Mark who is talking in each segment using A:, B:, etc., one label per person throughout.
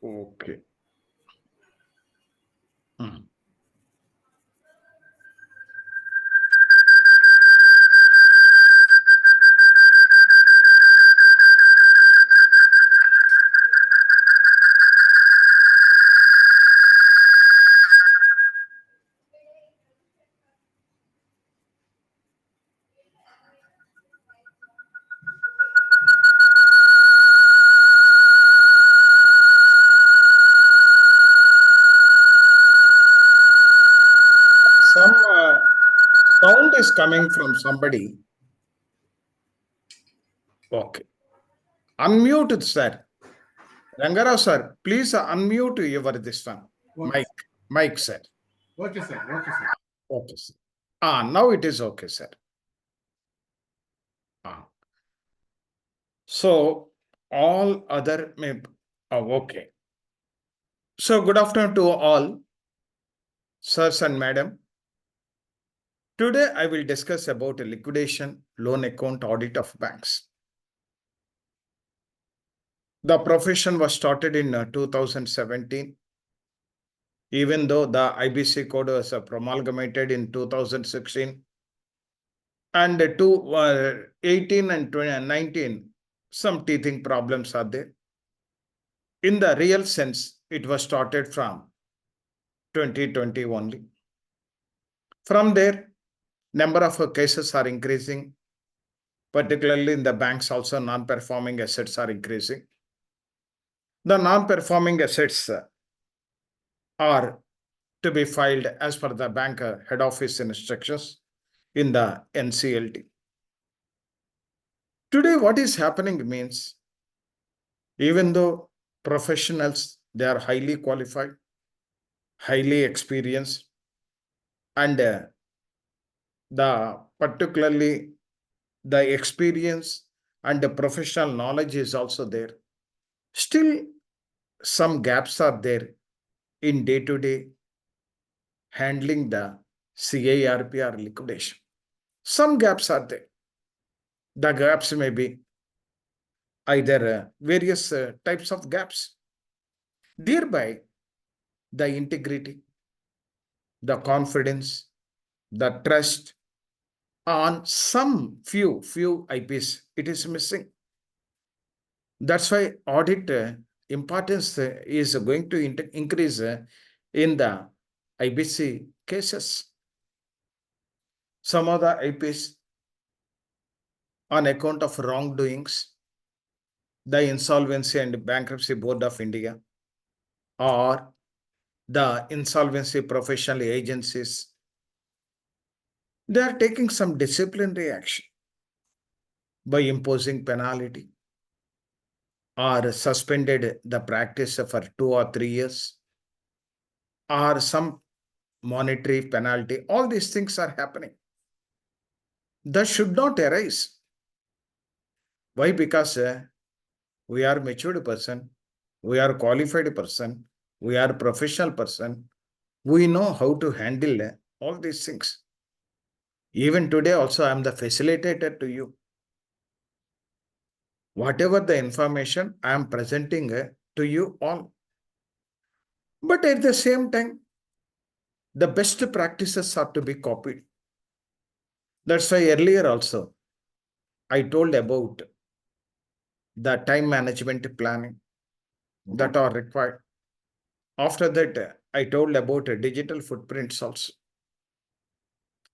A: Okay. Hmm. Some sound is coming from somebody. Okay. Unmute, sir. Rangarao, sir, please unmute your this one.
B: Okay.
A: Mic, sir.
B: Okay, sir. Okay, sir.
A: Okay, sir. Now it is okay, sir. So all other may. Okay. So good afternoon to all, sirs and madam. Today I will discuss about a liquidation loan account audit of banks. The profession was started in 2017, even though the IBC code was promulgated in 2016. And 18 and 2019, some teething problems are there. In the real sense, it was started from 2020 only. From there, number of cases are increasing, particularly in the banks also non-performing assets are increasing. The non-performing assets are to be filed as per the bank head office instructions in the NCLT. Today, what is happening means, even though professionals, they are highly qualified, highly experienced, and the particularly the experience and the professional knowledge is also there. Still, some gaps are there in day-to-day handling the CIRP or liquidation. Some gaps are there. The gaps may be either various types of gaps. Thereby, the integrity, the confidence, the trust on some few IPs, it is missing. That's why audit importance is going to increase in the IBC cases. Some of the IPs on account of wrongdoings, the Insolvency and Bankruptcy Board of India or the insolvency professional agencies, they are taking some disciplinary action by imposing penalty or suspended the practice for 2 or 3 years or some monetary penalty. All these things are happening. That should not arise. Why? Because we are matured person, we are qualified person, we are professional person, we know how to handle all these things. Even today also I am the facilitator to you. Whatever the information I am presenting to you all. But at the same time, the best practices are to be copied. That's why earlier also I told about the time management planning that are required. After that, I told about digital footprints also.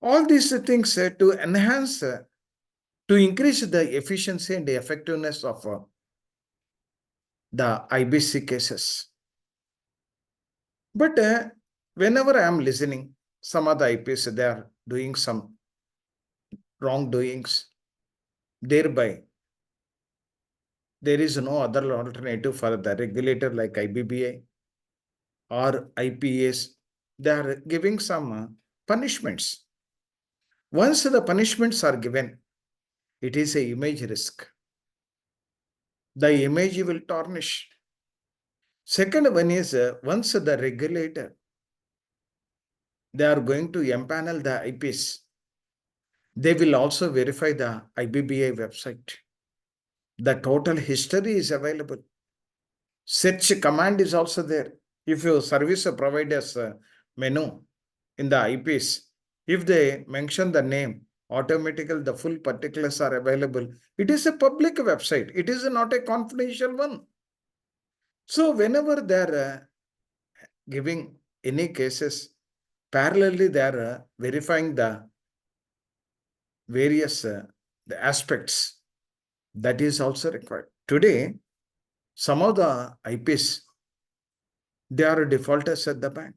A: All these things to enhance, to increase the efficiency and the effectiveness of the IBC cases. But whenever I am listening, some of the IPs, they are doing some wrongdoings. Thereby, there is no other alternative for the regulator like IBBI or IPS. They are giving some punishments. Once the punishments are given, it is a image risk. The image will tarnish. Second one is once the regulator, they are going to empanel the IPs, they will also verify the IBBI website. The total history is available. Search command is also there. If your service providers menu in the IPs, if they mention the name, automatically the full particulars are available. It is a public website. It is not a confidential one. So whenever they are giving any cases, parallelly they are verifying the various the aspects. That is also required. Today, some of the IPs, they are defaulters at the bank.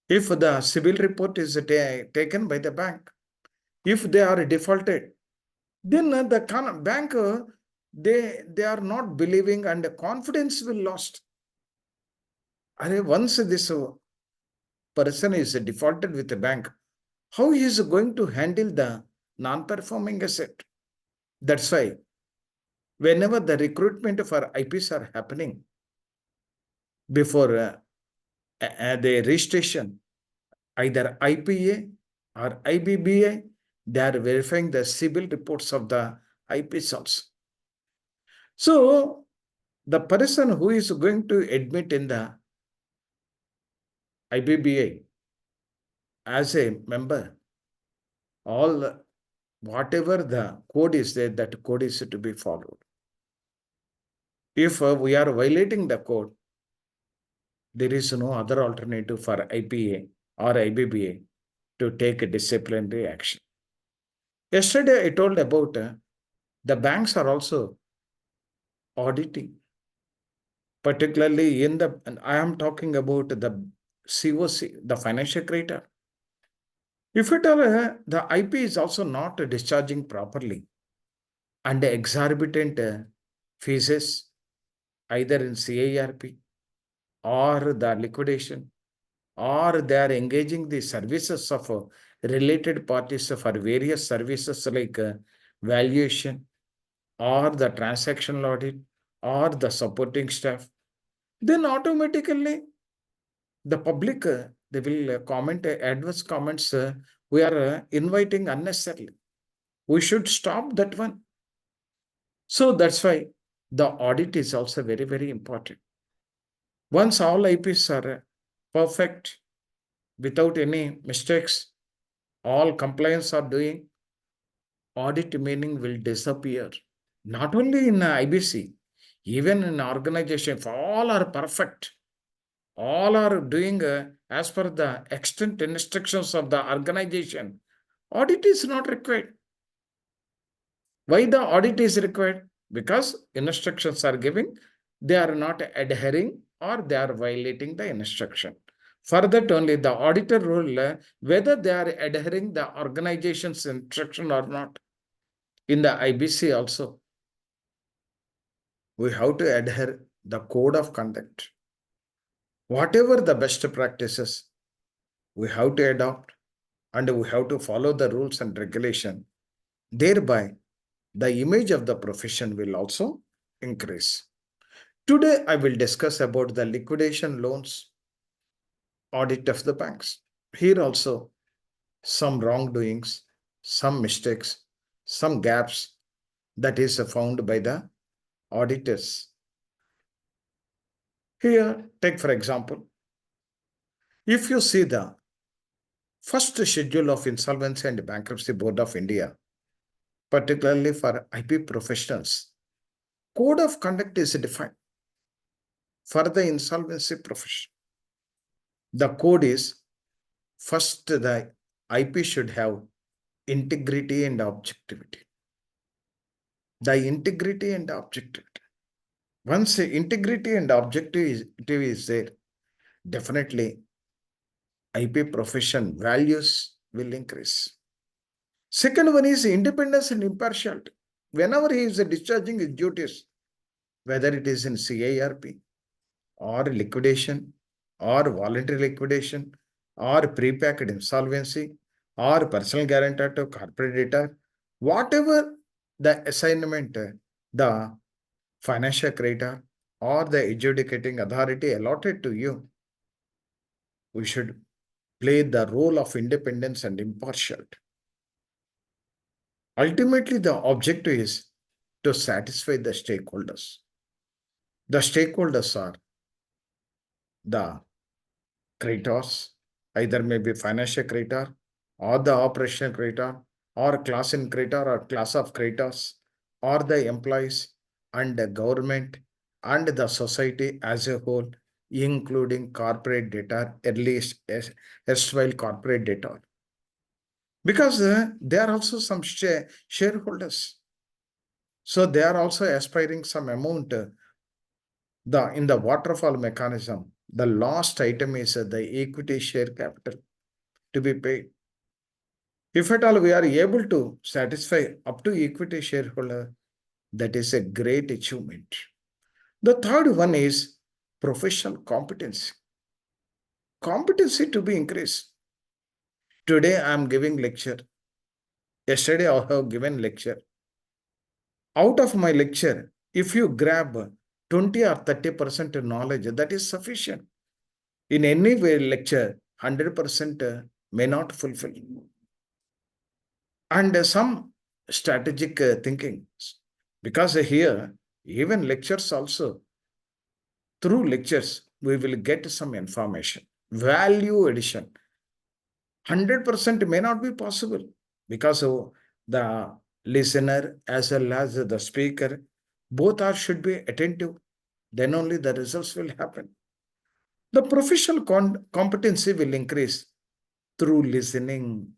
A: If the civil report is taken by the bank, if they are defaulted, then the bank, they are not believing and the confidence will lost. And once this person is defaulted with the bank, how he is going to handle the non-performing asset? That's why whenever the recruitment for IPs are happening before the registration, either IPA or IBBA, they are verifying the civil reports of the IPs also. So the person who is going to admit in the IBBA as a member, all whatever the code is there, that code is to be followed. If we are violating the code, there is no other alternative for IPA or IBBA to take a disciplinary action. Yesterday, I told about the banks are also auditing, particularly in the, and I am talking about the COC, the financial creditor. If it are, the IP is also not discharging properly and exorbitant fees, either in CIRP or the liquidation, or they are engaging the services of related parties for various services like valuation or the transactional audit or the supporting staff, then automatically the public, they will comment adverse comments. We are inviting unnecessarily. We should stop that one. So that's why the audit is also very, very important. Once all IPs are perfect, without any mistakes, all compliance are doing, audit meaning will disappear. Not only in IBC, even in organization, if all are perfect, all are doing as per the extent instructions of the organization, audit is not required. Why the audit is required? Because instructions are giving, they are not adhering or they are violating the instruction. For that only the auditor rule, whether they are adhering the organization's instruction or not. In the IBC also, we have to adhere the code of conduct. Whatever the best practices, we have to adopt and we have to follow the rules and regulation. Thereby, the image of the profession will also increase. Today, I will discuss about the liquidation loans audit of the banks. Here also, some wrongdoings, some mistakes, some gaps that is found by the auditors. Here, take for example, if you see the first schedule of Insolvency and Bankruptcy Board of India, particularly for IP professionals, code of conduct is defined for the insolvency profession. The code is first the IP should have integrity and objectivity. The integrity and objectivity. Once integrity and objectivity is there, definitely IP profession values will increase. Second one is independence and impartiality. Whenever he is discharging his duties, whether it is in CIRP or liquidation or voluntary liquidation or prepacked insolvency or personal guarantor to corporate debtor, whatever the assignment, the financial creditor or the adjudicating authority allotted to you, we should play the role of independence and impartiality. Ultimately, the objective is to satisfy the stakeholders. The stakeholders are the creditors, either maybe financial creditor or the operational creditor or class in creditor or class of creditors or the employees and the government and the society as a whole, including corporate debtor, at least erstwhile corporate debtor. Because there are also some shareholders. So they are also aspiring some amount. In the waterfall mechanism, the last item is the equity share capital to be paid. If at all we are able to satisfy up to equity shareholder, that is a great achievement. The third one is professional competency. Competency to be increased. Today I am giving lecture. Yesterday I have given lecture. Out of my lecture, if you grab 20 or 30% knowledge, that is sufficient. In any way lecture, 100% may not fulfill. And some strategic thinking. Because here, even lectures also, through lectures, we will get some information. Value addition. 100% may not be possible because of the listener as well as the speaker, both are should be attentive. Then only the results will happen. The professional competency will increase through listening,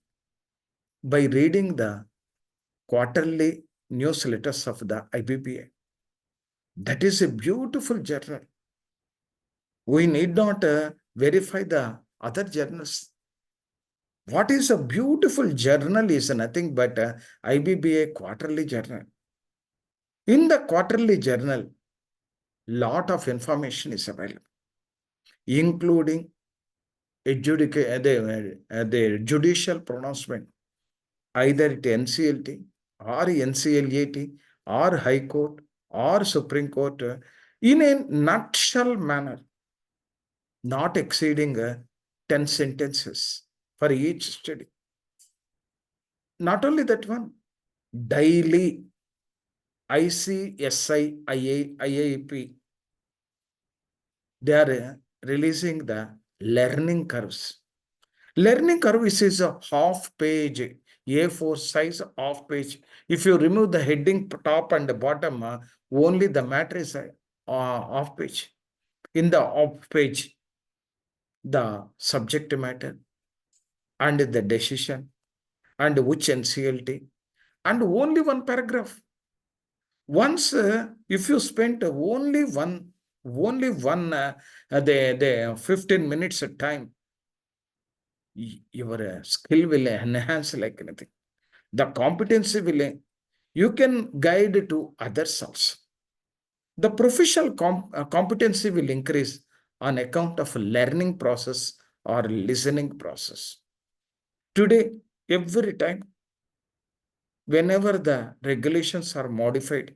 A: by reading the quarterly newsletters of the IBBA. That is a beautiful journal. We need not verify the other journals. What is a beautiful journal is nothing but IBBA quarterly journal. In the quarterly journal, lot of information is available, including the judicial pronouncement, either it NCLT or NCLAT or High Court or Supreme Court, in a nutshell manner, not exceeding 10 sentences for each study. Not only that one, daily ICSI, IAP, they are releasing the learning curves. Learning curve is a half page, A4 size half page. If you remove the heading top and the bottom, only the matter is half page. In the off page, the subject matter and the decision and which NCLT and only one paragraph. Once if you spend only one the 15 minutes of time, your skill will enhance like anything. The competency will, you can guide to others also. The professional competency will increase on account of learning process or listening process. Today, every time, whenever the regulations are modified,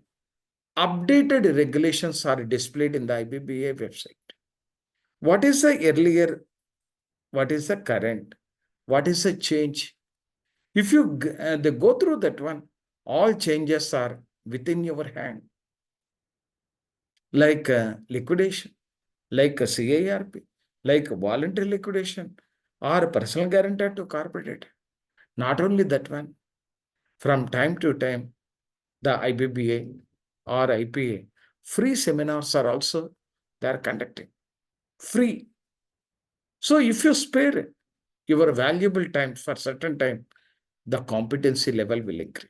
A: updated regulations are displayed in the IBBA website. What is the earlier? What is the current? What is the change? If you they go through that one, all changes are within your hand. Like liquidation, like CIRP, like voluntary liquidation, or personal guarantor to corporate. Not only that one, from time to time, the IBBA or IPA, free seminars are also they are conducting. Free. So if you spare your valuable time for certain time, the competency level will increase.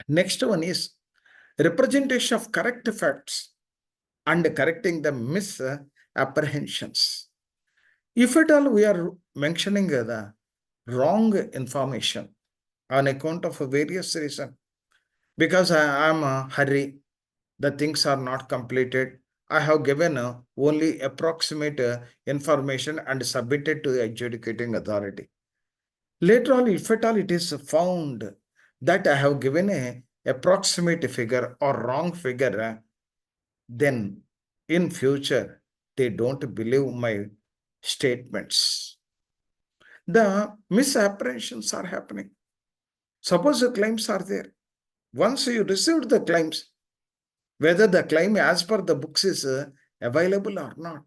A: Next one is representation of correct facts and correcting the misapprehensions. If at all we are mentioning the wrong information on account of various reasons, because I am a hurry, the things are not completed, I have given only approximate information and submitted to the adjudicating authority. Later on, if at all it is found that I have given a approximate figure or wrong figure, then in future, they don't believe my statements. The misapprehensions are happening. Suppose the claims are there. Once you received the claims, whether the claim as per the books is available or not.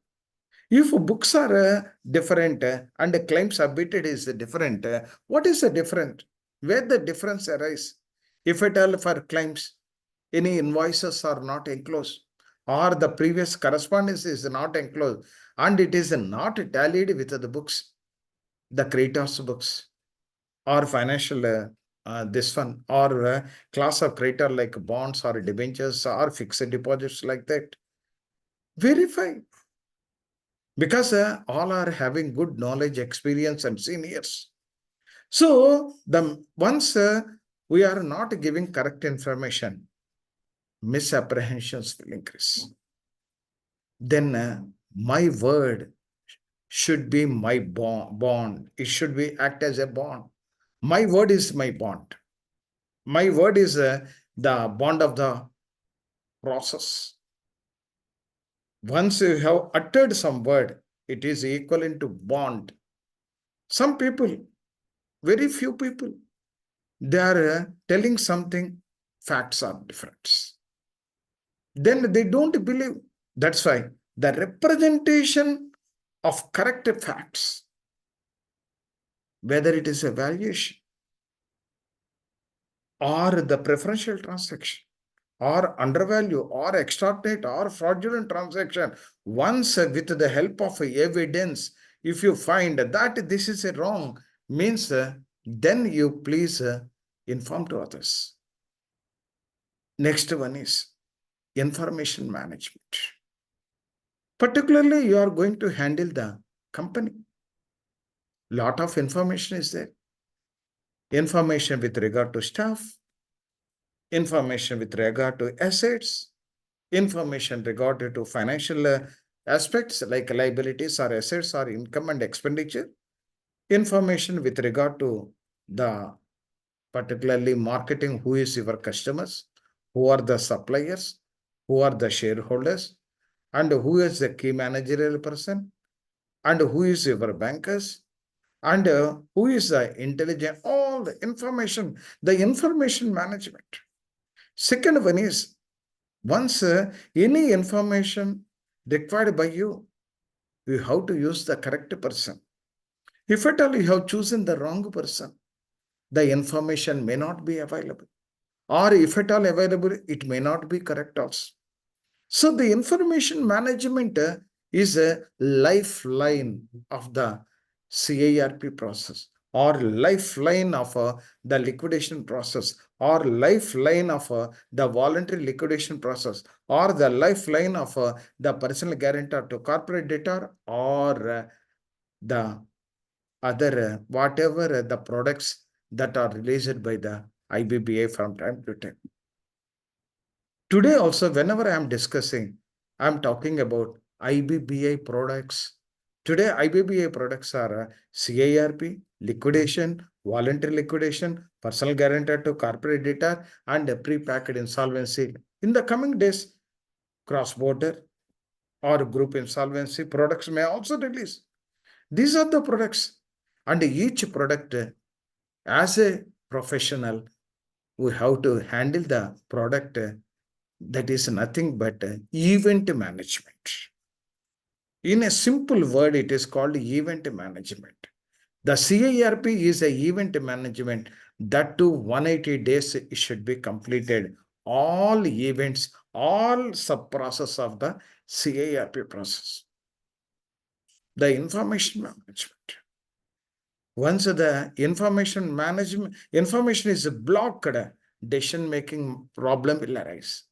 A: If books are different and the claim submitted is different, what is the difference? Where the difference arise? If at all for claims, any invoices are not enclosed or the previous correspondence is not enclosed and it is not tallied with the books, the creditors books or financial this one or class of creditor like bonds or debentures or fixed deposits like that. Verify because all are having good knowledge, experience and seniors. So the once we are not giving correct information, misapprehensions will increase. Then my word should be my bond. It should be act as a bond. My word is my bond. My word is the bond of the process. Once you have uttered some word, it is equivalent to bond. Some people, very few people, they are telling something, facts are different. Then they don't believe. That's why the representation of correct facts, whether it is a valuation or the preferential transaction or undervalue or extortionate or fraudulent transaction, once with the help of evidence, if you find that this is a wrong, means then you please inform to others. Next one is information management. Particularly, you are going to handle the company. Lot of information is there. Information with regard to staff, information with regard to assets, information regarding to financial aspects like liabilities or assets or income and expenditure, information with regard to the particularly marketing, who is your customers, who are the suppliers, who are the shareholders, and who is the key managerial person, and who is your bankers, and who is the intelligent, all the information management. Second one is, once any information required by you, you have to use the correct person. If at all you have chosen the wrong person, the information may not be available. Or if at all available, it may not be correct also. So the information management is a lifeline of the CIRP process or lifeline of the liquidation process or lifeline of the voluntary liquidation process or the lifeline of the personal guarantor to corporate debtor or the other whatever the products that are released by the IBBA from time to time. Today also, whenever I am discussing, I am talking about IBBA products. Today, IBBA products are CIRP, liquidation, voluntary liquidation, personal guarantor to corporate debtor, and pre-packed insolvency. In the coming days, cross-border or group insolvency products may also release. These are the products. And each product, as a professional, we have to handle the product that is nothing but event management. In a simple word, it is called event management. The CIRP is a event management that to 180 days it should be completed. All events, all sub-process of the CIRP process. The information management. Once the information is blocked, decision-making problem will arise.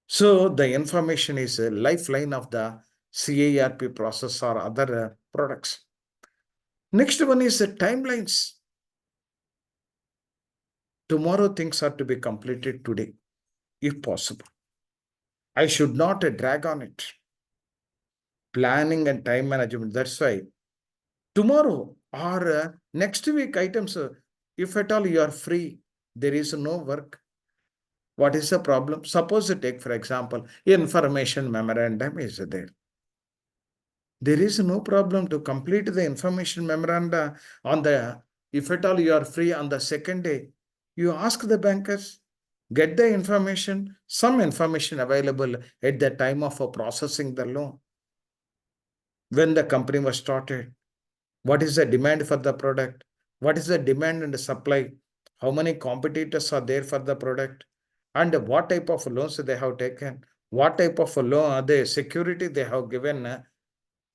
A: So the information is a lifeline of the CIRP process or other products. Next one is the timelines. Tomorrow things are to be completed today, if possible. I should not drag on it. Planning and time management. That's why tomorrow or next week items, if at all you are free, there is no work. What is the problem? Suppose take, for example, information memorandum is there. There is no problem to complete the information memoranda on the, if at all you are free on the second day, you ask the bankers, get the information, some information available at the time of processing the loan. When the company was started, what is the demand for the product? What is the demand and supply? How many competitors are there for the product? And what type of loans they have taken? What type of loan, the security they have given?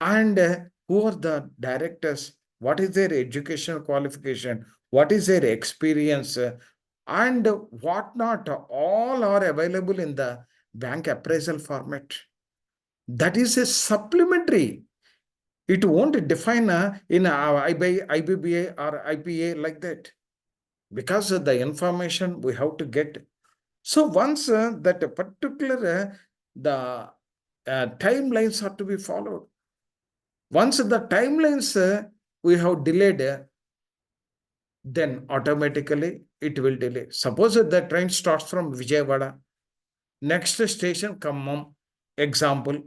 A: And who are the directors? What is their educational qualification? What is their experience? And what not? All are available in the bank appraisal format. That is a supplementary. It won't define in IBBA or IPA like that, because of the information we have to get. So once that particular the timelines are to be followed. Once the timelines we have delayed, then automatically it will delay. Suppose the train starts from Vijayawada, next station Khammam, example.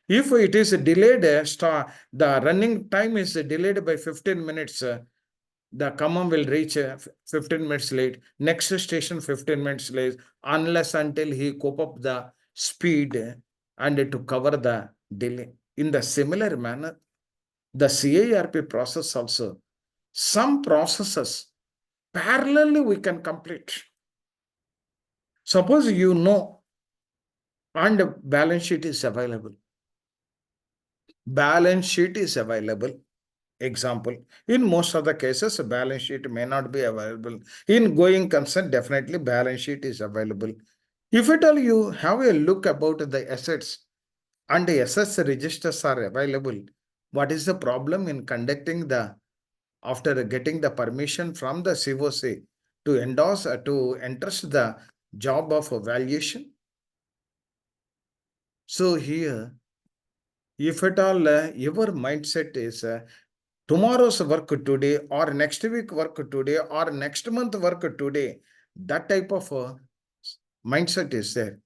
A: If it is delayed, the running time is delayed by 15 minutes. The Khammam will reach 15 minutes late. Next station 15 minutes late, unless until he cope up the speed and to cover the delay. In the similar manner, the CIRP process also, some processes parallelly we can complete. Suppose you know, and balance sheet is available. Balance sheet is available. Example, in most of the cases, a balance sheet may not be available. In going concern, definitely balance sheet is available. If at all you have a look about the assets and the assets registers are available, what is the problem in conducting the, after getting the permission from the COC to endorse, to entrust the job of valuation? So here, if at all your mindset is tomorrow's work today or next week work today or next month work today, that type of mindset is there.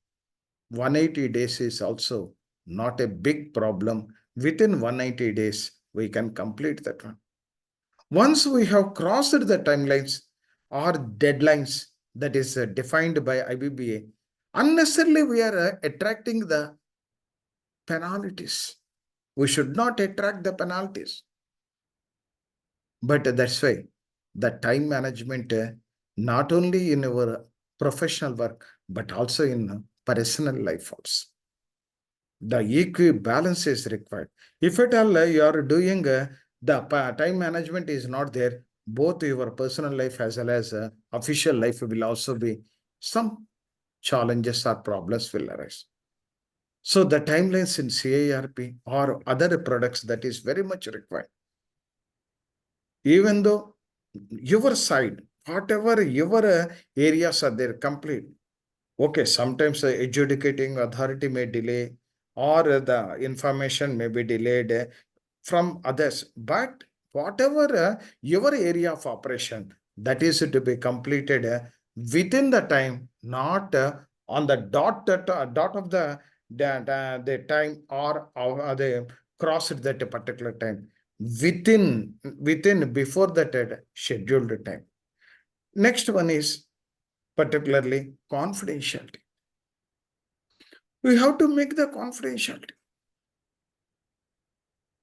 A: 180 days is also not a big problem. Within 180 days, we can complete that one. Once we have crossed the timelines or deadlines that is defined by IBBA, unnecessarily we are attracting the penalties. We should not attract the penalties. But that's why the time management, not only in our professional work, but also in personal life also. The equibalence is required. If at all you are doing the time management is not there, both your personal life as well as official life will also be some challenges or problems will arise. So the timelines in CIRP or other products, that is very much required. Even though your side, whatever your areas are there, complete. Okay, sometimes the adjudicating authority may delay or the information may be delayed from others. But whatever your area of operation, that is to be completed within the time, not on the dot of the time or they crossed that particular time. Within before that scheduled time. Next one is particularly confidentiality. We have to make the confidentiality.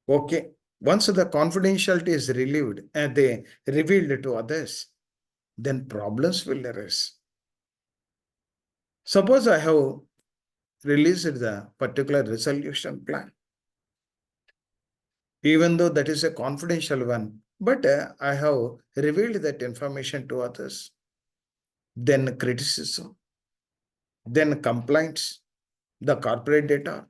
A: Okay. Once the confidentiality is relieved and they revealed to others, then problems will arise. Suppose I have released the particular resolution plan, even though that is a confidential one, but I have revealed that information to others, then criticism, then complaints, the corporate data,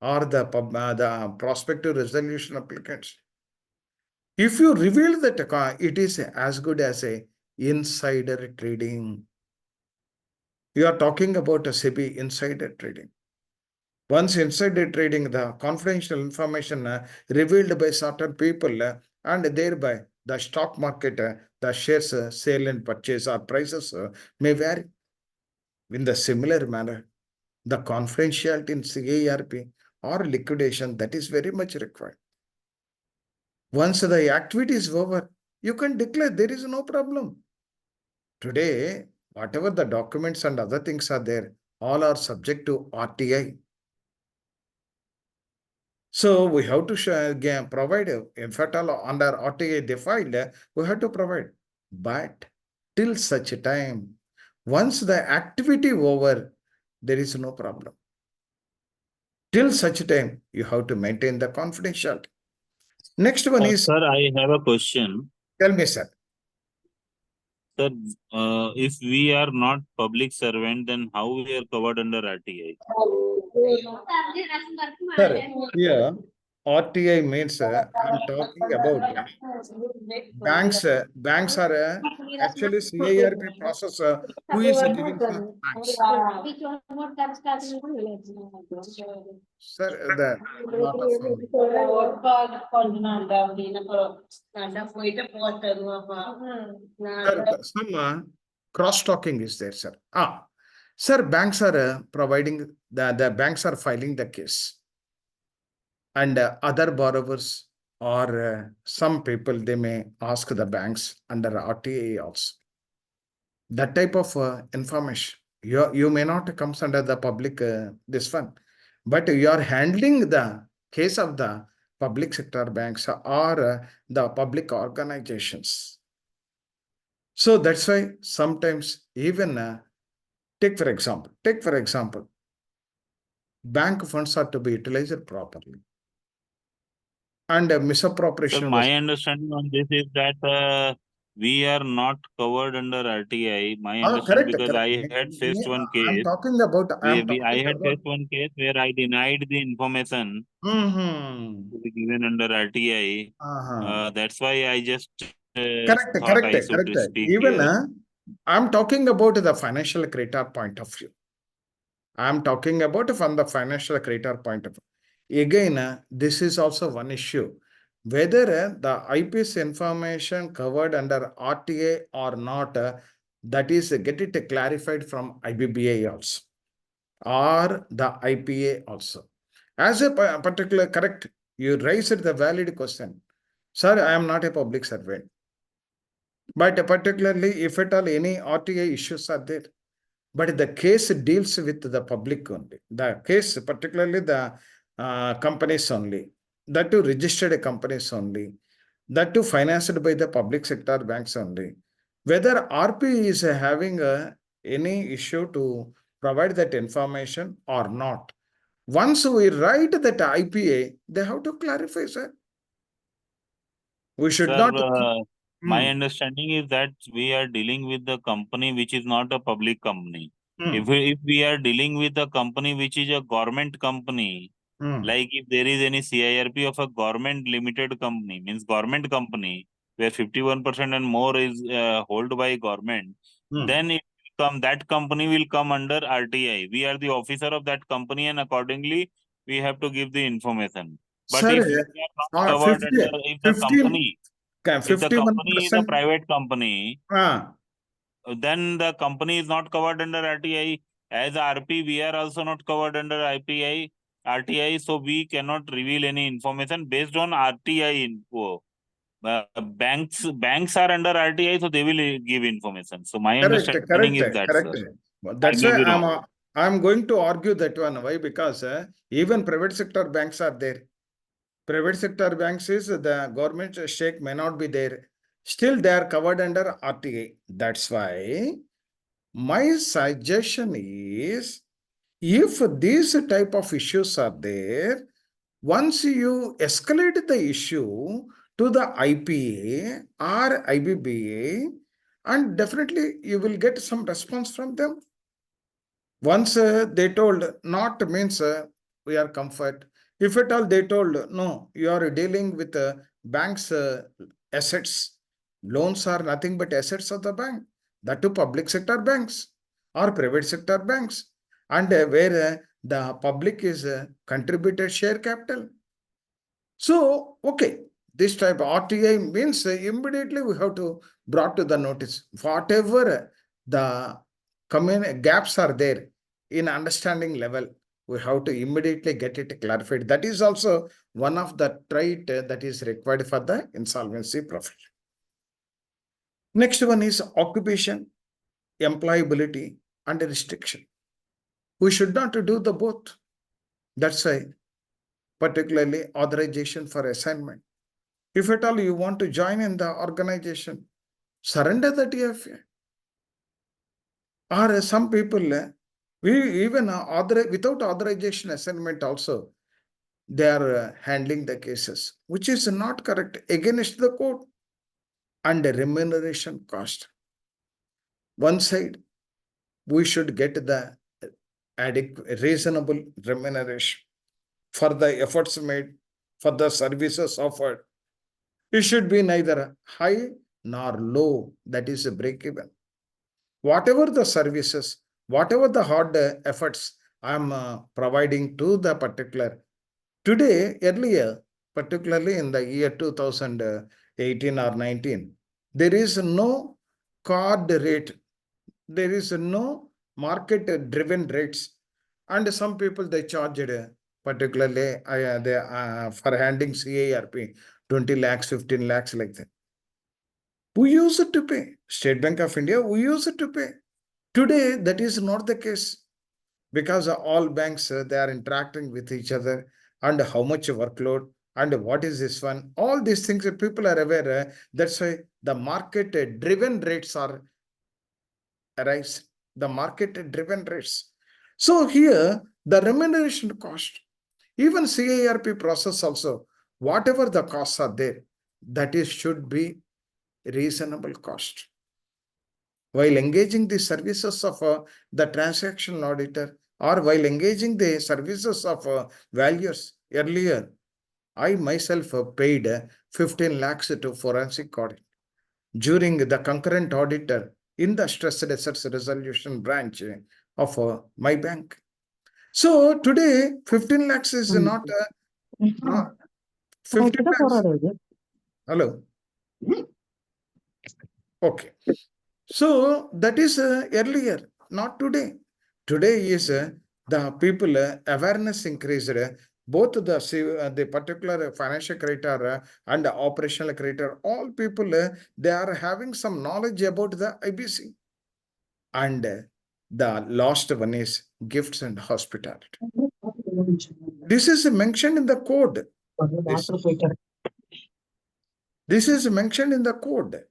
A: or the prospective resolution applicants. If you reveal that it is as good as a insider trading. You are talking about a SEBI insider trading. Once insider trading, the confidential information revealed by certain people and thereby the stock market, the shares sale and purchase or prices may vary. In the similar manner, the confidentiality in CIRP or liquidation, that is very much required. Once the activity is over, you can declare there is no problem. Today, whatever the documents and other things are there, all are subject to RTI. So we have to provide, in fact, under RTI defined, we have to provide. But till such a time, once the activity over, there is no problem. Till such time, you have to maintain the confidentiality. Next one is,
C: Sir, I have a question.
A: tell me, sir.
C: Sir, if we are not public servant, then how we are covered under RTI?
A: Sir, here, RTI means, I'm talking about banks. Banks are actually CIRP process. Who is giving for banks? Sir, the lot of sir, some cross-talking is there, sir. Sir, banks are providing the banks are filing the case, and other borrowers or some people, they may ask the banks under RTA also. That type of information, you may not comes under the public this one, but you are handling the case of the public sector banks or the public organizations. So that's why sometimes even take for example, bank funds are to be utilized properly, and
C: Sir,
A: misappropriation was.
C: my understanding on this is that we are not covered under RTI. My understanding,
A: Correct,
C: because
A: correct.
C: I had faced one
A: I'm
C: case.
A: talking about.
C: I had faced one case where I denied the information to be given under RTI. That's why I just
A: Correct,
C: thought
A: correct,
C: I should
A: correct.
C: speak
A: Even
C: here.
A: I'm talking about the financial creditor point of view. I'm talking about from the financial creditor point of view. Again, this is also one issue. Whether the IPS information covered under RTA or not, that is get it clarified from IBBA also, or the IPA also. As a particular, correct, you raised the valid question. Sir, I am not a public servant. But particularly if at all any RTA issues are there, but the case deals with the public only. The case, particularly the companies only, that too registered companies only, that too financed by the public sector banks only. Whether RP is having any issue to provide that information or not. Once we write that IPA, they have to clarify, sir. We should
C: Sir,
A: not.
C: my understanding is that we are dealing with the company which is not a public company. If we are dealing with a company which is a government company, like if there is any CIRP of a government limited company, means government company, where 51% and more is held by government, then that company will come under RTI. We are the officer of that company, and accordingly we have to give the information. But
A: Sir,
C: if we are not covered under, if the company is a
A: 51%.
C: private company, then the company is not covered under RTI. As RP, we are also not covered under RTI, so we cannot reveal any information based on RTI info. Banks are under RTI, so they will give information. So my understanding is that,
A: Correct.
C: sir. I
A: That's
C: may
A: why
C: be wrong.
A: I'm going to argue that one. Why? Because even private sector banks are there. Private sector banks is the government stake may not be there. Still, they are covered under RTA. That's why my suggestion is, if these type of issues are there, once you escalate the issue to the IPA or IBBA, and definitely you will get some response from them. Once they told not means we are comfort. If at all they told no, you are dealing with banks assets. Loans are nothing but assets of the bank. That to public sector banks or private sector banks, and where the public is contributed share capital. So, okay, this type of RTI means immediately we have to brought to the notice. Whatever the gaps are there in understanding level, we have to immediately get it clarified. That is also one of the trait that is required for the insolvency profession. Next one is occupation. employability and restriction. We should not do the both. That's why, particularly authorization for assignment. If at all you want to join in the organization, surrender the TFA. Or some people, we even without authorization assignment also, they are handling the cases, which is not correct, against the code. And the remuneration cost. One side, we should get the adequate, reasonable remuneration for the efforts made, for the services offered. It should be neither high nor low, that is a break even. Whatever the services, whatever the hard efforts I am providing to the particular, today, earlier, particularly in the year 2018 or 19, there is no card rate, there is no market driven rates, and some people they charged particularly for handling CIRP 20 lakhs, 15 lakhs like that. We use it to pay. State Bank of India, we use it to pay. Today, that is not the case, because all banks, they are interacting with each other, and how much workload and what is this one. All these things people are aware. That's why the market driven rates are arise. The market driven rates. So here, the remuneration cost, even CIRP process also, whatever the costs are there, that is should be reasonable cost. While engaging the services of the transaction auditor, or while engaging the services of valuers, earlier, I myself paid 15 lakhs to forensic audit during the concurrent auditor in the stressed assets resolution branch of my bank. So today, 15 lakhs is not 15 lakhs. Hello. Okay. So that is earlier, not today. Today is the people awareness increased. Both the particular financial creditor and the operational creditor, all people they are having some knowledge about the IBC. And the last one is gifts and hospitality. This is mentioned in the code. This is mentioned in the code.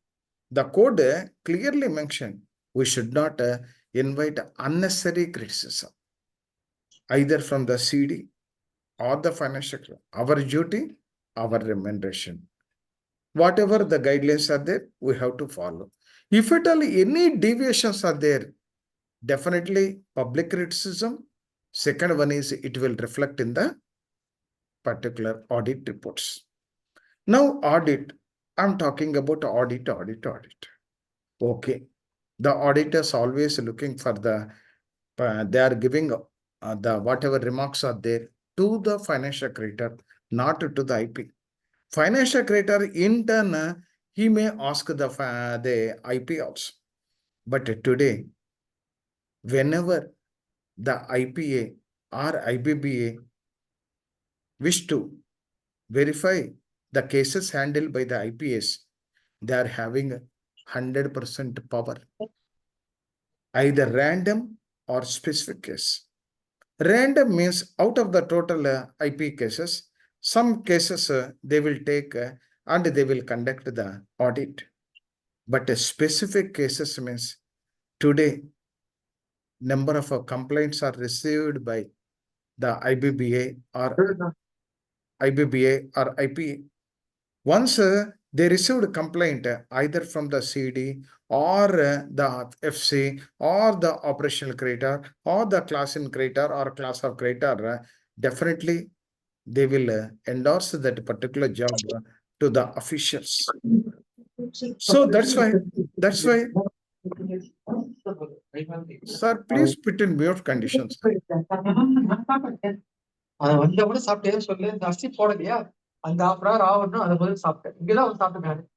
A: The code clearly mentioned we should not invite unnecessary criticism, either from the CD or the financial. Our duty, our remuneration. Whatever the guidelines are there, we have to follow. If at all any deviations are there, definitely public criticism. Second one is it will reflect in the particular audit reports. Now audit, I'm talking about audit. Okay. The auditors always looking for the, they are giving the whatever remarks are there to the financial creditor, not to the IP. Financial creditor in turn, he may ask the IP also. But today, whenever the IPA or IBBA wish to verify the cases handled by the IPS, they are having 100% power, either random or specific case. Random means out of the total IP cases, some cases they will take and they will conduct the audit. But specific cases means today number of complaints are received by the IBBA or IPA. Once they received a complaint either from the CD or the FC or the operational creditor or the class in creditor or class of creditor, definitely they will endorse that particular job to the officials. So that's why, sir, please put in mute conditions.
B: அதை வந்த கூட சாப்பிட்டே சொல்லு, இந்த அரிசி போடலையா அந்த 1/2 hour ஆகணும், அதை முதல்ல சாப்பிட்டேன். இங்கதான் வந்து சாப்பிட்டேன்.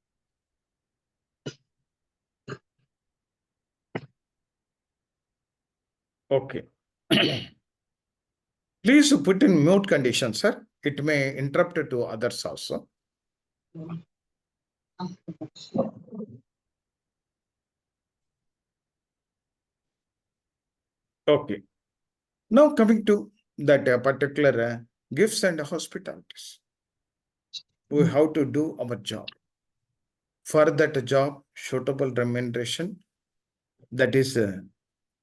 A: Okay. Please put in mute condition, sir. It may interrupt to others also. Okay. Now coming to that particular gifts and hospitalities. We have to do our job. For that job, suitable remuneration, that is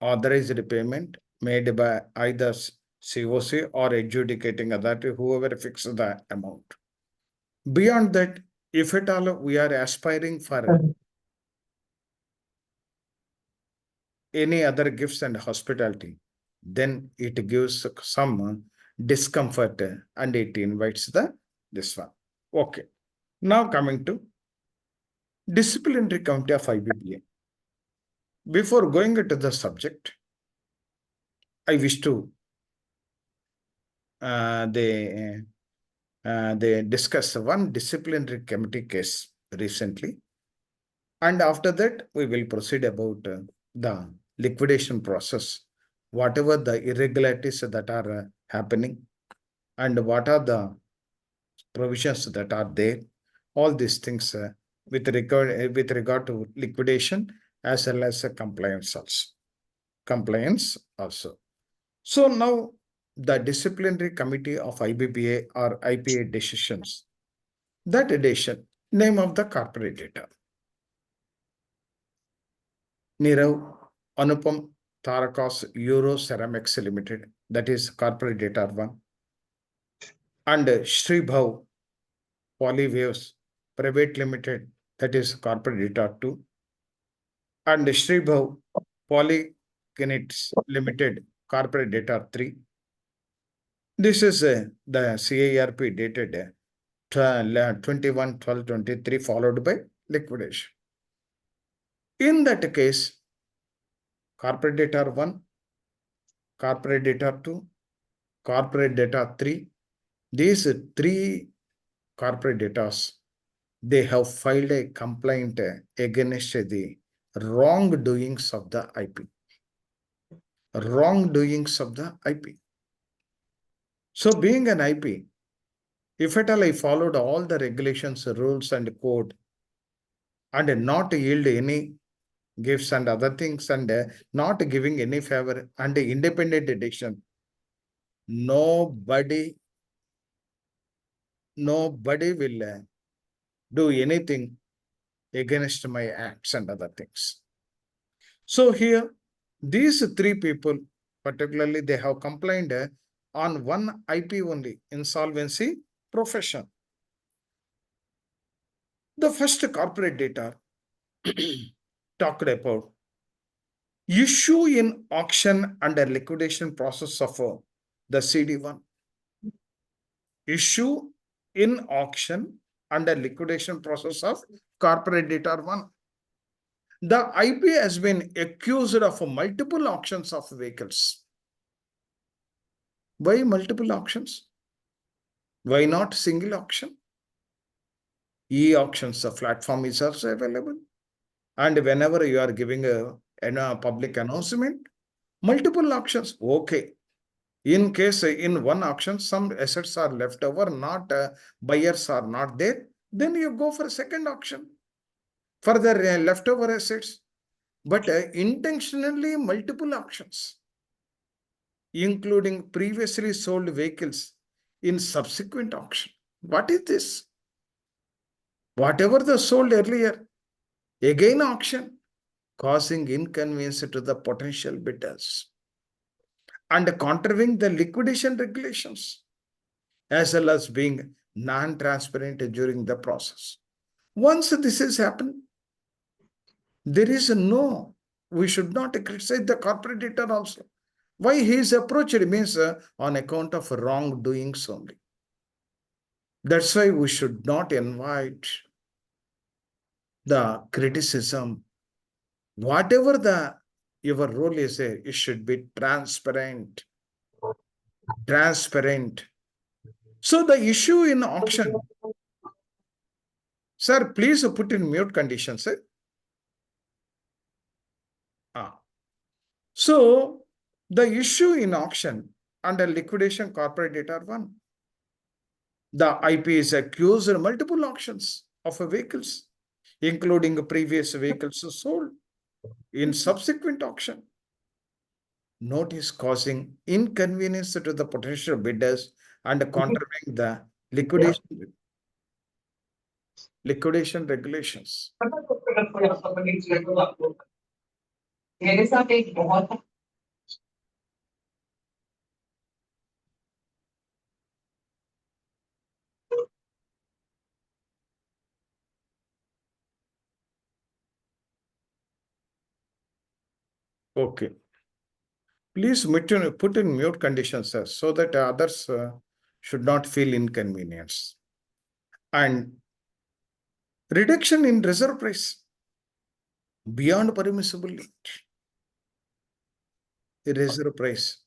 A: authorized payment made by either COC or adjudicating authority, whoever fixes the amount. Beyond that, if at all we are aspiring for any other gifts and hospitality, then it gives some discomfort and it invites this one. Okay. Now coming to disciplinary committee of IBBA. Before going into the subject, I wish to they discuss one disciplinary committee case recently, and after that we will proceed about the liquidation process, whatever the irregularities that are happening and what are the provisions that are there, all these things with regard to liquidation as well as compliance also. So now the disciplinary committee of IBPA or IPA decisions, that edition, name of the corporate data. Nirav Anupam Tarakas Euro Ceramics Limited, that is corporate data 1. And Shri Bhav Polywaves Private Limited, that is corporate data 2. And Shri Bhav Polykinetics Limited, corporate data 3. This is the CIRP dated 21/12/23 followed by liquidation. In that case, corporate data 1, corporate data 2, corporate data 3, these 3 corporate datas, they have filed a complaint against the wrongdoings of the IP. Wrongdoings of the IP. So being an IP, if at all I followed all the regulations, rules and code and not yield any gifts and other things and not giving any favor and independent decision, nobody will do anything against my acts and other things. So here, these 3 people, particularly, they have complained on one IP only, insolvency profession. The first corporate data talked about issue in auction under liquidation process of the CD1. Issue in auction under liquidation process of corporate data 1. The IP has been accused of multiple auctions of vehicles. Why multiple auctions? Why not single auction? E-auctions, the platform is also available. And whenever you are giving a public announcement, multiple auctions, okay. In case in one auction, some assets are left over, not buyers are not there, then you go for a second auction for the leftover assets. But intentionally multiple auctions, including previously sold vehicles in subsequent auction. What is this? Whatever the sold earlier, again auction, causing inconvenience to the potential bidders and contravening the liquidation regulations, as well as being non-transparent during the process. Once this has happened, there is we should not criticize the corporate data also. Why he is approached means on account of wrongdoings only. That's why we should not invite the criticism. Whatever your role is, it should be transparent. Transparent. So the issue in auction, sir, please put in mute condition, sir. So the issue in auction under liquidation corporate data 1. The IP is accused in multiple auctions of vehicles, including previous vehicles sold in subsequent auction. notice causing inconvenience to the potential bidders and contravening the liquidation regulations.
B: मेरे साथ एक बहुत
A: Okay. Please put in mute conditions, sir, so that others should not feel inconvenience. And reduction in reserve price beyond permissible limit. The reserve price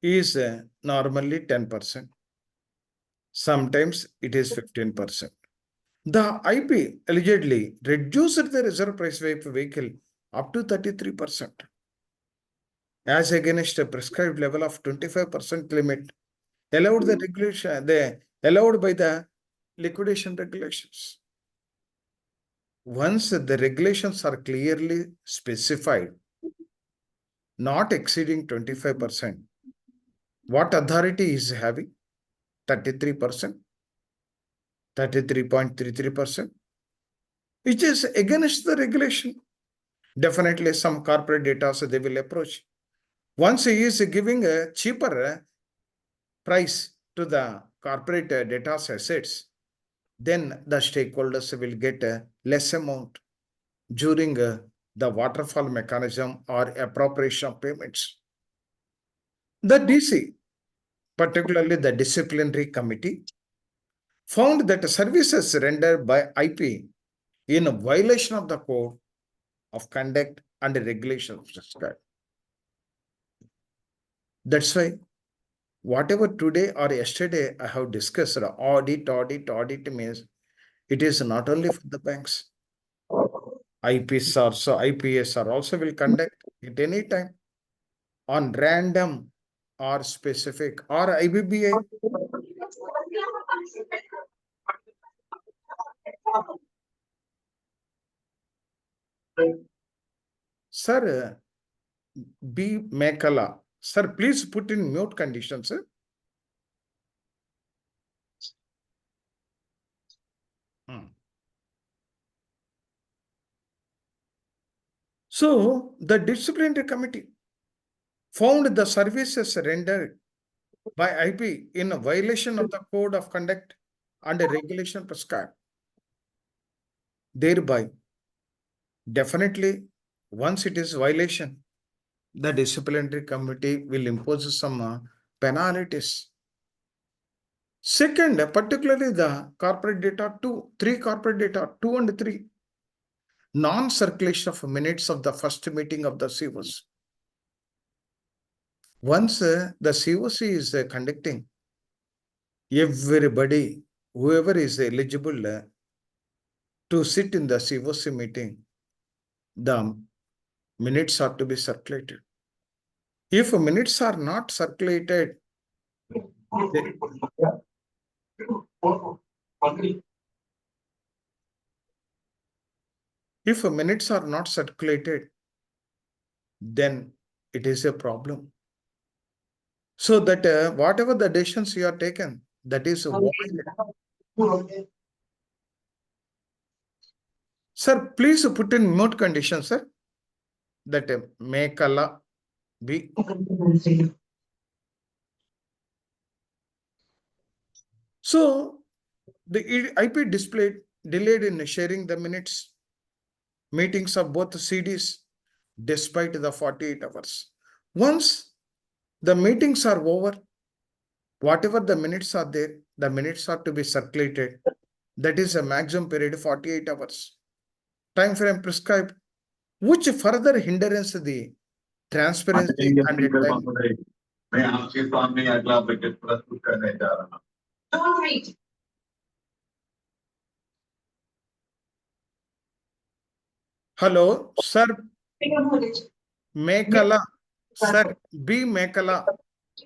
A: is normally 10%. Sometimes it is 15%. The IP allegedly reduced the reserve price of vehicle up to 33%, as against a prescribed level of 25% limit allowed the regulation, allowed by the liquidation regulations. Once the regulations are clearly specified, not exceeding 25%, what authority is having? 33%, 33.33%, which is against the regulation. Definitely some corporate data, so they will approach. Once he is giving a cheaper price to the corporate data assets, then the stakeholders will get a less amount during the waterfall mechanism or appropriation of payments. The DC, particularly the disciplinary committee, found that services rendered by IP in violation of the code of conduct and regulations prescribed. That's why whatever today or yesterday I have discussed, audit means it is not only for the banks. IPs are also will conduct at any time on random or specific or IBBI. Sir, B. Mekala. Sir, please put in mute condition, sir. So, the disciplinary committee found the services rendered by IP in a violation of the code of conduct and a regulation prescribed. Thereby, definitely, once it is violation, the disciplinary committee will impose some penalties. Second, particularly the corporate data 2, 3 corporate data 2 and 3, non-circulation of minutes of the first meeting of the COC. Once the COC is conducting, everybody, whoever is eligible to sit in the COC meeting, the minutes are to be circulated. If minutes are not circulated, if minutes are not circulated, then it is a problem. So that whatever the decisions you are taken, that is void. Sir, please put in mute condition, sir. That make Allah be. So the IP displayed delayed in sharing the minutes meetings of both CDs despite the 48 hours. Once the meetings are over, whatever the minutes are there, the minutes are to be circulated. That is a maximum period 48 hours. Time frame prescribed, which further hindrance the transparency and time. Don't read. Hello, sir. Mekala, sir, B. Mekala.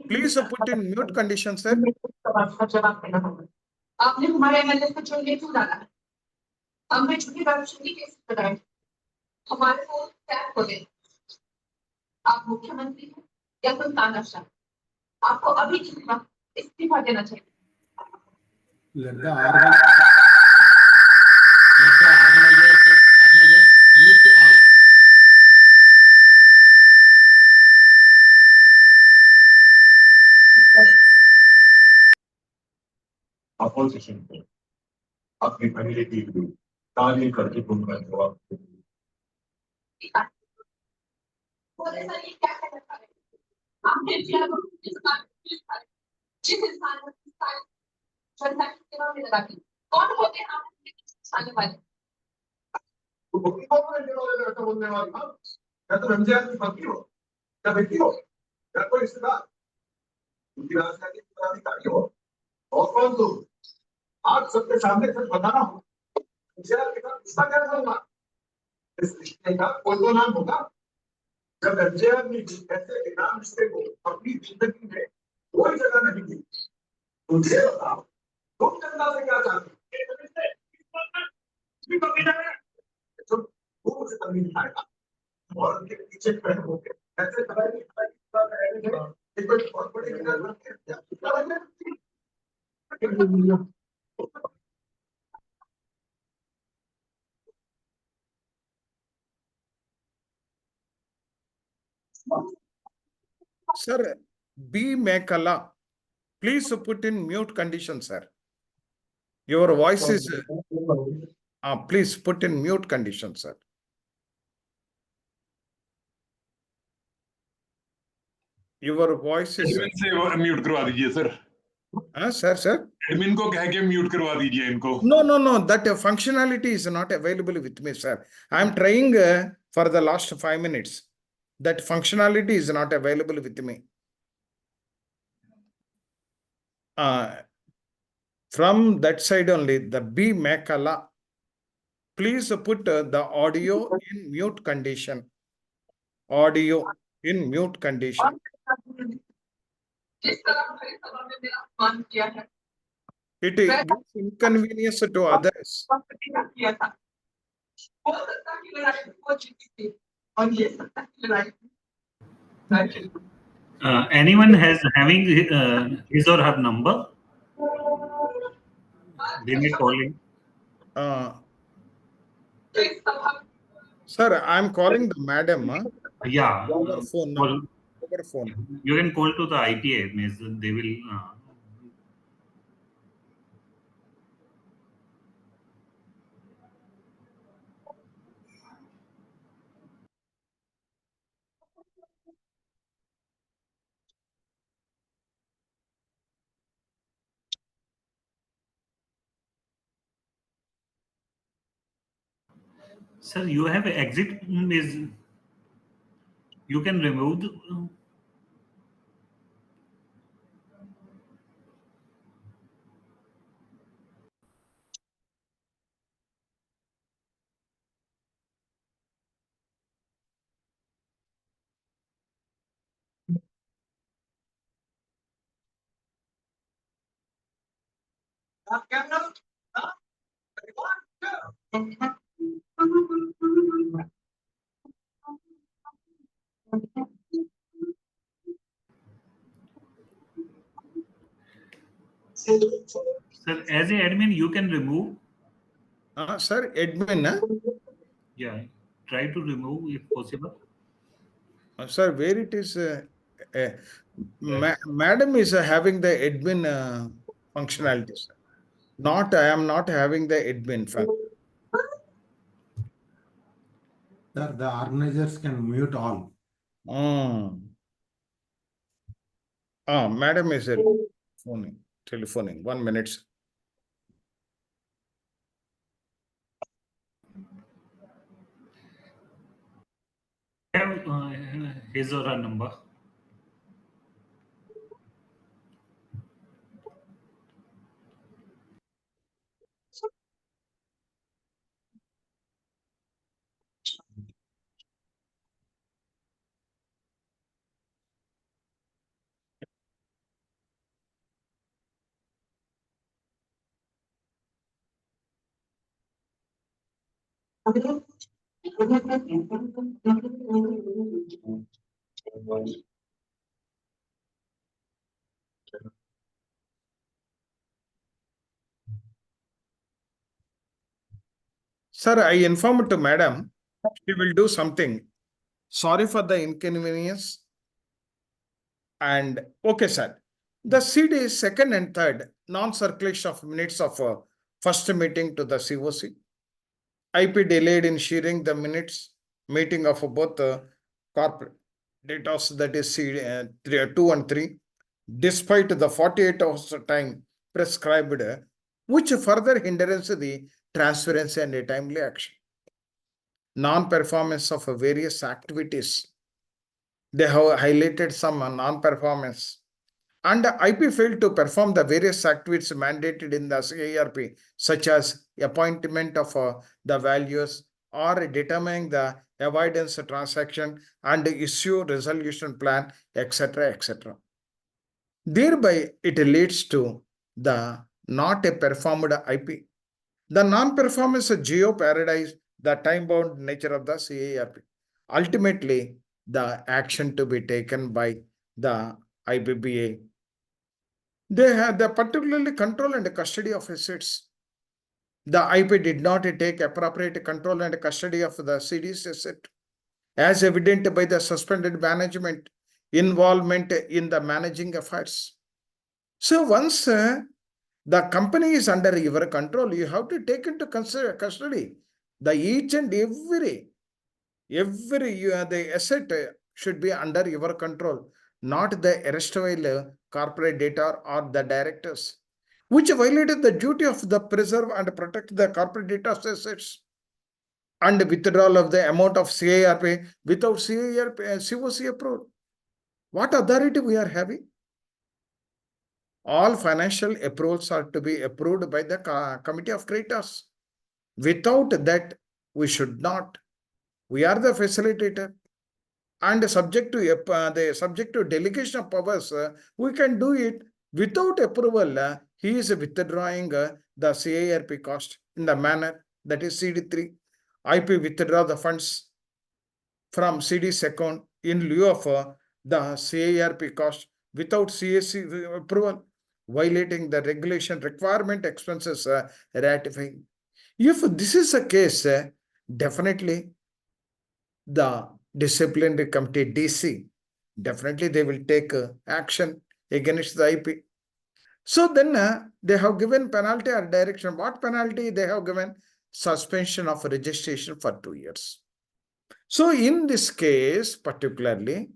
A: Please put in mute condition, sir. आपने हमारे MLA को चुन के क्यों डाला? हमने झूठी बात सुनी कैसे बताएं? हमारे को टैप हो गए।
B: आप मुख्यमंत्री हैं या कोई तानाशाह, आपको अभी इस्तीफा देना चाहिए।
D: Let the organizers mute all.
E: Opposition को अपनी फैमिली के लिए कार्य करके उनका जवाब
B: बोले सर ये क्या है, आपने जिस इंसान को जनता की सेवा में लगा दी, कौन होते हैं आप सामने वाले?
E: तो बोलने वाली हाँ, या तो रमजान की पत्नी हो या बेटी हो या कोई रिश्तेदार, उनकी राजनीतिक पदाधिकारी हो और कौन तो आप सबके सामने सच बताना हो, रमजान के साथ रिश्ता क्या होगा, इस रिश्ते का कोई तो नाम होगा। जब रमजान ने ऐसे इनाम रिश्ते को अपनी जिंदगी में कोई जगह नहीं दी, मुझे बताओ तुम जनता से क्या चाहते हो? वो मुझे तभी नहीं आएगा और उनके पीछे खड़े होकर ऐसे कोई बहुत बड़ी
A: Sir, B. Mekala, please put in mute condition, sir. Your voice is, please put in mute condition, sir. Your voice is,
E: admin से म्यूट करवा दीजिए सर।
A: sir.
E: एडमिन को कह के म्यूट करवा दीजिए इनको।
A: No, that functionality is not available with me, sir. I am trying for the last 5 minutes. That functionality is not available with me. From that side only, the B. Mekala, please put the audio in mute condition. Audio in mute condition.
B: जिस तरह हमारी सभा में मेरा अपमान किया है,
A: It gives inconvenience to others.
B: किया था, वो सत्ता की लड़ाई वो जीती थी और ये सत्ता की लड़ाई
F: anyone has having his or her number, they may call in.
A: Sir, I am calling the madam.
F: Yeah,
A: Over phone.
F: call,
A: Over phone.
F: you can call to the ITA, means they will. Sir, you have exit, is you can remove the, sir, as a admin, you can remove.
A: Sir, admin.
F: Yeah, try to remove if possible.
A: Sir, where it is? Madam is having the admin functionality, sir. Not, I am not having the admin function.
D: Sir, the organizers can mute all.
A: Madam is telephoning. 1 minute. Sir.
F: Have his or her number.
A: Sir, I informed to madam, she will do something. Sorry for the inconvenience. And okay, sir. The CD is second and third, non-circulation of minutes of first meeting to the COC. IP delayed in sharing the minutes meeting of both corporate data, that is CD, 2 and 3, despite the 48 hours time prescribed, which further hinders the transparency and a timely action. Non-performance of various activities. They have highlighted some non-performance. And IP failed to perform the various activities mandated in the CIRP, such as appointment of the values or determining the avoidance transaction and issue resolution plan, etc., etc. Thereby, it leads to the not a performed IP. The non-performance of geo paradise, the time-bound nature of the CIRP. Ultimately, the action to be taken by the IBBA. They had the particularly control and custody of assets. The IP did not take appropriate control and custody of the CD's asset, as evident by the suspended management involvement in the managing affairs. So once the company is under your control, you have to take into custody the each and every the asset should be under your control, not the erstwhile corporate data or the directors, which violated the duty of the preserve and protect the corporate data assets and withdrawal of the amount of CIRP without CIRP COC approval. What authority we are having? All financial approvals are to be approved by the committee of creditors. Without that, we should not. We are the facilitator. And subject to delegation of powers, we can do it without approval. He is withdrawing the CIRP cost in the manner that is CD3. IP withdraw the funds from CD's account in lieu of the CIRP cost without CAC approval, violating the regulation requirement expenses ratifying. If this is a case, definitely the disciplinary committee DC, definitely they will take action against the IP. So then they have given penalty or direction. What penalty they have given? Suspension of registration for 2 years. So in this case, particularly,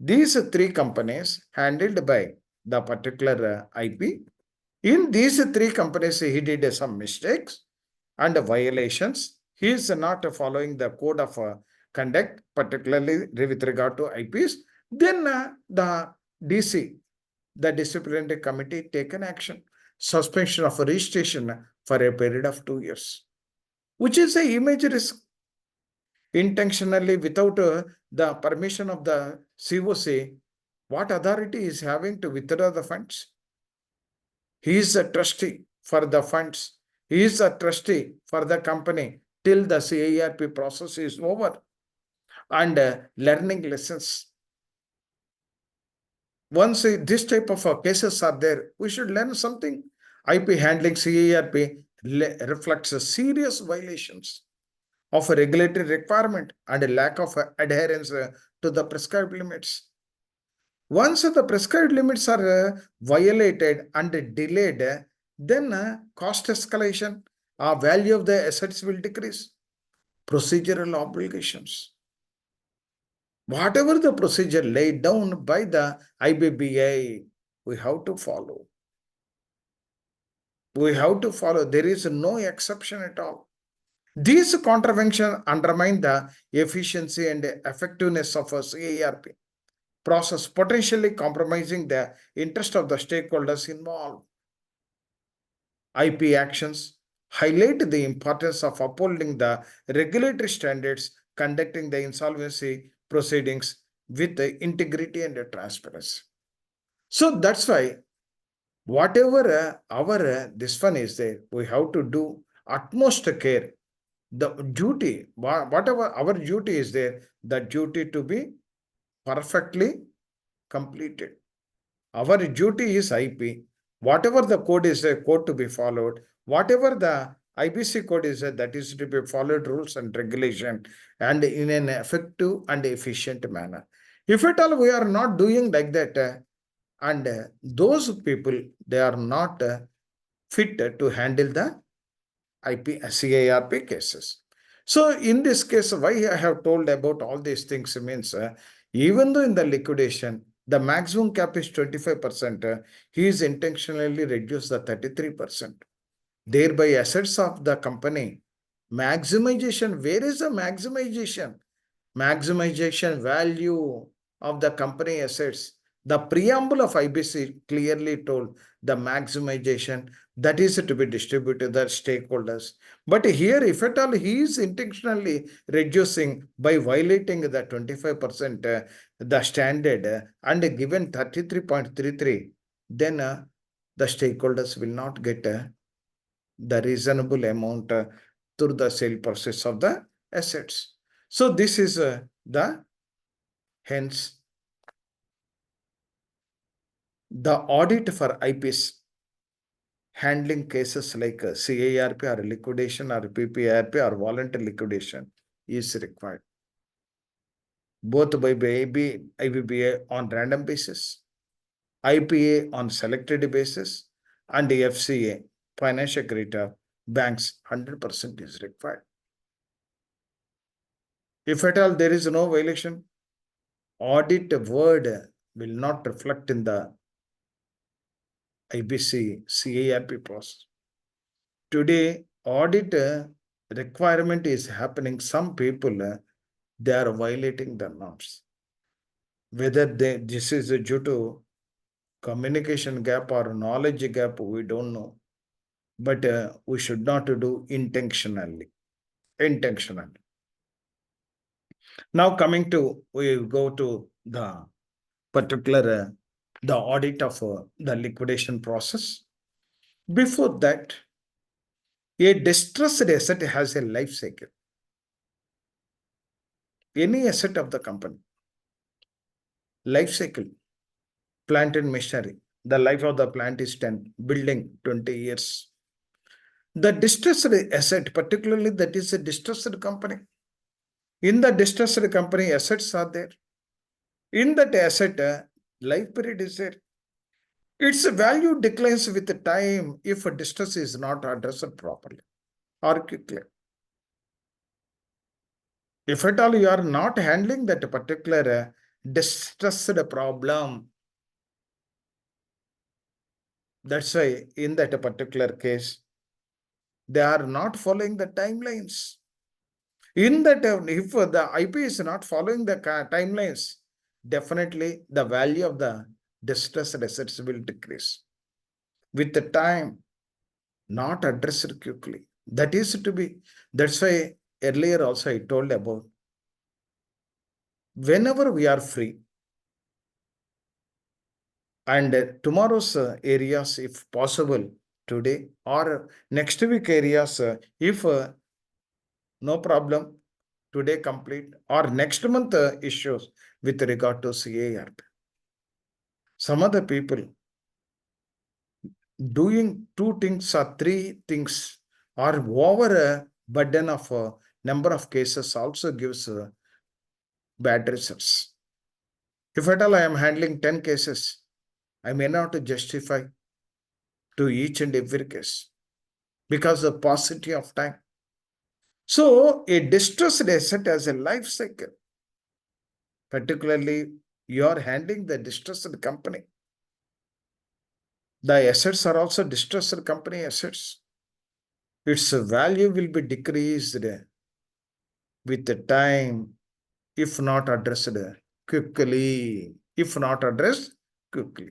A: these 3 companies handled by the particular IP, in these 3 companies, he did some mistakes and violations. He is not following the code of conduct, particularly with regard to IPs. Then the DC, the disciplinary committee, taken action, suspension of registration for a period of 2 years, which is a image risk. Intentionally, without the permission of the COC, what authority is having to withdraw the funds? He is a trustee for the funds. He is a trustee for the company till the CIRP process is over. And learning lessons. Once this type of cases are there, we should learn something. IP handling CIRP reflects serious violations of a regulatory requirement and a lack of adherence to the prescribed limits. Once the prescribed limits are violated and delayed, then cost escalation, value of the assets will decrease. Procedural obligations. Whatever the procedure laid down by the IBBA, we have to follow. We have to follow. There is no exception at all. These contraventions undermine the efficiency and effectiveness of a CIRP process, potentially compromising the interest of the stakeholders involved. IP actions highlight the importance of upholding the regulatory standards, conducting the insolvency proceedings with the integrity and transparency. So that's why whatever our this one is there, we have to do utmost care. The duty, whatever our duty is there, the duty to be perfectly completed. Our duty is IP. Whatever the code is a code to be followed, whatever the IBC code is that is to be followed rules and regulation and in an effective and efficient manner. If at all we are not doing like that, and those people, they are not fit to handle the CIRP cases. So in this case, why I have told about all these things means, even though in the liquidation, the maximum cap is 25%, he is intentionally reduced the 33%. Thereby assets of the company, maximization, where is the maximization? Maximization value of the company assets. The preamble of IBC clearly told the maximization that is to be distributed to the stakeholders. But here, if at all he is intentionally reducing by violating the 25% the standard and given 33.33, then the stakeholders will not get the reasonable amount through the sale process of the assets. So this is hence the audit for IPs handling cases like CIRP or liquidation or PPIRP or voluntary liquidation is required. Both by IBBA on random basis, IPA on selected basis, and the FCA, financial creditor, banks, 100% is required. If at all there is no violation, audit word will not reflect in the IBC CIRP process. Today, audit requirement is happening. Some people, they are violating the norms. Whether this is due to communication gap or knowledge gap, we don't know. But we should not do intentionally. Now coming to, we go to the particular, the audit of the liquidation process. Before that, a distressed asset has a life cycle. Any asset of the company, life cycle, plant and machinery, the life of the plant is 10, building 20 years. The distressed asset, particularly that is a distressed company. In the distressed company, assets are there. In that asset, life period is there. Its value declines with the time if a distress is not addressed properly or quickly. If at all you are not handling that particular distressed problem, that's why in that particular case, they are not following the timelines. In that, if the IP is not following the timelines, definitely the value of the distressed assets will decrease. With the time, not addressed quickly. That is to be, that's why earlier also I told about, whenever we are free, and tomorrow's areas, if possible, today or next week areas, if no problem, today complete, or next month issues with regard to CIRP. Some other people doing 2 things or 3 things or over a burden of a number of cases also gives bad results. If at all I am handling 10 cases, I may not justify to each and every case because of paucity of time. So a distressed asset has a life cycle. Particularly, you are handling the distressed company. The assets are also distressed company assets. Its value will be decreased with the time if not addressed quickly. If not addressed quickly.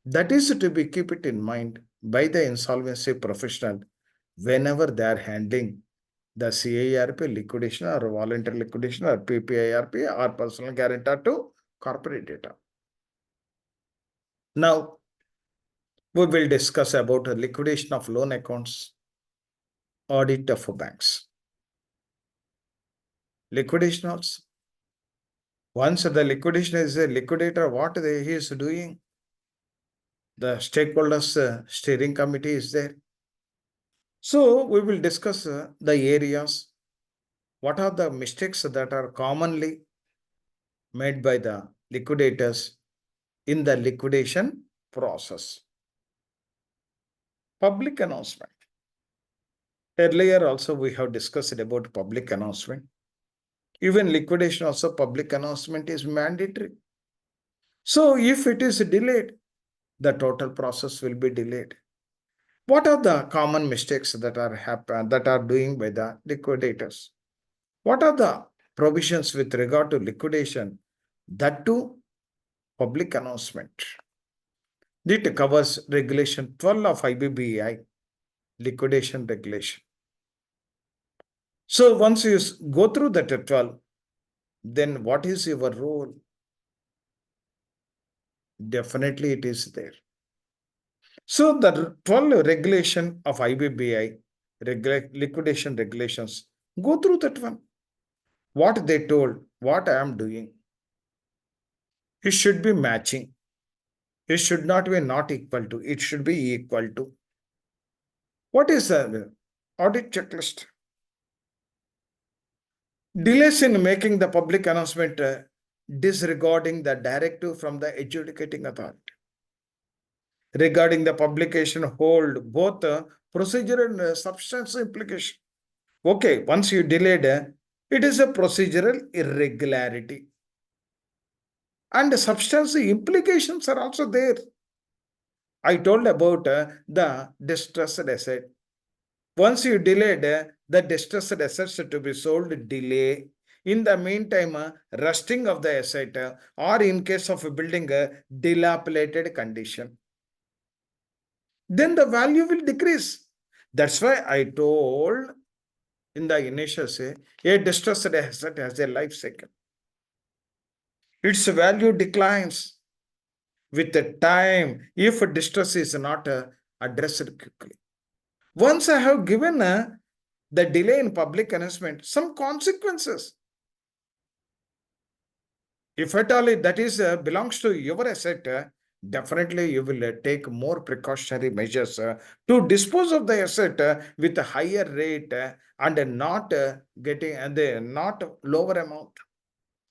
A: That is to be keep it in mind by the insolvency professional whenever they are handling the CIRP liquidation or voluntary liquidation or PPIRP or personal guarantor to corporate data. Now, we will discuss about liquidation of loan accounts, audit of banks. Liquidation also. Once the liquidation is a liquidator, what he is doing? The stakeholders steering committee is there. So we will discuss the areas. What are the mistakes that are commonly made by the liquidators in the liquidation process? Public announcement. Earlier also we have discussed about public announcement. Even liquidation also public announcement is mandatory. So if it is delayed, the total process will be delayed. What are the common mistakes that are doing by the liquidators? What are the provisions with regard to liquidation? That too, public announcement. It covers regulation 12 of IBBI, liquidation regulation. So once you go through that 12, then what is your role? Definitely it is there. So the 12 regulation of IBBI, liquidation regulations, go through that one. What they told, what I am doing. It should be matching. It should not be not equal to. It should be equal to. What is the audit checklist? Delays in making the public announcement disregarding the directive from the adjudicating authority. Regarding the publication hold both procedural and substance implication. Okay, once you delayed, it is a procedural irregularity. And the substance implications are also there. I told about the distressed asset. Once you delayed the distressed assets to be sold, delay. In the meantime, rusting of the asset or in case of building a dilapidated condition, then the value will decrease. That's why I told in the initial say, a distressed asset has a life cycle. Its value declines with the time if distress is not addressed quickly. Once I have given the delay in public announcement, some consequences. If at all that is belongs to your asset, definitely you will take more precautionary measures to dispose of the asset with a higher rate and not getting not lower amount.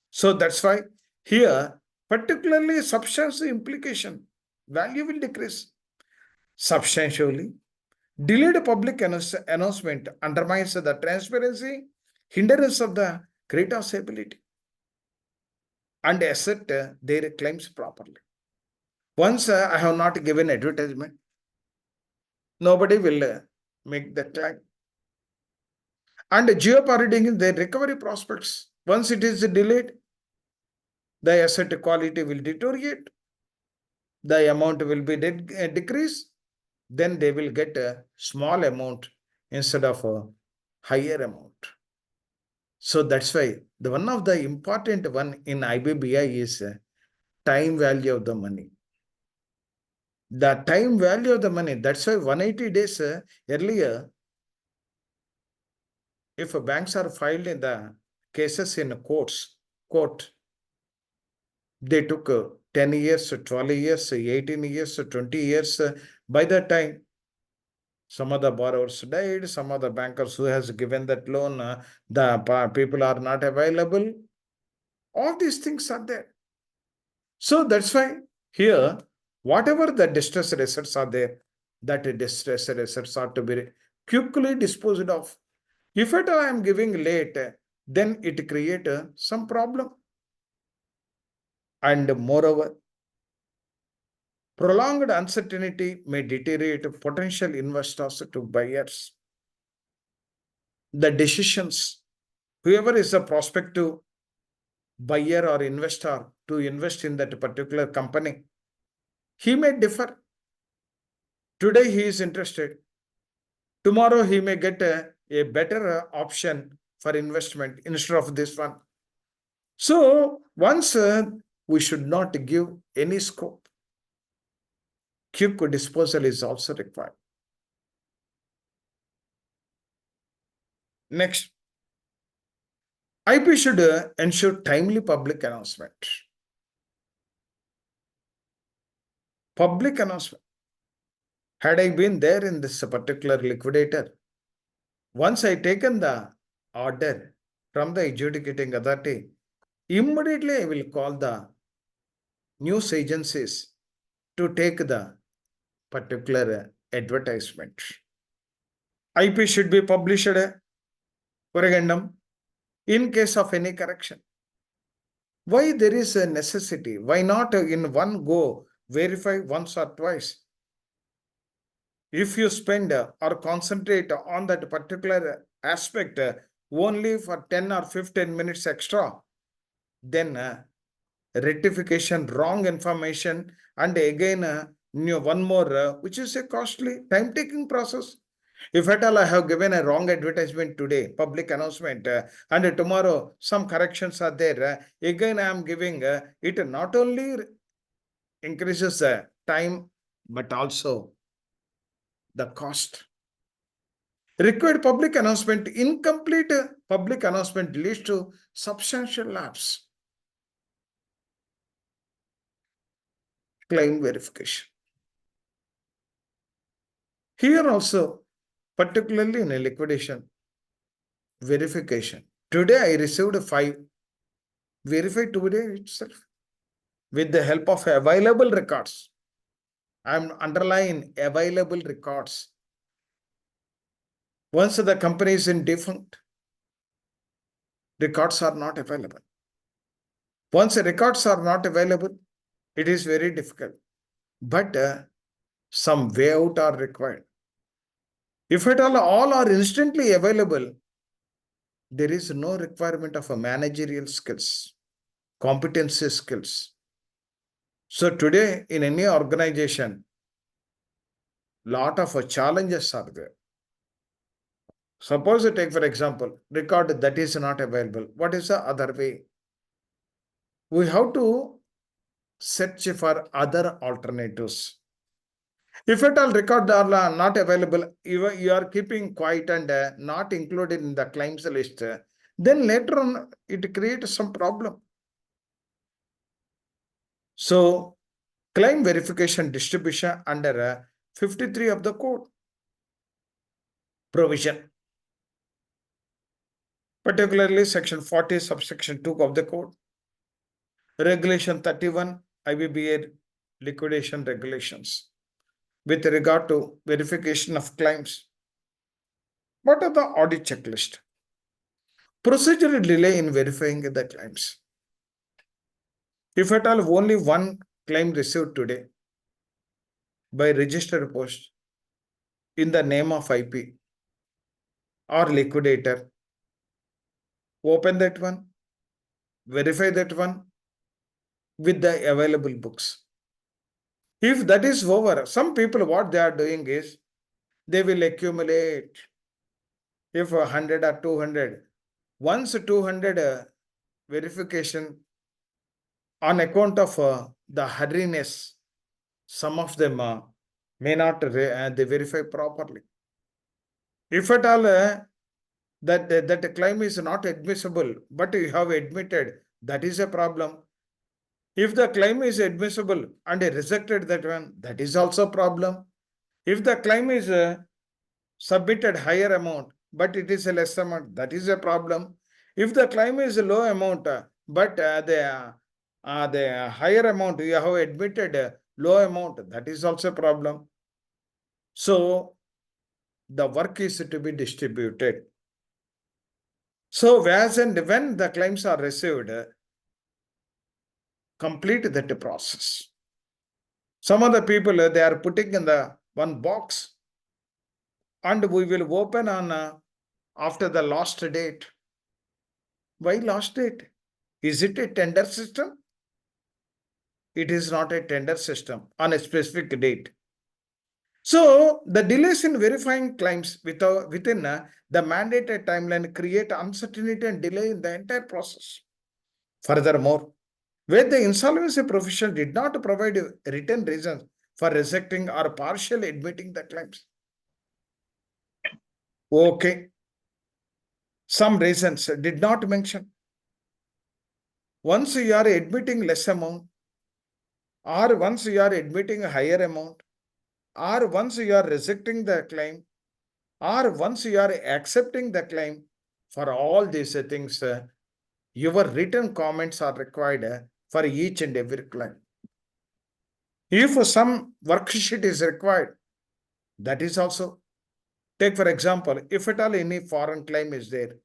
A: So that's why here, particularly substance implication, value will decrease substantially. Delayed public announcement undermines the transparency, hindrance of the creditors' ability, and assert their claims properly. Once I have not given advertisement, nobody will make the claim. And geoparadigm their recovery prospects. Once it is delayed, the asset quality will deteriorate, the amount will be decreased, then they will get a small amount instead of a higher amount. So that's why the one of the important one in IBBI is time value of the money. The time value of the money, that's why 180 days earlier, if banks are filed in the cases in court, they took 10 years, 12 years, 18 years, 20 years. By that time, some of the borrowers died, some of the bankers who has given that loan, the people are not available. All these things are there. So that's why here, whatever the distressed assets are there, that distressed assets are to be quickly disposed of. If at all I am giving late, then it create some problem. And moreover, prolonged uncertainty may deteriorate potential investors to buyers. The decisions, whoever is a prospective buyer or investor to invest in that particular company, he may differ. Today he is interested. Tomorrow he may get a better option for investment instead of this one. So once we should not give any scope. Quick disposal is also required. Next, IP should ensure timely public announcement. Public announcement. Had I been there in this particular liquidator, once I taken the order from the adjudicating authority, immediately I will call the news agencies to take the particular advertisement. IP should be published for addendum in case of any correction. Why there is a necessity? Why not in one go verify once or twice? If you spend or concentrate on that particular aspect only for 10 or 15 minutes extra, then rectification, wrong information, and again one more, which is a costly, time-taking process. If at all I have given a wrong advertisement today, public announcement, and tomorrow some corrections are there, again I am giving, it not only increases time, but also the cost. Required public announcement, incomplete public announcement leads to substantial lapse. Claim verification. Here also, particularly in a liquidation, verification. Today I received 5. Verify today itself with the help of available records. I am underlying available records. Once the company is in defunct, records are not available. Once the records are not available, it is very difficult. But some way out are required. If at all are instantly available, there is no requirement of a managerial skills, competency skills. So today in any organization, lot of challenges are there. Suppose you take for example, record that is not available. What is the other way? We have to search for other alternatives. If at all record are not available, you are keeping quiet and not included in the claims list, then later on it creates some problem. So claim verification distribution under 53 of the code provision, particularly section 40 subsection 2 of the code, regulation 31 IBBA liquidation regulations with regard to verification of claims. What are the audit checklist? Procedural delay in verifying the claims. If at all only one claim received today by registered post in the name of IP or liquidator, open that one, verify that one with the available books. If that is over, some people what they are doing is they will accumulate. If 100 or 200, once 200 verification on account of the hurriness, some of them may not they verify properly. If at all that claim is not admissible, but you have admitted, that is a problem. If the claim is admissible and rejected that one, that is also a problem. If the claim is submitted higher amount, but it is a less amount, that is a problem. If the claim is a low amount, but the higher amount, you have admitted low amount, that is also a problem. So the work is to be distributed. So as and when the claims are received, complete that process. Some of the people, they are putting in the one box and we will open on after the last date. Why last date? Is it a tender system? It is not a tender system on a specific date. So the delays in verifying claims within the mandated timeline create uncertainty and delay in the entire process. Furthermore, where the insolvency professional did not provide written reasons for rejecting or partially admitting the claims. Okay. Some reasons did not mention. Once you are admitting less amount, or once you are admitting a higher amount, or once you are rejecting the claim, or once you are accepting the claim, for all these things, your written comments are required for each and every claim. If some worksheet is required, that is also. Take for example, if at all any foreign claim is there,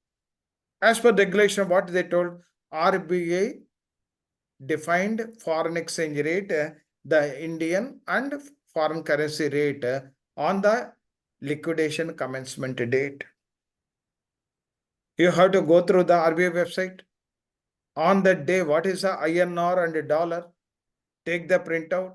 A: as per regulation, what they told, RBI defined foreign exchange rate, the Indian and foreign currency rate on the liquidation commencement date. You have to go through the RBI website. On that day, what is the INR and dollar? Take the printout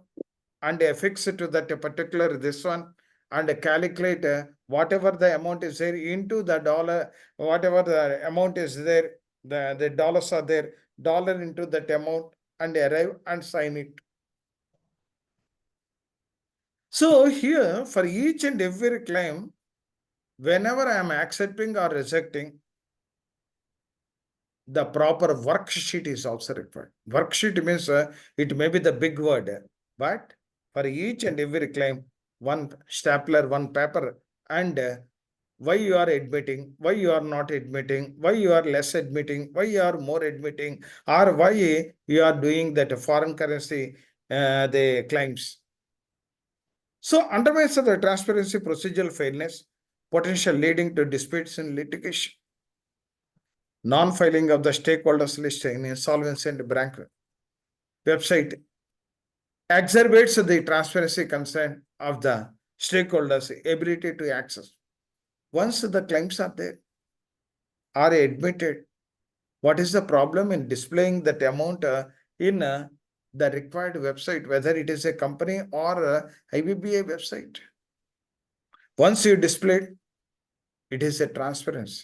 A: and affix it to that particular this one and calculate whatever the amount is there into the dollar, whatever the amount is there, the dollars are there, dollar into that amount and arrive and sign it. So here for each and every claim, whenever I am accepting or rejecting, the proper worksheet is also required. Worksheet means it may be the big word, but for each and every claim, one stapler, one paper, and why you are admitting, why you are not admitting, why you are less admitting, why you are more admitting, or why you are doing that foreign currency, the claims. So undermines the transparency, procedural fairness, potential leading to disputes in litigation. Non-filing of the stakeholders list in insolvency and bankruptcy website exacerbates the transparency concern of the stakeholders' ability to access. Once the claims are there, are admitted, what is the problem in displaying that amount in the required website, whether it is a company or IBBA website? Once you display it, it is a transparency.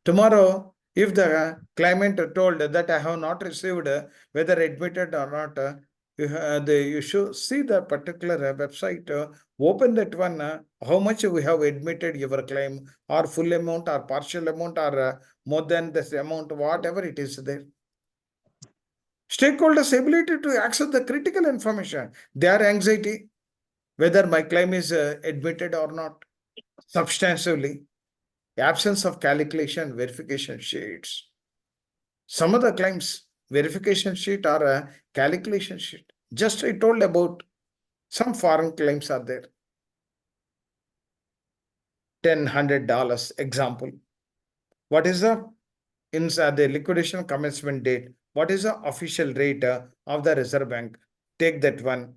A: Tomorrow, if the claimant told that I have not received whether admitted or not, you should see the particular website, open that one, how much we have admitted your claim, or full amount or partial amount or more than this amount, whatever it is there. Stakeholders' ability to access the critical information, their anxiety, whether my claim is admitted or not, substantively. Absence of calculation, verification sheets. Some of the claims, verification sheet or a calculation sheet. Just I told about some foreign claims are there. $100 example. What is the inside the liquidation commencement date? What is the official rate of the Reserve Bank? Take that one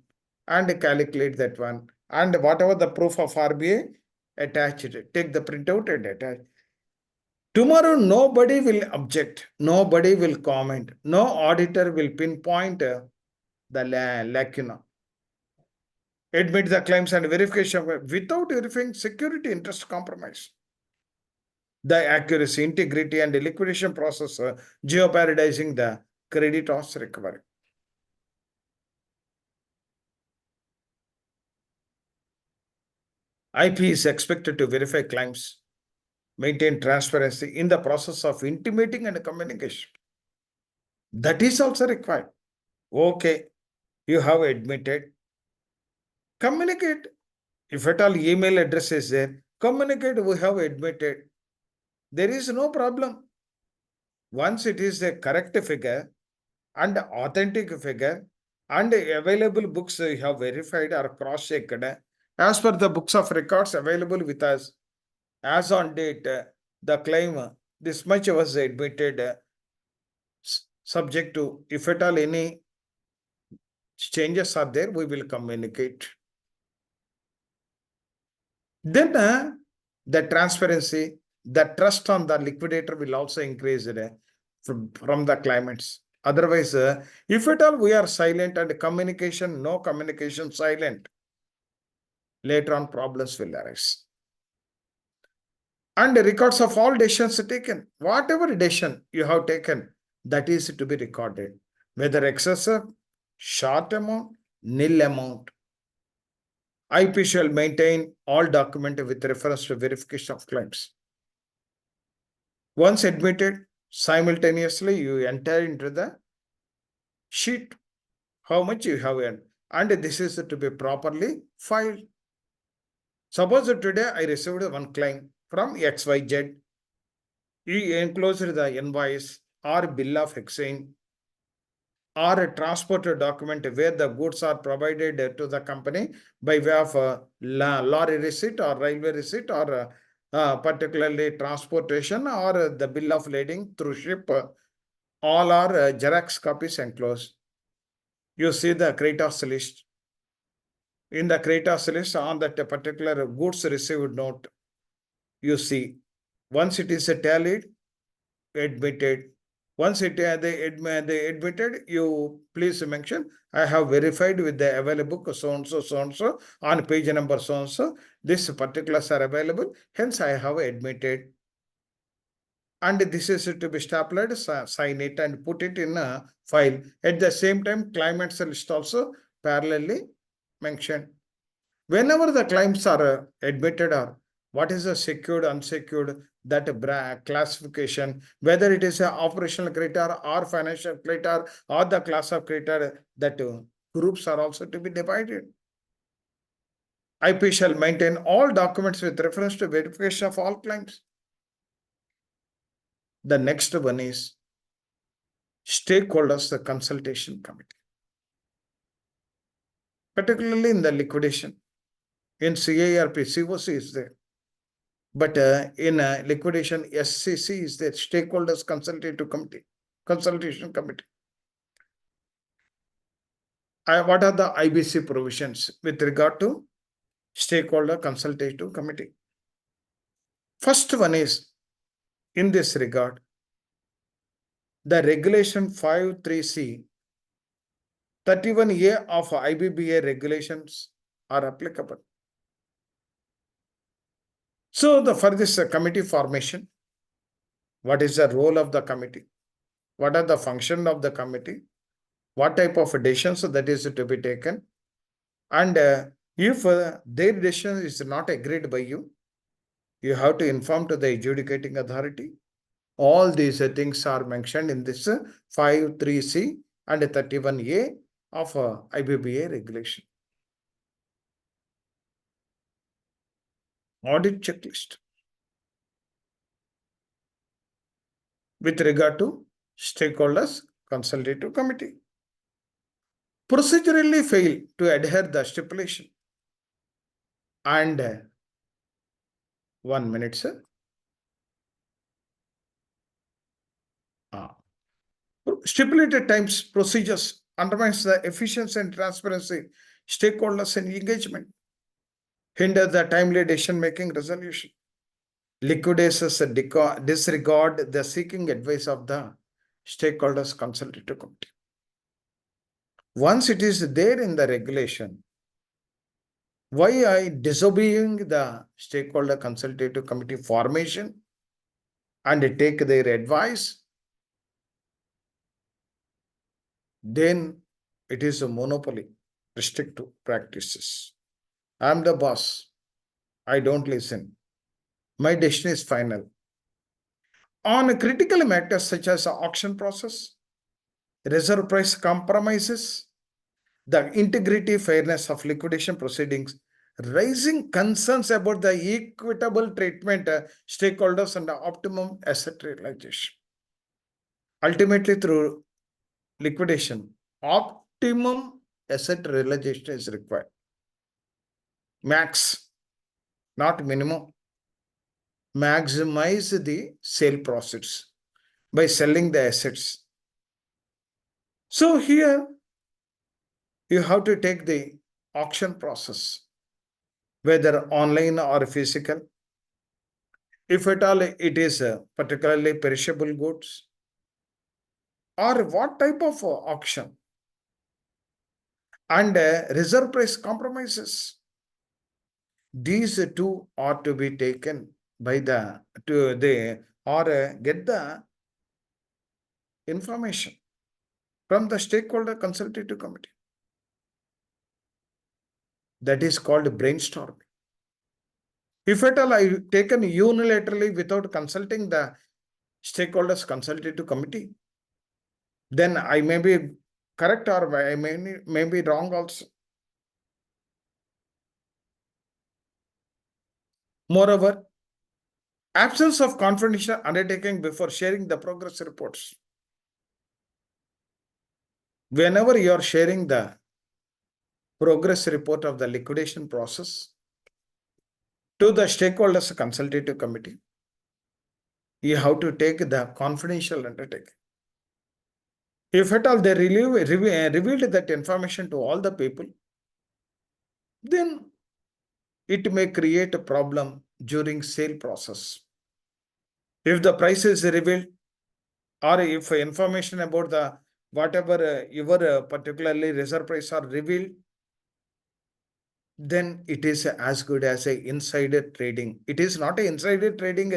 A: and calculate that one. And whatever the proof of RBI, attach it. Take the printout and attach. Tomorrow, nobody will object. Nobody will comment. No auditor will pinpoint the lacuna. Admit the claims and verification without verifying security interest compromise. The accuracy, integrity, and the liquidation process jeopardizing the creditors' recovery. IP is expected to verify claims, maintain transparency in the process of intimating and communication. That is also required. Okay, you have admitted. Communicate. If at all email address is there, communicate, we have admitted. There is no problem. Once it is a correct figure and authentic figure and available books you have verified or cross-checked as per the books of records available with us, as on date, the claim this much was admitted, subject to, if at all any changes are there, we will communicate. Then the transparency, the trust on the liquidator will also increase from the claimants. Otherwise, if at all we are silent and communication, no communication, silent, later on problems will arise. And the records of all decisions taken, whatever decision you have taken, that is to be recorded, whether excessive, short amount, nil amount. IP shall maintain all document with reference to verification of claims. Once admitted, simultaneously you enter into the sheet, how much you have earned, and this is to be properly filed. Suppose today I received one claim from XYZ. You enclosed the invoice or bill of exchange or a transported document where the goods are provided to the company by way of lorry receipt or railway receipt or particularly transportation or the bill of lading through ship. All are Xerox copies enclosed. You see the creditors list. In the creditors list on that particular goods received note, you see once it is tallied, admitted. Once they admitted, you please mention, I have verified with the available book so and so on page number so and so. This particulars are available. Hence, I have admitted. And this is to be stapled, sign it and put it in a file. At the same time, claimants list also parallelly mentioned. Whenever the claims are admitted or what is a secured, unsecured, that classification, whether it is an operational creditor or financial creditor or the class of creditor, that groups are also to be divided. IP shall maintain all documents with reference to verification of all claims. The next one is stakeholders, the consultation committee. Particularly in the liquidation, in CIRP, COC is there. But in liquidation, SCC is the stakeholders consultation committee. What are the IBC provisions with regard to stakeholder consultative committee? First one is, in this regard, the regulation 53C, 31A of IBBA regulations are applicable. So for this committee formation, what is the role of the committee? What are the function of the committee? What type of decisions that is to be taken? And if their decision is not agreed by you, you have to inform to the adjudicating authority. All these things are mentioned in this 53C and 31A of IBBA regulation. Audit checklist. With regard to stakeholders consultative committee. Procedurally fail to adhere the stipulation. And 1 minute, sir. Stipulated times procedures undermines the efficiency and transparency, stakeholders and engagement, hinder the timely decision-making resolution, liquidators disregard the seeking advice of the stakeholders consultative committee. Once it is there in the regulation, why I disobeying the stakeholder consultative committee formation and take their advice? Then it is a monopoly, restrictive practices. I am the boss. I don't listen. My decision is final. On critical matters such as auction process, reserve price compromises, the integrity, fairness of liquidation proceedings, raising concerns about the equitable treatment stakeholders and the optimum asset realization. Ultimately, through liquidation, optimum asset realization is required. Max, not minimum. Maximize the sale proceeds by selling the assets. So here, you have to take the auction process, whether online or physical. If at all it is particularly perishable goods, or what type of auction, and reserve price compromises. These two are to be taken by get the information from the stakeholder consultative committee. That is called brainstorming. If at all I taken unilaterally without consulting the stakeholders consultative committee, then I may be correct or may be wrong also. Moreover, absence of confidential undertaking before sharing the progress reports. Whenever you are sharing the progress report of the liquidation process to the stakeholders consultative committee, you have to take the confidential undertaking. If at all they revealed that information to all the people, then it may create a problem during sale process. If the price is revealed, or if information about the whatever your particularly reserve price are revealed, then it is as good as a insider trading. It is not a insider trading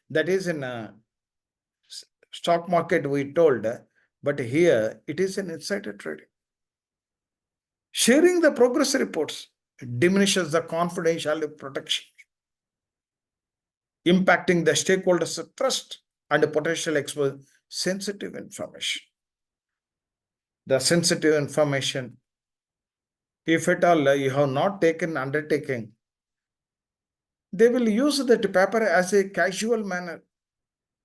A: that is in a stock market we told, but here it is an insider trading. Sharing the progress reports diminishes the confidentiality protection, impacting the stakeholders' trust and potential exposure sensitive information. The sensitive information, if at all you have not taken undertaking, they will use that paper as a casual manner.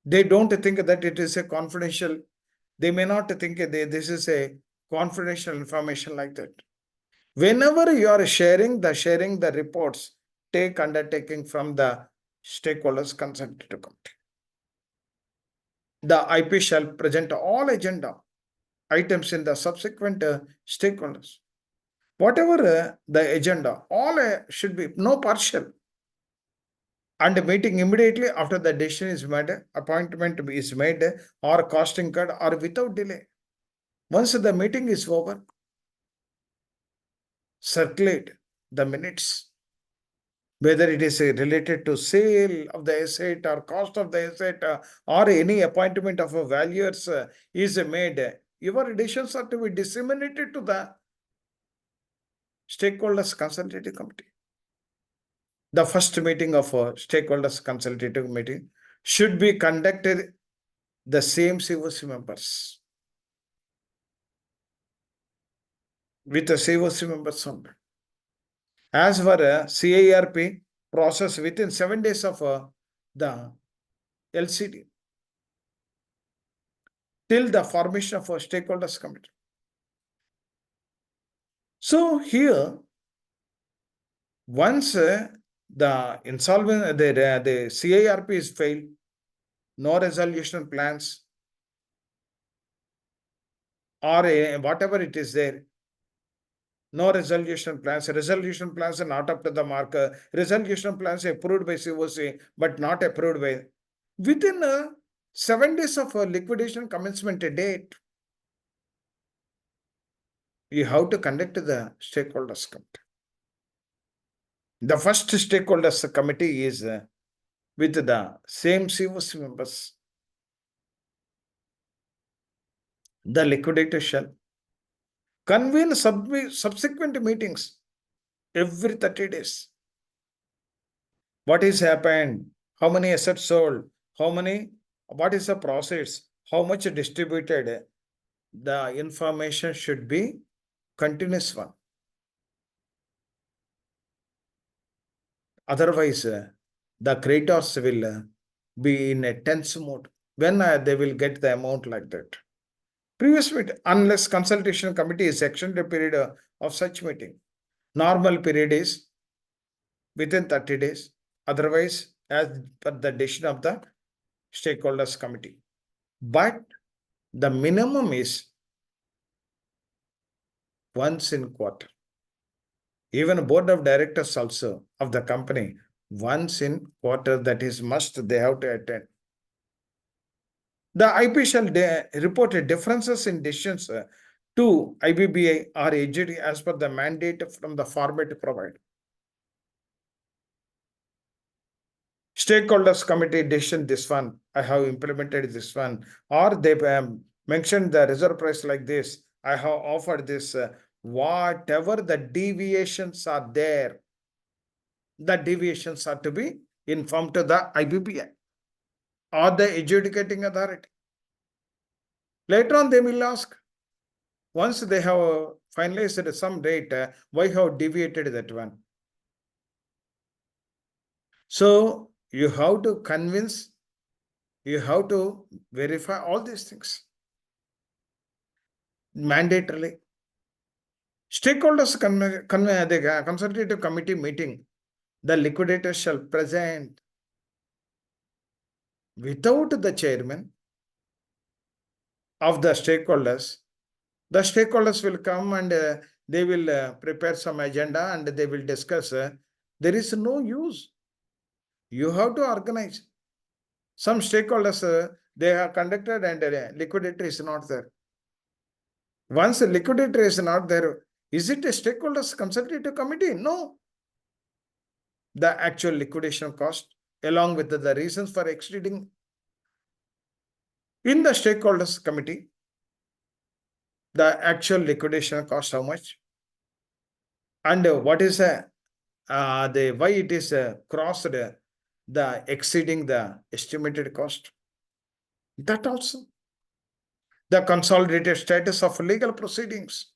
A: They don't think that it is a confidential. They may not think this is a confidential information like that. Whenever you are sharing the reports, take undertaking from the stakeholders consultative committee. The IP shall present all agenda items in the subsequent stakeholders. Whatever the agenda, all should be no partial. And meeting immediately after the decision is made, appointment is made, or cost incurred, or without delay. Once the meeting is over, circulate the minutes, whether it is related to sale of the asset or cost of the asset or any appointment of a valuers is made. Your decisions are to be disseminated to the stakeholders consultative committee. The first meeting of a stakeholders consultative meeting should be conducted the same COC members, with the COC members only. As for a CIRP process within 7 days of the LCD, till the formation of a stakeholders committee. So here, once the insolvent, the CIRP is failed, no resolution plans, or whatever it is there, no resolution plans are not up to the mark, resolution plans approved by COC, but not approved by, within 7 days of liquidation commencement date, you have to conduct the stakeholders committee. The first stakeholders committee is with the same COC members. The liquidator shall convene subsequent meetings every 30 days. What is happened? How many assets sold? What is the process? How much distributed? The information should be continuous one. Otherwise, the creditors will be in a tense mode when they will get the amount like that. Previous meeting, unless consultation committee is extended a period of such meeting. Normal period is within 30 days. Otherwise, as per the decision of the stakeholders committee. But the minimum is once in quarter. Even board of directors also of the company, once in quarter, that is must, they have to attend. The IP shall report differences in decisions to IBBI or AGD as per the mandate from the format provided. Stakeholders committee decision, this one, I have implemented this one, or they mentioned the reserve price like this, I have offered this, whatever the deviations are there, the deviations are to be informed to the IBBI or the adjudicating authority. Later on, they will ask, Once they have finalized some date, why have deviated that one? So you have to convince, you have to verify all these things mandatorily. Stakeholders convey the consultative committee meeting, the liquidator shall present without the chairman of the stakeholders. The stakeholders will come and they will prepare some agenda and they will discuss. There is no use. You have to organize. Some stakeholders, they are conducted and liquidator is not there. Once a liquidator is not there, is it a stakeholders consultative committee? No. The actual liquidation cost along with the reasons for exceeding in the stakeholders committee, the actual liquidation cost how much and what is the why it is crossed the exceeding the estimated cost. That also the consolidated status of legal proceedings,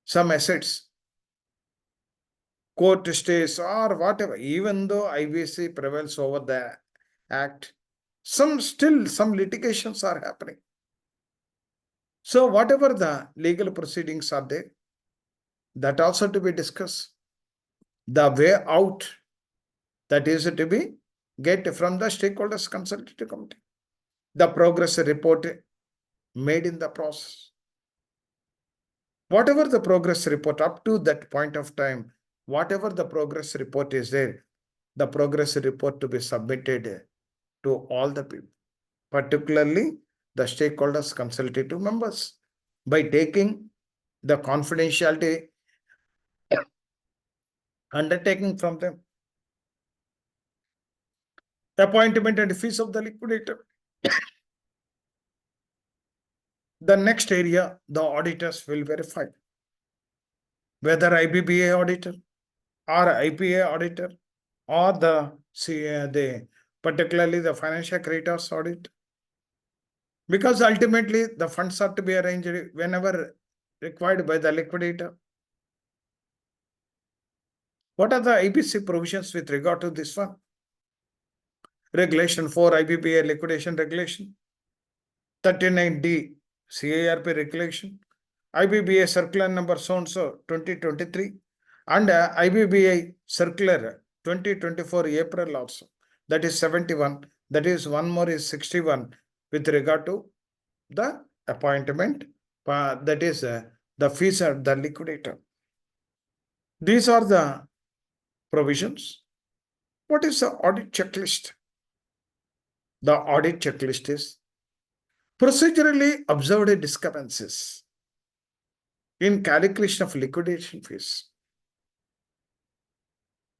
A: some assets, court stays or whatever, even though IBC prevails over the act, some litigations are happening. So whatever the legal proceedings are there, that also to be discussed. The way out that is to be get from the stakeholders consultative committee. The progress report made in the process. Whatever the progress report up to that point of time, whatever the progress report is there, the progress report to be submitted to all the people, particularly the stakeholders consultative members, by taking the confidentiality undertaking from them. Appointment and fees of the liquidator. The next area, the auditors will verify whether IBBA auditor or IPA auditor or the particularly the financial creditors audit. Because ultimately the funds are to be arranged whenever required by the liquidator. What are the IBC provisions with regard to this one? Regulation 4 IBBA liquidation regulation, 39D CIRP regulation, IBBA circular number so 2023 and IBBA circular 2024 April also, that is 71, that is one more is 61 with regard to the appointment, that is the fees of the liquidator. These are the provisions. What is the audit checklist? The audit checklist is procedurally observed discrepancies in calculation of liquidation fees.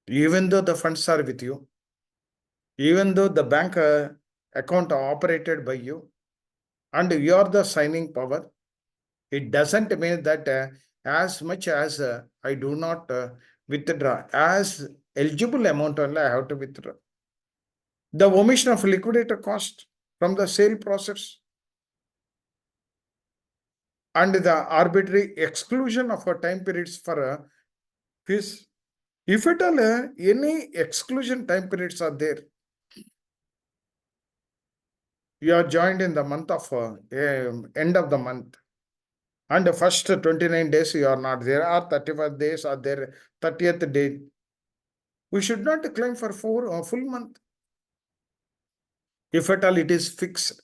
A: Even though the funds are with you, even though the bank account are operated by you, and you are the signing power, it doesn't mean that as much as I do not withdraw, as eligible amount only I have to withdraw. The omission of liquidator cost from the sale process and the arbitrary exclusion of time periods for fees. If at all any exclusion time periods are there, you are joined in the month of end of the month, and the first 29 days you are not there, or 31 days are there, 30th day. We should not claim for full month. If at all it is fixed,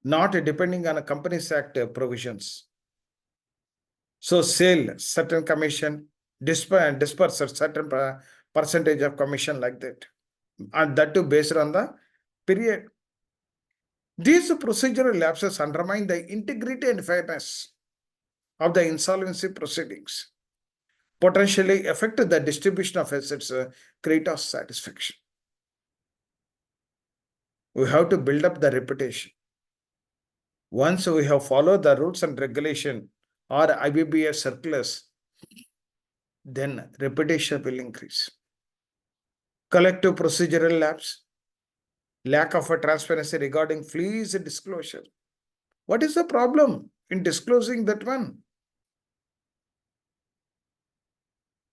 A: not depending on a Companies Act provisions. So sale, certain commission, disperse a certain percentage of commission like that. And that too based on the period. These procedural lapses undermine the integrity and fairness of the insolvency proceedings, potentially affect the distribution of assets, creditors' satisfaction. We have to build up the reputation. Once we have followed the rules and regulation or IBBA circulars, then reputation will increase. Collective procedural lapse, lack of a transparency regarding fees disclosure. What is the problem? in disclosing that one.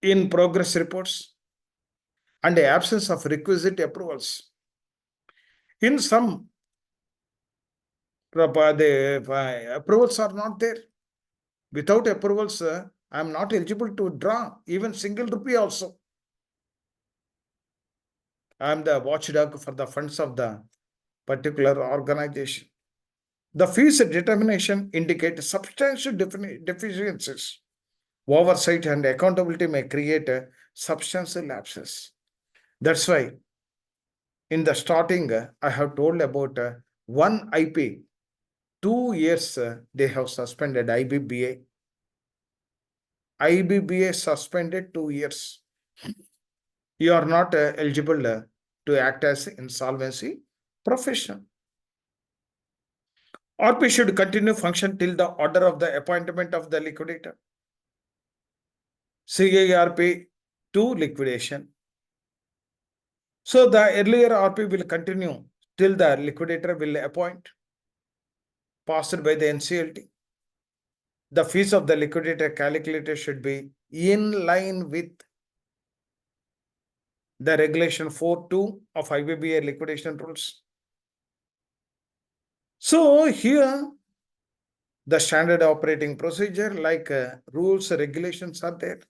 A: In progress reports and the absence of requisite approvals. In some, the approvals are not there. Without approvals, I am not eligible to draw even single rupee also. I am the watchdog for the funds of the particular organization. The fees determination indicates substantial deficiencies. Oversight and accountability may create substantial lapses. That's why in the starting, I have told about one IP. 2 years they have suspended IBBA. IBBA suspended 2 years. You are not eligible to act as insolvency professional. RP should continue function till the order of the appointment of the liquidator. CIRP to liquidation. So the earlier RP will continue till the liquidator will appoint, passed by the NCLT. The fees of the liquidator calculated should be in line with the regulation 4.2 of IBBA liquidation rules. So here, the standard operating procedure like rules, regulations are there.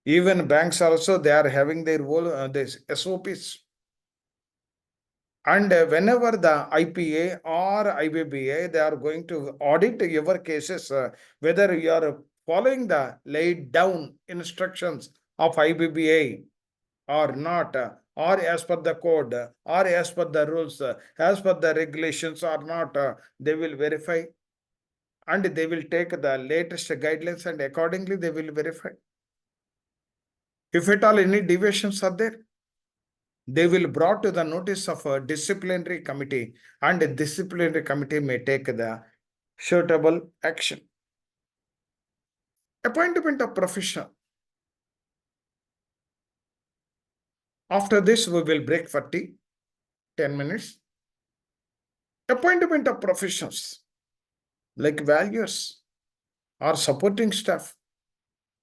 A: Even banks also, they are having their own this SOPs. And whenever the IPA or IBBA, they are going to audit your cases, whether you are following the laid down instructions of IBBA or not, or as per the code, or as per the rules, as per the regulations or not, they will verify. And they will take the latest guidelines and accordingly they will verify. If at all any deviations are there, they will brought to the notice of a disciplinary committee, and the disciplinary committee may take the suitable action. Appointment of professional. After this, we will break for tea, 10 minutes. Appointment of professionals like valuers or supporting staff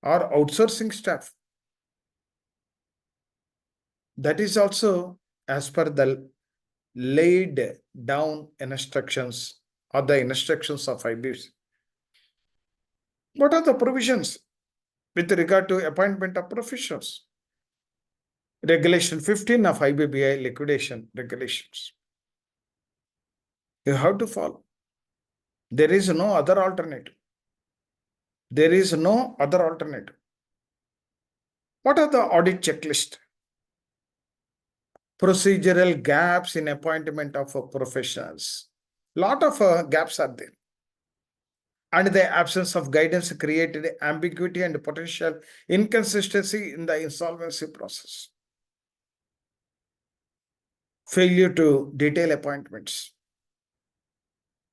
A: or outsourcing staff. That is also as per the laid down instructions or the instructions of IBs. What are the provisions with regard to appointment of professionals? Regulation 15 of IBBI liquidation regulations. You have to follow. There is no other alternative. There is no other alternative. What are the audit checklist? Procedural gaps in appointment of professionals. Lot of gaps are there. And the absence of guidance created ambiguity and potential inconsistency in the insolvency process. Failure to detail appointments.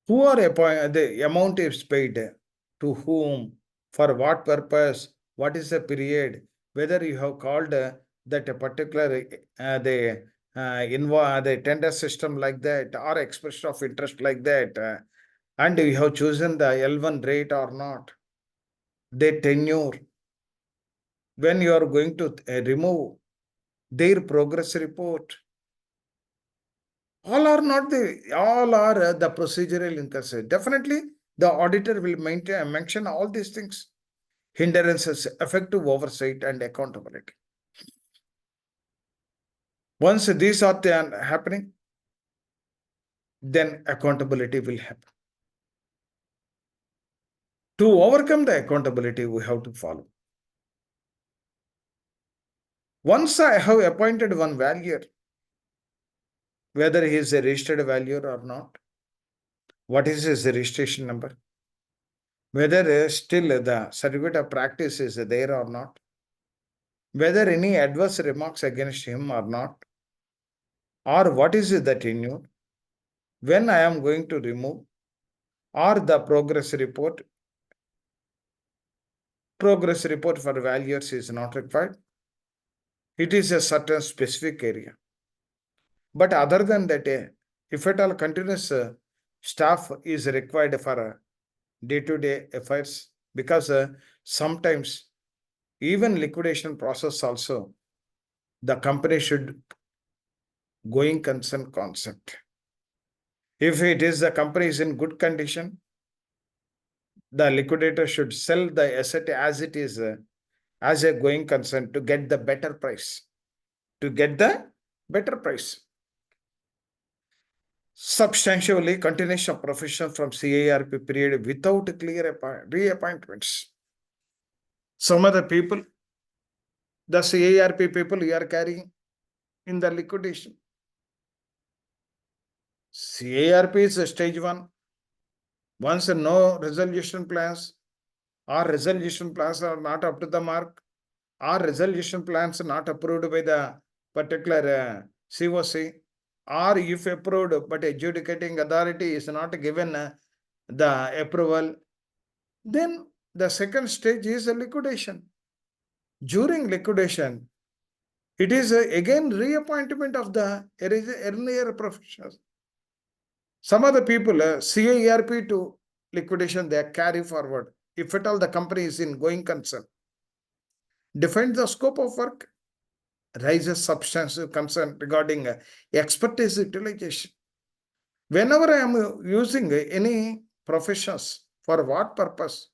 A: Who are appointed? The amount is paid to whom, for what purpose, what is the period, whether you have called that a particular the tender system like that or expression of interest like that, and you have chosen the L1 rate or not, their tenure, when you are going to remove their progress report. All are the procedural inconsistency. Definitely, the auditor will mention all these things. Hindrances, effective oversight and accountability. Once these are happening, then accountability will happen. To overcome the accountability, we have to follow. Once I have appointed one valuer, whether he is a registered valuer or not, what is his registration number, whether still the certificate of practice is there or not, whether any adverse remarks against him or not, or what is the tenure, when I am going to remove, or the progress report for valuers is not required. It is a certain specific area. But other than that, if at all continuous staff is required for day-to-day affairs, because sometimes even liquidation process also, the company should going concern concept. If it is the company is in good condition, the liquidator should sell the asset as it is, as a going concern, to get the better price. To get the better price. Substantially continuation of profession from CIRP period without clear reappointments. Some of the people, the CIRP people, you are carrying in the liquidation. CIRP is stage 1. Once no resolution plans or resolution plans are not up to the mark, or resolution plans not approved by the particular COC, or if approved but adjudicating authority is not given the approval, then the second stage is a liquidation. During liquidation, it is again reappointment of the earlier professionals. Some of the people, CIRP to liquidation, they carry forward. If at all the company is in going concern, define the scope of work, raises substantial concern regarding expertise utilization. Whenever I am using any professions, for what purpose?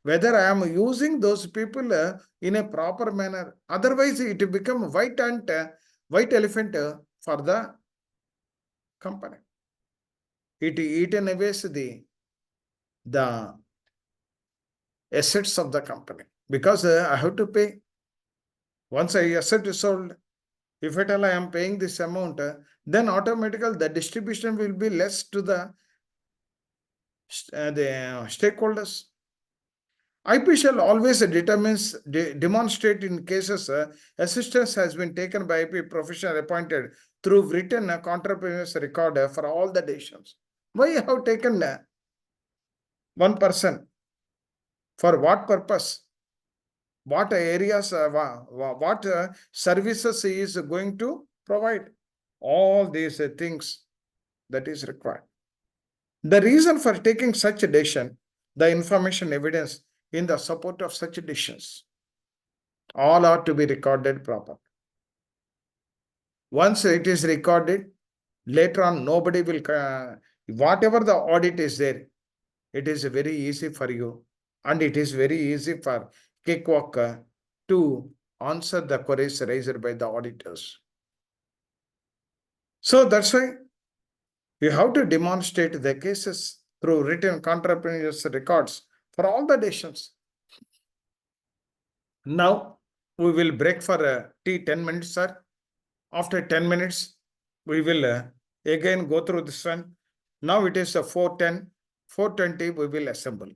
A: Whether I am using those people in a proper manner, otherwise it become white elephant for the company. It eaten away the assets of the company, because I have to pay. Once a asset is sold, if at all I am paying this amount, then automatically the distribution will be less to the stakeholders. IP shall always demonstrate in cases assistance has been taken by IP professional appointed through written contemporaneous record for all the decisions. Why you have taken one person? For what purpose? What areas, what services he is going to provide? All these things that is required. The reason for taking such a decision, the information evidence in the support of such decisions, all are to be recorded properly. Once it is recorded, later on nobody will, whatever the audit is there, it is very easy for you, and it is very easy for Cakewalk to answer the queries raised by the auditors. So that's why you have to demonstrate the cases through written contemporaneous records for all the decisions. Now we will break for tea 10 minutes, sir. After 10 minutes, we will again go through this one. Now it is 4:10, 4:20, we will assemble.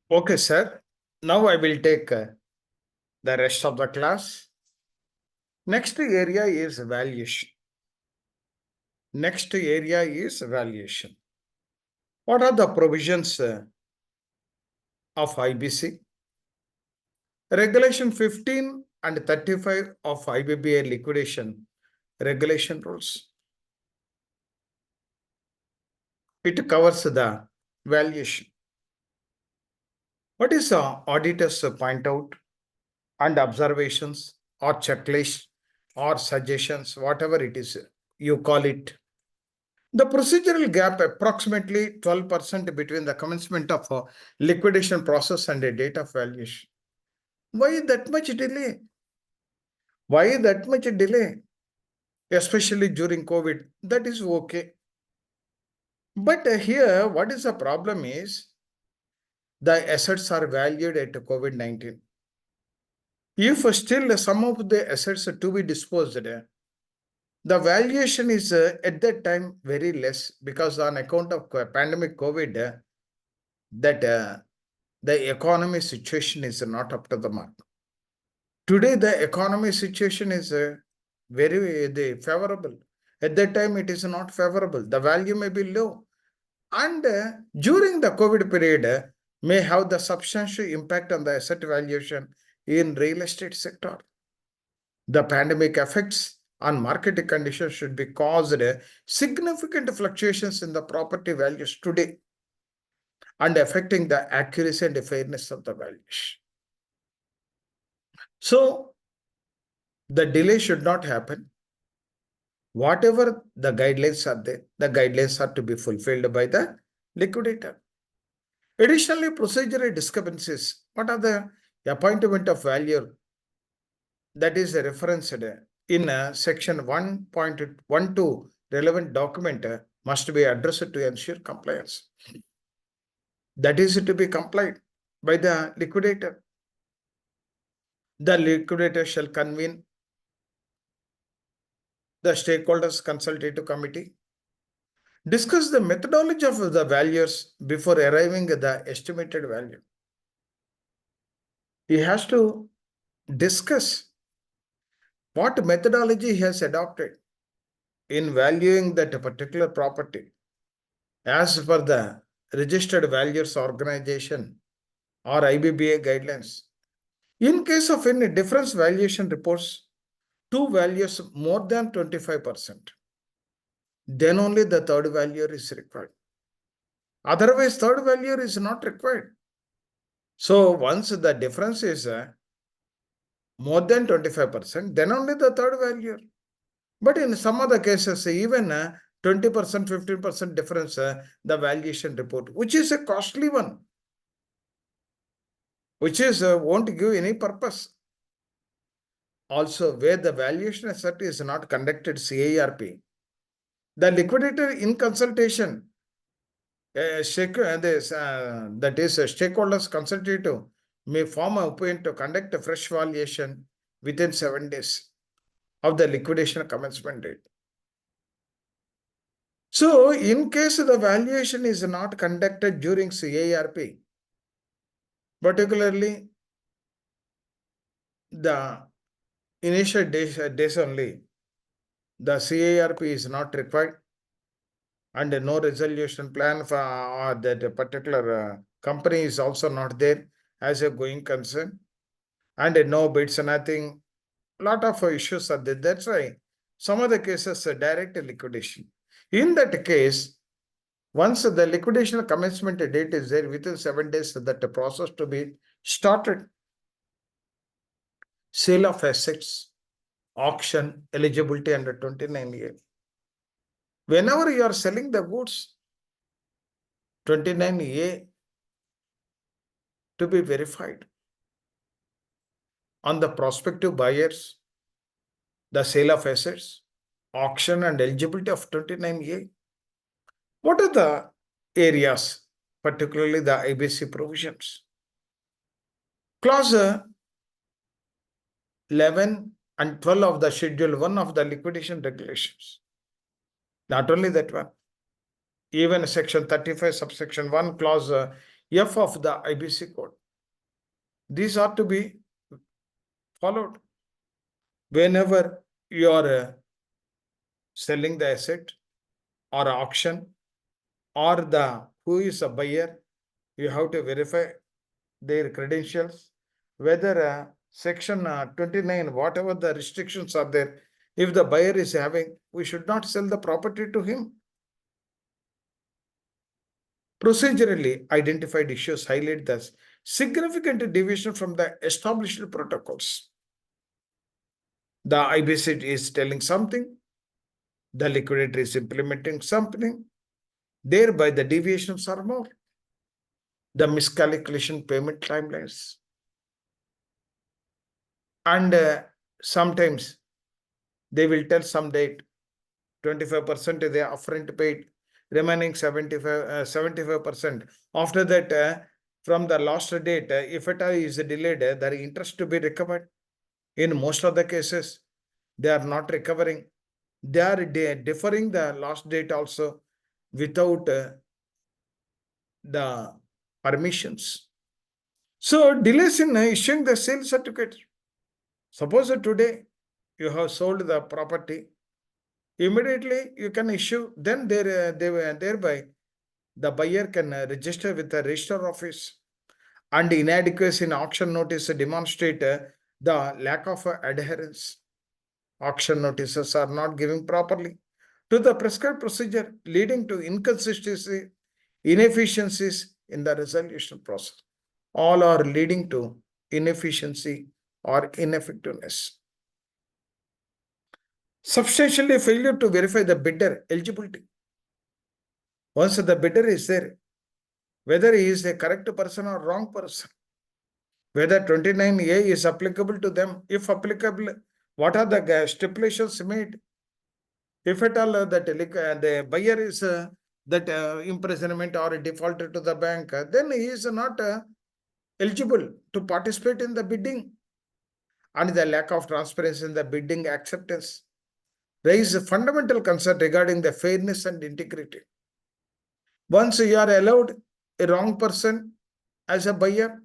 A: Okay, sir. Now I will take the rest of the class. Next area is valuation. Next area is valuation. What are the provisions of IBC? Regulation 15 and 35 of IBBA liquidation regulation rules. It covers the valuation. What is the auditor's point out and observations or checklist or suggestions, whatever it is you call it? The procedural gap approximately 12% between the commencement of a liquidation process and a date of valuation. Why that much delay? Why that much delay? Especially during COVID, that is okay. But here, what is the problem is the assets are valued at COVID-19. If still some of the assets are to be disposed, the valuation is at that time very less because on account of pandemic COVID, that the economy situation is not up to the mark. Today, the economy situation is very favorable. At that time, it is not favorable. The value may be low. And during the COVID period, may have the substantial impact on the asset valuation in real estate sector. The pandemic effects on market conditions should be caused significant fluctuations in the property values today and affecting the accuracy and fairness of the valuation. So, the delay should not happen. Whatever the guidelines are there, the guidelines are to be fulfilled by the liquidator. Additionally, procedural discrepancies. What are the appointment of valuer? That is referenced in section 1.12 relevant document must be addressed to ensure compliance. That is to be complied by the liquidator. The liquidator shall convene the stakeholders consultative committee, discuss the methodology of the valuers before arriving at the estimated value. He has to discuss what methodology he has adopted in valuing that particular property as per the registered valuers organization or IBBA guidelines. In case of any difference valuation reports, two values more than 25%, then only the third valuer is required. Otherwise, third valuer is not required. So once the difference is more than 25%, then only the third valuer. But in some other cases, even 20%, 15% difference, the valuation report, which is a costly one, which is won't give any purpose. Also, where the valuation asset is not conducted CIRP, the liquidator in consultation, that is stakeholders consultative, may form an opinion to conduct a fresh valuation within 7 days of the liquidation commencement date. So, in case the valuation is not conducted during CIRP, particularly the initial days only, the CIRP is not required and no resolution plan for that particular company is also not there as a going concern, and no bids, nothing. Lot of issues are there. That's why some of the cases are direct liquidation. In that case, once the liquidation commencement date is there, within 7 days that process to be started. Sale of assets, auction, eligibility under 29A. Whenever you are selling the goods, 29A to be verified on the prospective buyers, the sale of assets, auction and eligibility of 29A. What are the areas, particularly the IBC provisions? Clause 11 and 12 of the Schedule 1 of the liquidation regulations. Not only that one, even section 35 subsection 1 clause F of the IBC code. These are to be followed. Whenever you are selling the asset or auction or who is a buyer, you have to verify their credentials, whether section 29, whatever the restrictions are there, if the buyer is having, we should not sell the property to him. Procedurally identified issues highlight the significant deviation from the established protocols. The IBC is telling something, the liquidator is implementing something, thereby the deviations are more. The miscalculation payment timelines. And sometimes they will tell some date, 25% they upfront paid, remaining 75%. After that, from the last date, if it is delayed, there is interest to be recovered. In most of the cases, they are not recovering. They are deferring the last date also without the permissions. So delays in issuing the sale certificate. Suppose today you have sold the property, immediately you can issue, then thereby the buyer can register with the registrar office. And inadequacy in auction notice demonstrate the lack of adherence. Auction notices are not given properly to the prescribed procedure, leading to inconsistency, inefficiencies in the resolution process. All are leading to inefficiency or ineffectiveness. Substantially failure to verify the bidder eligibility. Once the bidder is there, whether he is a correct person or wrong person, whether 29A is applicable to them, if applicable, what are the stipulations made? If at all the buyer is that imprisonment or defaulted to the bank, then he is not eligible to participate in the bidding. And the lack of transparency in the bidding acceptance raise a fundamental concern regarding the fairness and integrity. Once you are allowed a wrong person as a buyer,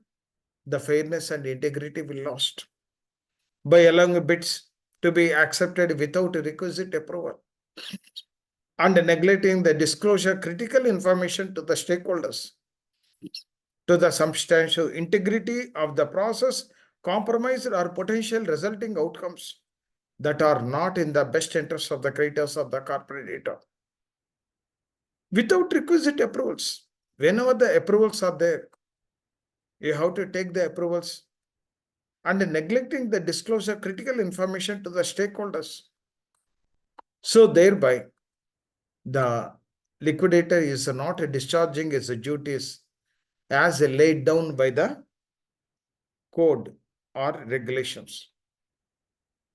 A: the fairness and integrity will lost by allowing bids to be accepted without requisite approval and neglecting the disclosure critical information to the stakeholders. To the substantial integrity of the process, compromised or potential resulting outcomes that are not in the best interest of the creditors of the corporator. Without requisite approvals, whenever the approvals are there, you have to take the approvals and neglecting the disclosure critical information to the stakeholders. So thereby, the liquidator is not discharging its duties as laid down by the code or regulations.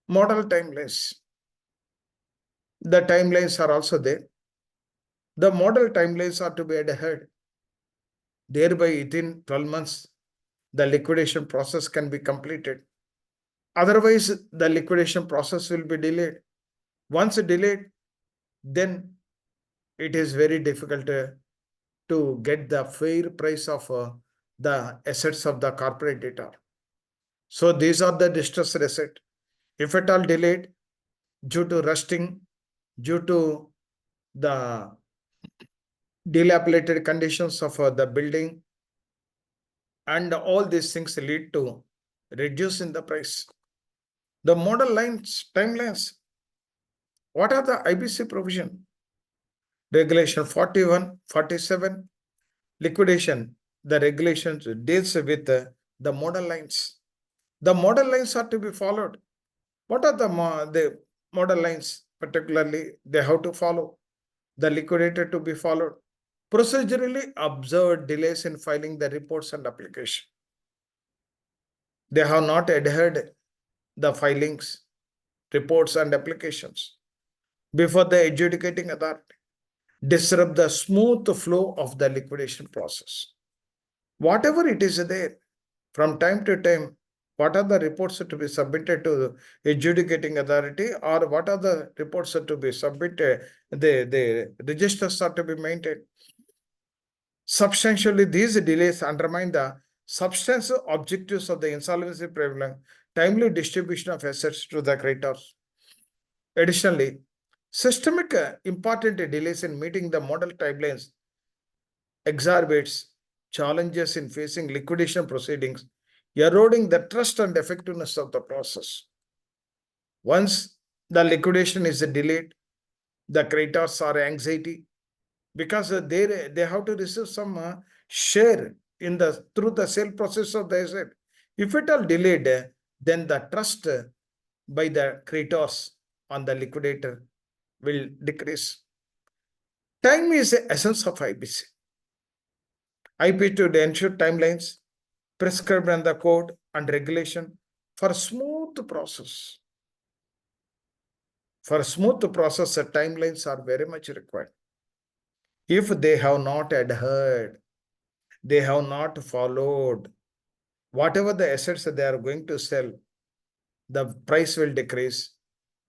A: Model timelines. The timelines are also there. The model timelines are to be adhered. Thereby, within 12 months, the liquidation process can be completed. Otherwise, the liquidation process will be delayed. Once delayed, then it is very difficult to get the fair price of the assets of the corporate debtor. So these are the distressed asset. If at all delayed due to rusting, due to the dilapidated conditions of the building, and all these things lead to reduce in the price. The model lines, timelines. What are the IBC provision? Regulation 41, 47, liquidation. The regulations deals with the model lines. The model lines are to be followed. What are the model lines? Particularly, they have to follow. The liquidator to be followed. Procedurally observed delays in filing the reports and application. They have not adhered the filings, reports and applications before the adjudicating authority. Disrupt the smooth flow of the liquidation process. Whatever it is there, from time to time, what are the reports to be submitted to the adjudicating authority, or what are the reports to be submitted, the registers are to be maintained. Substantially, these delays undermine the substantive objectives of the insolvency prevention, timely distribution of assets to the creditors. Additionally, systemic important delays in meeting the model timelines exacerbates challenges in facing liquidation proceedings, eroding the trust and effectiveness of the process. Once the liquidation is delayed, the creditors are anxiety because they have to receive some share in the through the sale process of the asset. If it all delayed, then the trust by the creditors on the liquidator will decrease. Time is the essence of IBC. IP to ensure timelines prescribed in the code and regulation for smooth process. For smooth process, the timelines are very much required. If they have not adhered, they have not followed, whatever the assets that they are going to sell, the price will decrease.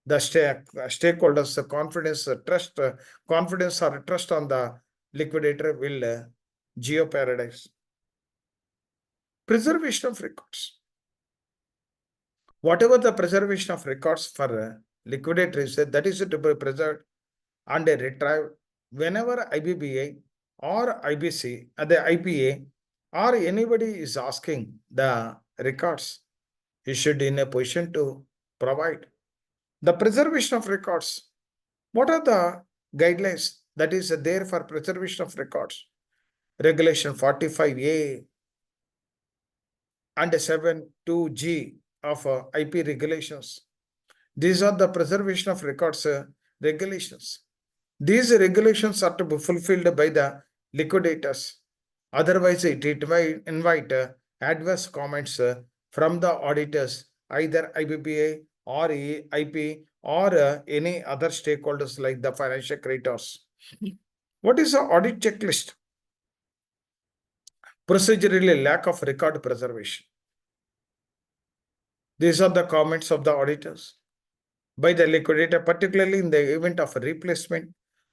A: The stakeholders, the confidence, confidence or trust on the liquidator will jeopardize. Preservation of records. Whatever the preservation of records for liquidator is, that is to be preserved and retrieved whenever IBBA or IBC, the IPA or anybody is asking the records, he should in a position to provide. The preservation of records. What are the guidelines that is there for preservation of records? Regulation 45A and 72G of IP regulations. These are the preservation of records regulations. These regulations are to be fulfilled by the liquidators. Otherwise, it invite adverse comments from the auditors, either IBPA or IP or any other stakeholders like the financial creditors. What is the audit checklist? Procedurally, lack of record preservation. These are the comments of the auditors by the liquidator, particularly in the event of a replacement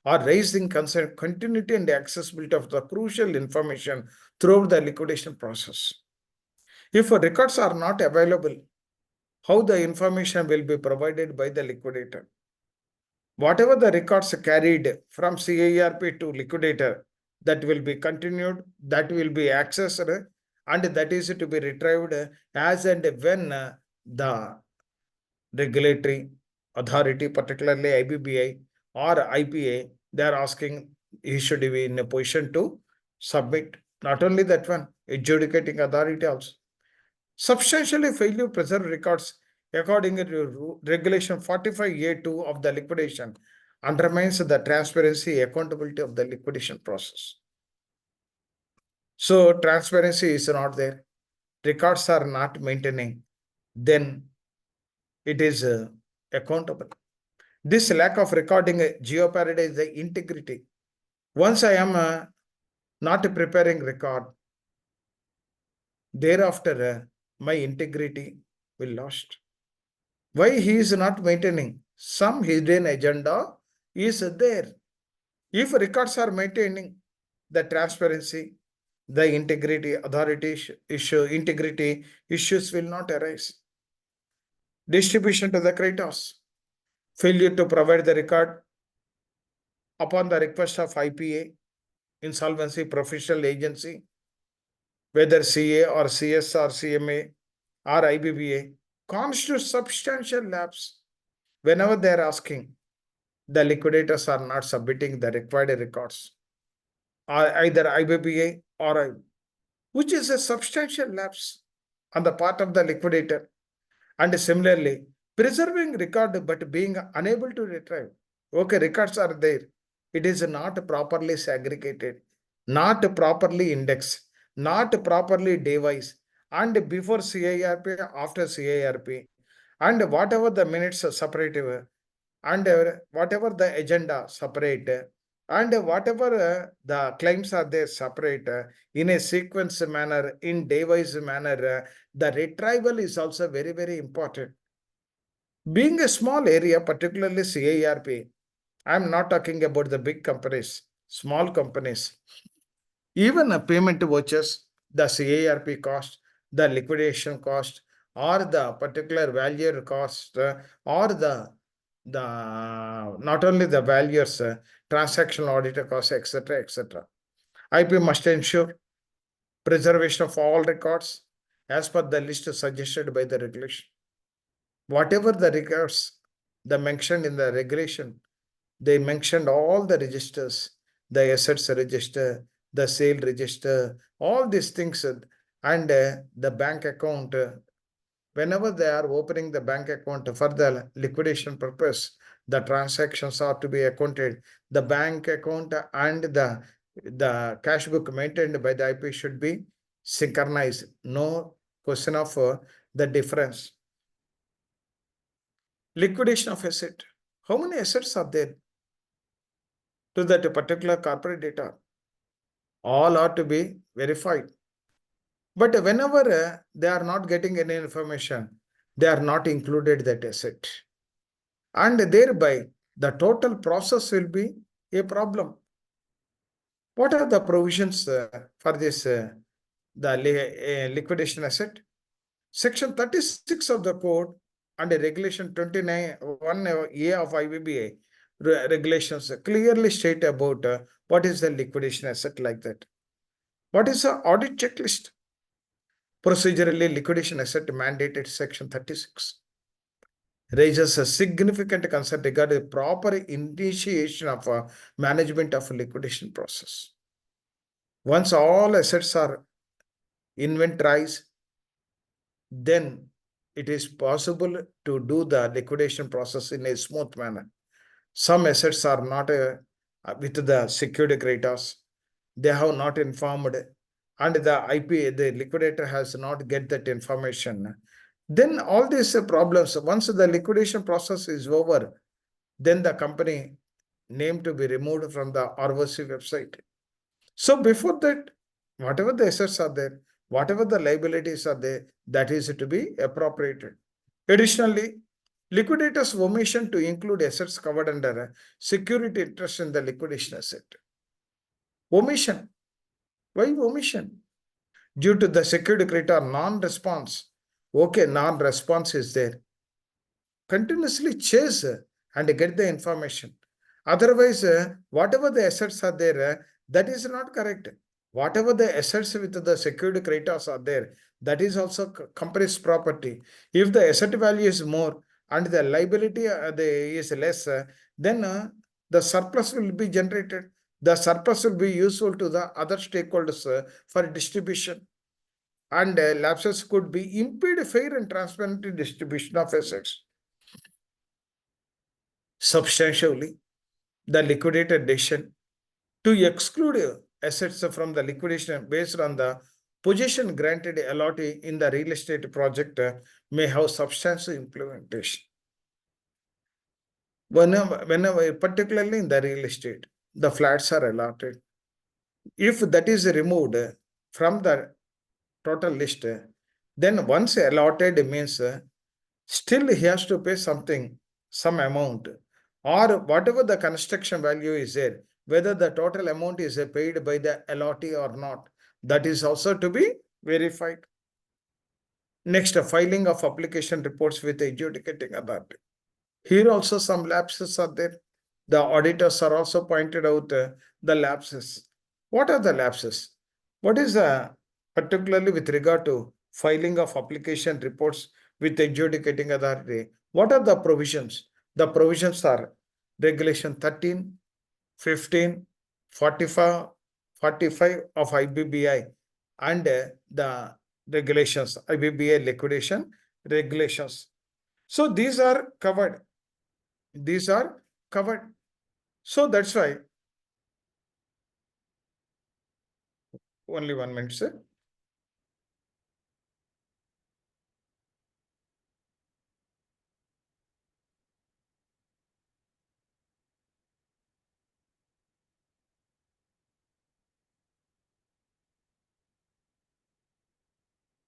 A: or raising concern continuity and accessibility of the crucial information throughout the liquidation process. If records are not available, how the information will be provided by the liquidator? Whatever the records carried from CIRP to liquidator, that will be continued, that will be accessed, and that is to be retrieved as and when the regulatory authority, particularly IBBI or IPA, they are asking, he should be in a position to submit. Not only that one, adjudicating authority also. Substantially failure to preserve records according to regulation 45A2 of the liquidation undermines the transparency, accountability of the liquidation process. So transparency is not there. Records are not maintaining. Then it is accountable. This lack of recording jeopardizes the integrity. Once I am not preparing record, thereafter my integrity will lost. Why he is not maintaining? Some hidden agenda is there. If records are maintaining, the transparency, the integrity, authority issue, integrity issues will not arise. Distribution to the creditors. Failure to provide the record upon the request of IPA, insolvency professional agency, whether CA or CS or CMA or IBBA, constitutes substantial lapse. Whenever they are asking, the liquidators are not submitting the required records, either IBBA or which is a substantial lapse on the part of the liquidator. And similarly, preserving record but being unable to retrieve. Okay, records are there. It is not properly segregated, not properly indexed, not properly devised, and before CIRP, after CIRP, and whatever the minutes are separate, and whatever the agenda separate, and whatever the claims are there separate in a sequence manner, in devised manner, the retrieval is also very, very important. Being a small area, particularly CIRP, I'm not talking about the big companies, small companies. Even a payment vouchers, the CIRP cost, the liquidation cost, or the particular value cost, or the not only the values, transactional auditor costs, etc., etc. IP must ensure preservation of all records as per the list suggested by the regulation. Whatever the records they mentioned in the regulation, they mentioned all the registers, the assets register, the sale register, all these things, and the bank account. Whenever they are opening the bank account for the liquidation purpose, the transactions are to be accounted. The bank account and the cash book maintained by the IP should be synchronized. No question of the difference. Liquidation of asset. How many assets are there to that particular corporate data? All are to be verified. But whenever they are not getting any information, they are not included that asset. And thereby, the total process will be a problem. What are the provisions for this, the liquidation asset? Section 36 of the code and regulation 29(1)(a) of IBBA regulations clearly state about what is the liquidation asset like that. What is the audit checklist? Procedurally, liquidation asset mandated section 36 raises a significant concern regarding the proper initiation of management of liquidation process. Once all assets are inventorized, then it is possible to do the liquidation process in a smooth manner. Some assets are not with the secured creditors. They have not informed, and the IP, the liquidator has not get that information. Then all these problems, once the liquidation process is over, then the company name to be removed from the ROC website. So before that, whatever the assets are there, whatever the liabilities are there, that is to be appropriated. Additionally, liquidators' omission to include assets covered under security interest in the liquidation asset. Omission. Why omission? Due to the secured creditor non-response. Okay, non-response is there. Continuously chase and get the information. Otherwise, whatever the assets are there, that is not correct. Whatever the assets with the secured creditors are there, that is also company's property. If the asset value is more and the liability is less, then the surplus will be generated. The surplus will be useful to the other stakeholders for distribution. And lapses could be impede fair and transparent distribution of assets. Substantially, the liquidator decision to exclude assets from the liquidation based on the possession granted allotee in the real estate project may have substantial implementation. Whenever, particularly in the real estate, the flats are allotted. If that is removed from the total list, then once allotted means still he has to pay something, some amount, or whatever the construction value is there, whether the total amount is paid by the allotee or not, that is also to be verified. Next, filing of application reports with the adjudicating authority. Here also some lapses are there. The auditors are also pointed out the lapses. What are the lapses? What is particularly with regard to filing of application reports with the adjudicating authority? What are the provisions? The provisions are regulation 13, 15, 45, 45 of IBBI and the regulations, IBBI liquidation regulations. So these are covered. These are covered. So that's why. Only 1 minute, sir.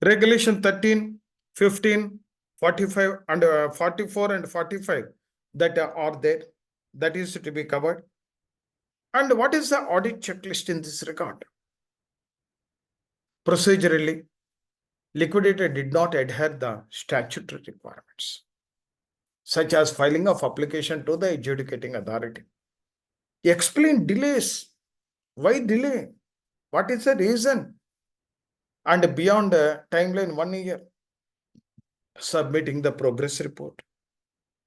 A: Regulation 13, 15, 45 and 44 and 45 that are there. That is to be covered. And what is the audit checklist in this regard? Procedurally, liquidator did not adhere the statutory requirements, such as filing of application to the adjudicating authority. Explain delays. Why delay? What is the reason? And beyond the timeline 1 year, submitting the progress report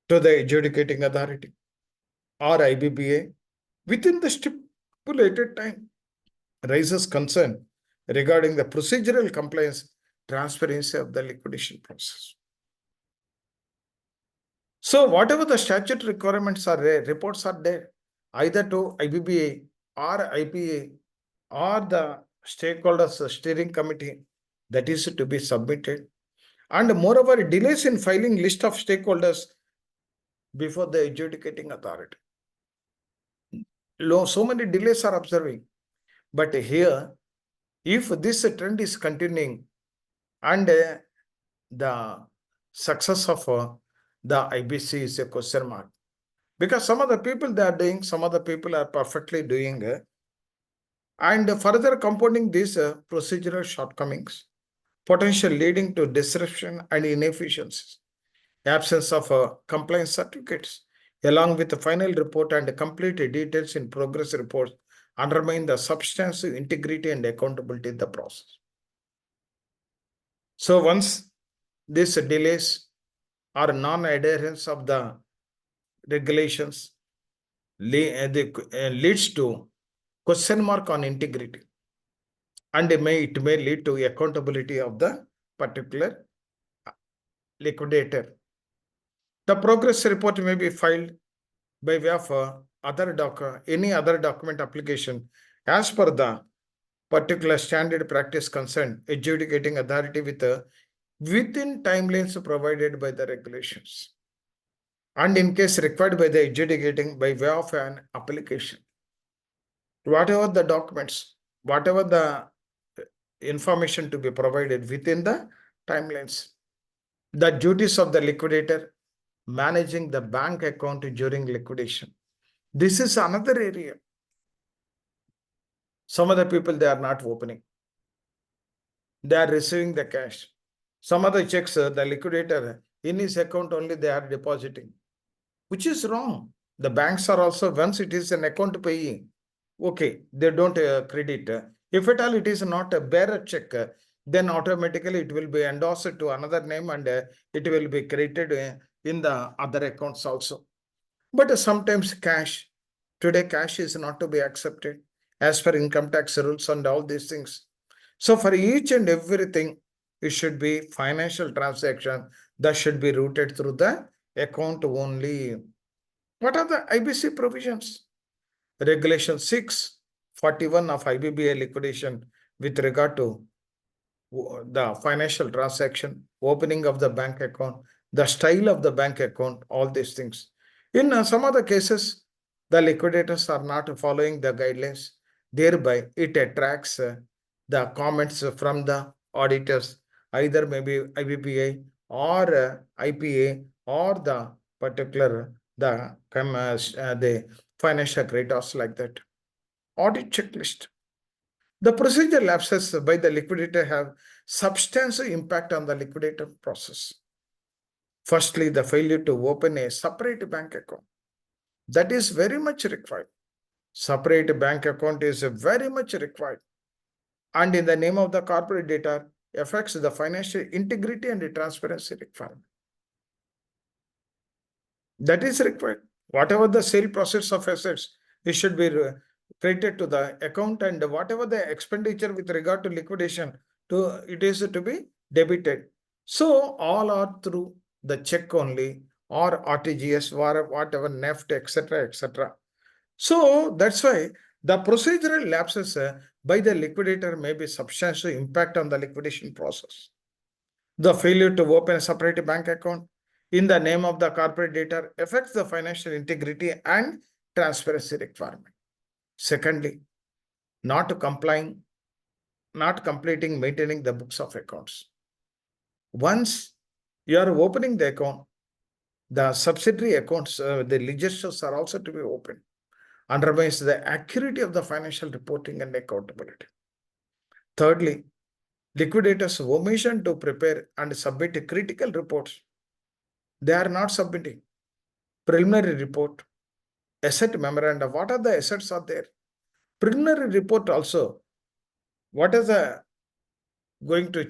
A: to the adjudicating authority or IBBA within the stipulated time raises concern regarding the procedural compliance, transparency of the liquidation process. So whatever the statute requirements are there, reports are there, either to IBBA or IPA or the stakeholders steering committee, that is to be submitted. And moreover, delays in filing list of stakeholders before the adjudicating authority. So many delays are observing. But here, if this trend is continuing and the success of the IBC is a question mark, because some of the people they are doing, some of the people are perfectly doing, and further compounding these procedural shortcomings, potential leading to disruption and inefficiencies, absence of compliance certificates, along with the final report and complete details in progress reports, undermine the substantive integrity and accountability in the process. So once these delays or non-adherence of the regulations leads to question mark on integrity, and it may lead to accountability of the particular liquidator. The progress report may be filed by way of any other document application as per the particular standard practice concerned adjudicating authority within timelines provided by the regulations, and in case required by the adjudicating by way of an application. Whatever the documents, whatever the information to be provided within the timelines. The duties of the liquidator, managing the bank account during liquidation. This is another area. Some of the people, they are not opening. They are receiving the cash. Some of the checks, the liquidator, in his account only they are depositing, which is wrong. The banks are also, once it is an account paying, okay, they don't credit. If at all it is not a bearer check, then automatically it will be endorsed to another name and it will be credited in the other accounts also. But sometimes cash, today cash is not to be accepted as per income tax rules and all these things. So for each and everything, it should be financial transaction that should be routed through the account only. What are the IBC provisions? Regulation 641 of IBBA liquidation with regard to the financial transaction, opening of the bank account, the style of the bank account, all these things. In some other cases, the liquidators are not following the guidelines. Thereby, it attracts the comments from the auditors, either maybe IBPA or IPA or the particular the financial creditors like that. Audit checklist. The procedure lapses by the liquidator have substantial impact on the liquidator process. Firstly, the failure to open a separate bank account. That is very much required. Separate bank account is very much required. And in the name of the corporate debtor affects the financial integrity and the transparency requirement. That is required. Whatever the sale process of assets, it should be credited to the account, and whatever the expenditure with regard to liquidation, it is to be debited. So all are through the check only or RTGS or whatever NEFT, etc., etc. So that's why the procedural lapses by the liquidator may be substantial impact on the liquidation process. The failure to open a separate bank account in the name of the corporate debtor affects the financial integrity and transparency requirement. Secondly, not completing maintaining the books of accounts. Once you are opening the account, the subsidiary accounts, the registers are also to be opened, undermines the accuracy of the financial reporting and accountability. Thirdly, liquidators' omission to prepare and submit critical reports. They are not submitting. Preliminary report, asset memorandum, what are the assets are there? Preliminary report also, what is the going to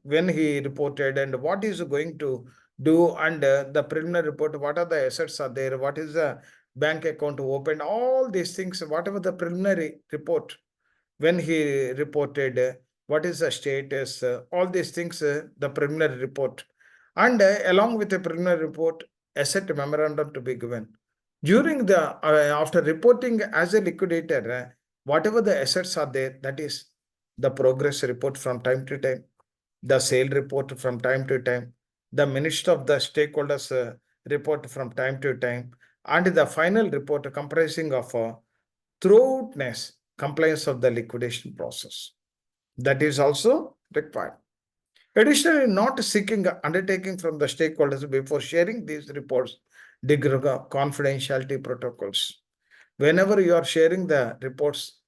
A: when he reported and what is going to do, and the preliminary report, what are the assets are there, what is the bank account opened, all these things, whatever the preliminary report, when he reported, what is the status, all these things, the preliminary report, and along with the preliminary report, asset memorandum to be given. During the, after reporting as a liquidator, whatever the assets are there, that is the progress report from time to time, the sale report from time to time, the minutes of the stakeholders report from time to time, and the final report comprising of thoroughness compliance of the liquidation process. That is also required. Additionally, not seeking undertaking from the stakeholders before sharing these reports, confidentiality protocols. Whenever you are sharing the reports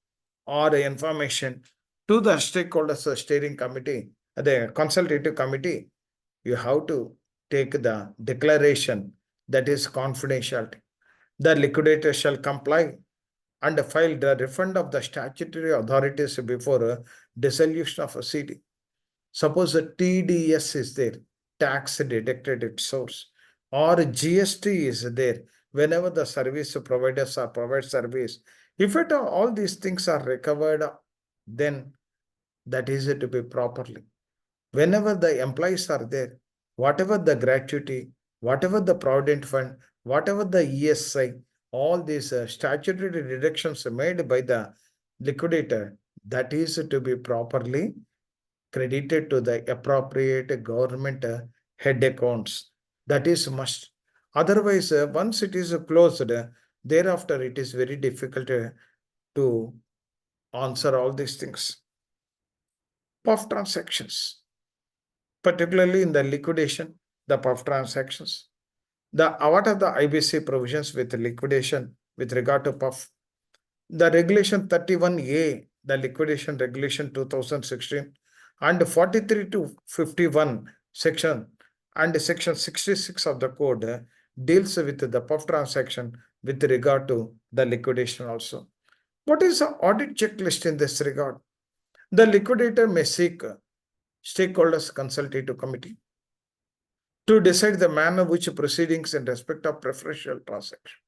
A: or the information to the stakeholders steering committee, the consultative committee, you have to take the declaration that is confidentiality. The liquidator shall comply and file the refund of the statutory authorities before dissolution of a CD. Suppose a TDS is there, tax deducted at source, or GST is there, whenever the service providers are provide service. If all these things are recovered, then that is to be properly. Whenever the employees are there, whatever the gratuity, whatever the provident fund, whatever the ESI, all these statutory deductions made by the liquidator, that is to be properly credited to the appropriate government head accounts. That is must. Otherwise, once it is closed, thereafter it is very difficult to answer all these things. PUF transactions, particularly in the liquidation, the PUF transactions. What are the IBC provisions with liquidation with regard to PUF? The regulation 31A, the liquidation regulation 2016, and 43 to 51 section and section 66 of the code deals with the PUF transaction with regard to the liquidation also. What is the audit checklist in this regard? The liquidator may seek stakeholders consultative committee to decide the manner which proceedings in respect of preferential transaction,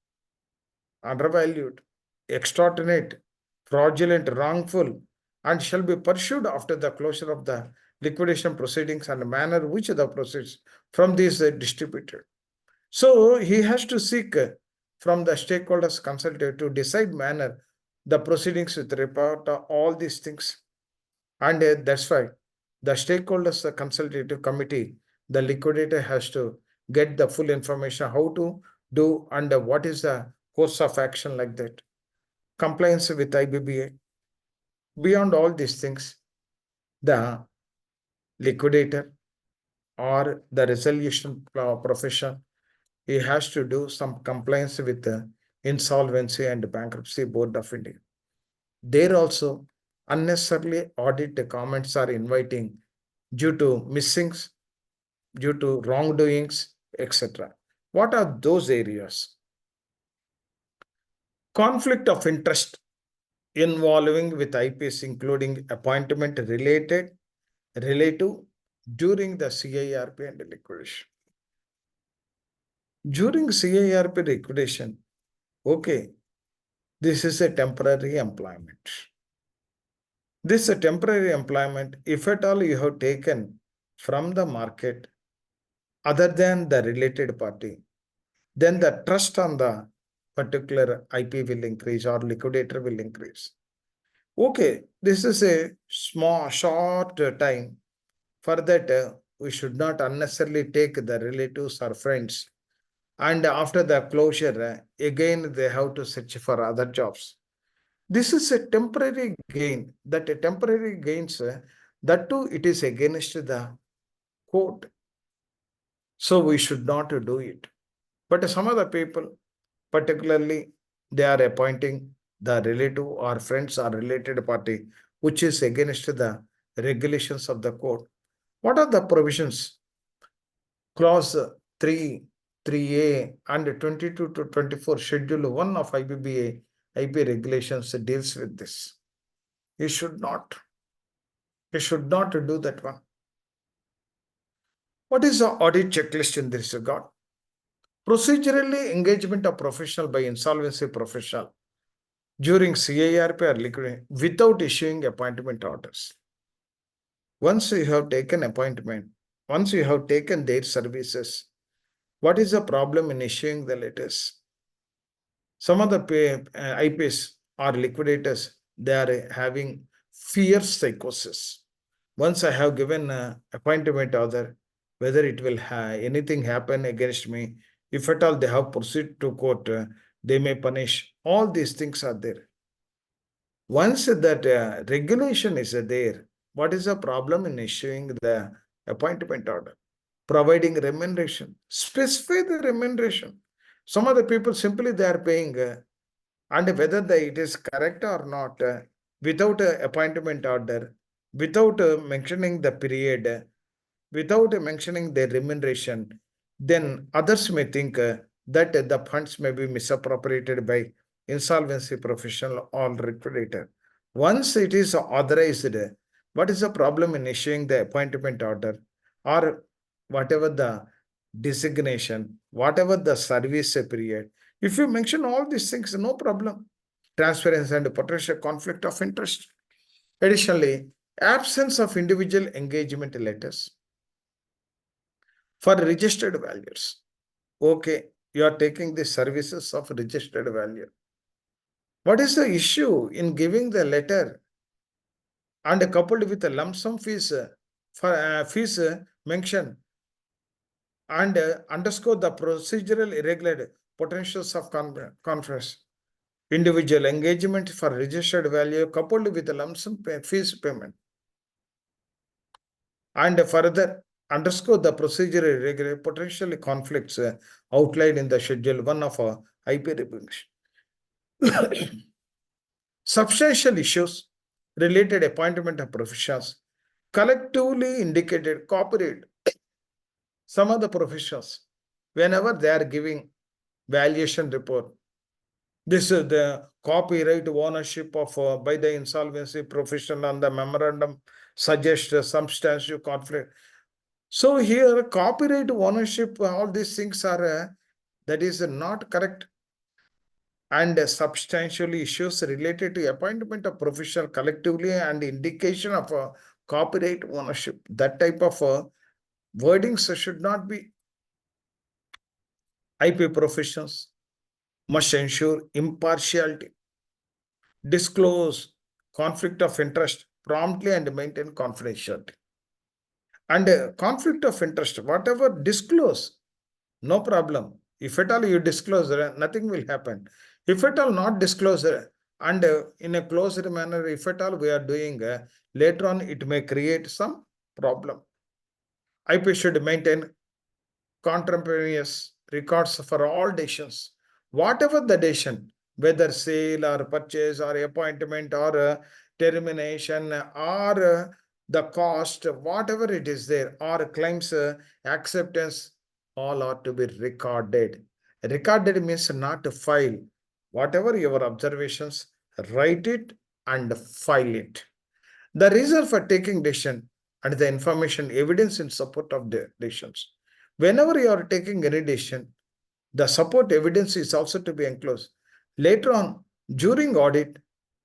A: undervalued, extortionate, fraudulent, wrongful, and shall be pursued after the closure of the liquidation proceedings and the manner which the proceeds from these distributed. So he has to seek from the stakeholders consultative to decide manner the proceedings with report all these things. And that's why the stakeholders consultative committee, the liquidator has to get the full information how to do and what is the course of action like that. Compliance with IBBA. Beyond all these things, the liquidator or the resolution profession, he has to do some compliance with the Insolvency and Bankruptcy Board of India. There also, unnecessarily audit comments are inviting due to missings, due to wrongdoings, etc. What are those areas? Conflict of interest involving with IPs, including appointment relative during the CIRP and liquidation. During CIRP liquidation, okay, this is a temporary employment. This is a temporary employment, if at all you have taken from the market other than the related party, then the trust on the particular IP will increase or liquidator will increase. Okay, this is a small, short time. For that, we should not unnecessarily take the relatives or friends. And after the closure, again, they have to search for other jobs. This is a temporary gain. That a temporary gains, that too, it is against the code. So we should not do it. But some other people, particularly, they are appointing the relative or friends or related party, which is against the regulations of the code. What are the provisions? Clause 3, 3A and 22 to 24, Schedule 1 of IBBA IP regulations deals with this. You should not do that one. What is the audit checklist in this regard? Procedurally, engagement of professional by insolvency professional during CIRP or liquidation without issuing appointment orders. Once you have taken appointment, once you have taken their services, what is the problem in issuing the letters? Some of the IPs or liquidators, they are having fierce psychosis. Once I have given appointment order, whether it will anything happen against me, if at all they have proceed to court, they may punish. All these things are there. Once that regulation is there, what is the problem in issuing the appointment order? Providing remuneration. Specify the remuneration. Some of the people simply they are paying, and whether it is correct or not, without appointment order, without mentioning the period, without mentioning the remuneration, then others may think that the funds may be misappropriated by insolvency professional or liquidator. Once it is authorized, what is the problem in issuing the appointment order or whatever the designation, whatever the service period? If you mention all these things, no problem. Transparency and potential conflict of interest. Additionally, absence of individual engagement letters for registered valuers. Okay, you are taking the services of registered value. What is the issue in giving the letter and coupled with a lump sum fees for fees mentioned and underscore the procedural irregular potentials of conference? Individual engagement for registered value coupled with a lump sum fees payment. And further underscore the procedural irregular potential conflicts outlined in the Schedule 1 of IP regulation. Substantial issues related appointment of professionals collectively indicated copyright. Some of the professionals, whenever they are giving valuation report, this is the copyright ownership of by the insolvency professional and the memorandum suggests a substantial conflict. So here copyright ownership, all these things are that is not correct. And substantial issues related to appointment of professional collectively and indication of copyright ownership. That type of wordings should not be. IP professionals must ensure impartiality, disclose conflict of interest promptly and maintain confidentiality. And conflict of interest, whatever disclose, no problem. If at all you disclose, nothing will happen. If at all not disclosed and in a closed manner, if at all we are doing, later on it may create some problem. IP should maintain contemporaneous records for all decisions. Whatever the decision, whether sale or purchase or appointment or termination or the cost, whatever it is there, or claims acceptance, all are to be recorded. Recorded means not to file. Whatever your observations, write it and file it. The reason for taking decision and the information evidence in support of the decisions. Whenever you are taking any decision, the support evidence is also to be enclosed. Later on, during audit,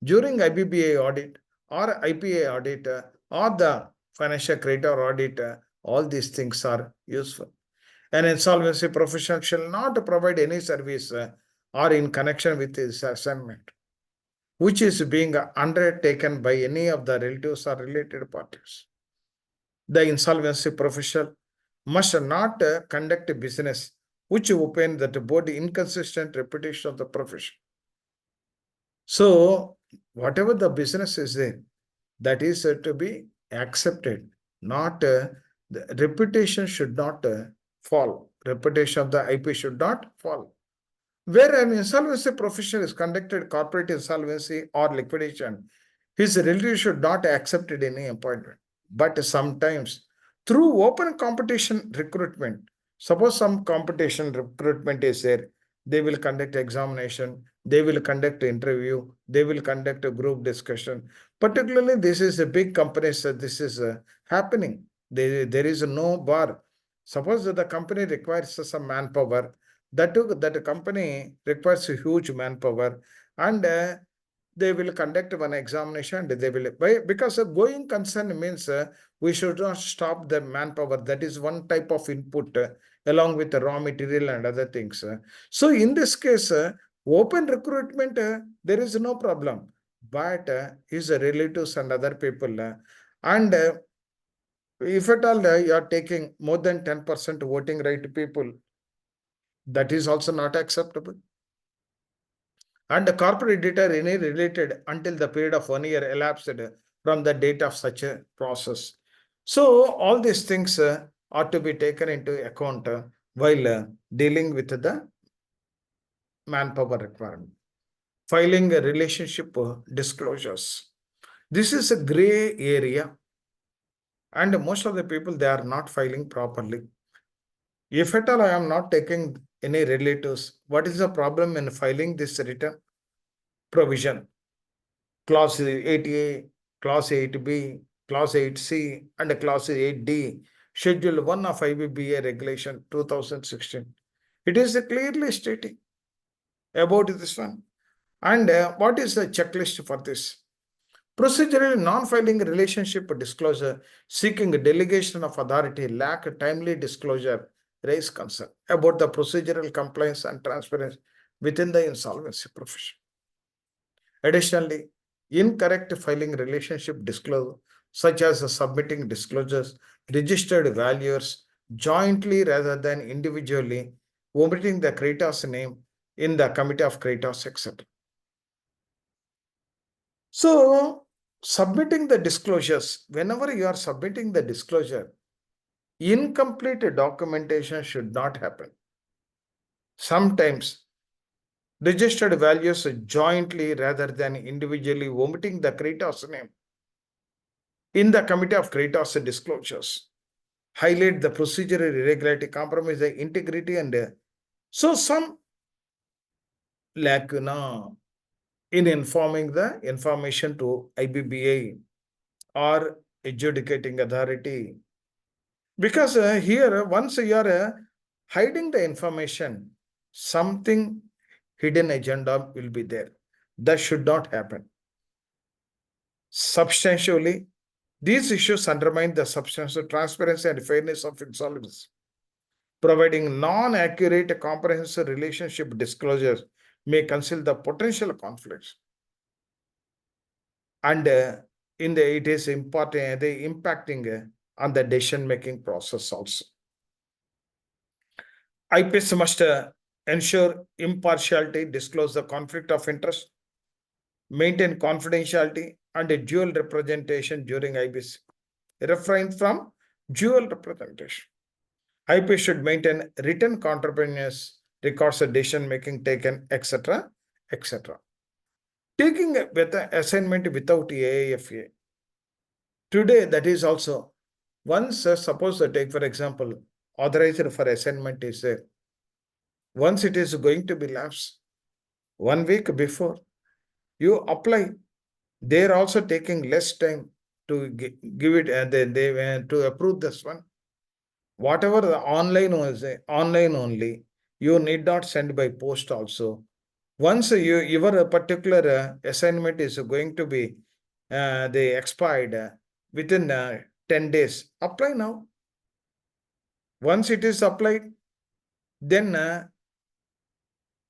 A: during IBBA audit or IPA audit or the financial creditor audit, all these things are useful. An insolvency professional shall not provide any service or in connection with his assignment, which is being undertaken by any of the relatives or related parties. The insolvency professional must not conduct a business which open that both inconsistent reputation of the profession. So whatever the business is there, that is to be accepted, not the reputation should not fall. Reputation of the IP should not fall. Where an insolvency profession is conducted corporate insolvency or liquidation, his relative should not accept any appointment. But sometimes through open competition recruitment, suppose some competition recruitment is there, they will conduct examination, they will conduct interview, they will conduct a group discussion. Particularly, this is a big company, so this is happening. There is no bar. Suppose that the company requires some manpower, that company requires a huge manpower, and they will conduct one examination and they will, because a going concern means we should not stop the manpower. That is one type of input along with the raw material and other things. So in this case, open recruitment, there is no problem. But his relatives and other people, and if at all you are taking more than 10% voting right people, that is also not acceptable. And the corporate debtor any related until the period of 1 year elapsed from the date of such a process. So all these things are to be taken into account while dealing with the manpower requirement. Filing a relationship disclosures. This is a gray area, and most of the people, they are not filing properly. If at all I am not taking any relatives, what is the problem in filing this return? Provision. Clause 8A, Clause 8B, Clause 8C, and Clause 8D, Schedule 1 of IBBA Regulation 2016. It is clearly stating about this one. And what is the checklist for this? Procedurally, non-filing relationship disclosure, seeking delegation of authority, lack timely disclosure, raise concern about the procedural compliance and transparency within the insolvency profession. Additionally, incorrect filing relationship disclosure, such as submitting disclosures, registered valuers jointly rather than individually, omitting the creditor's name in the committee of creditors, etc. So, submitting the disclosures, whenever you are submitting the disclosure, incomplete documentation should not happen. Sometimes registered values jointly rather than individually, omitting the creditor's name in the committee of creditors disclosures, highlight the procedural irregularity, compromise the integrity, and so some lacuna in informing the information to IBBA or adjudicating authority. Because here, once you are hiding the information, something hidden agenda will be there. That should not happen. Substantially, these issues undermine the substantial transparency and fairness of insolvency. Providing non-accurate comprehensive relationship disclosures may conceal the potential conflicts. And it is important, the impacting on the decision-making process also. IPS must ensure impartiality, disclose the conflict of interest, maintain confidentiality, and a dual representation during IBC. Refrain from dual representation. IP should maintain written contemporaneous records of decision making taken, etc., etc. Taking with the assignment without AIFA. Today, that is also, once suppose take for example, authorized for assignment is there. Once it is going to be lapsed, 1 week before you apply, they are also taking less time to give it, and they to approve this one. Whatever the online was, online only, you need not send by post also. Once your particular assignment is going to be they expired within 10 days, apply now. Once it is applied, then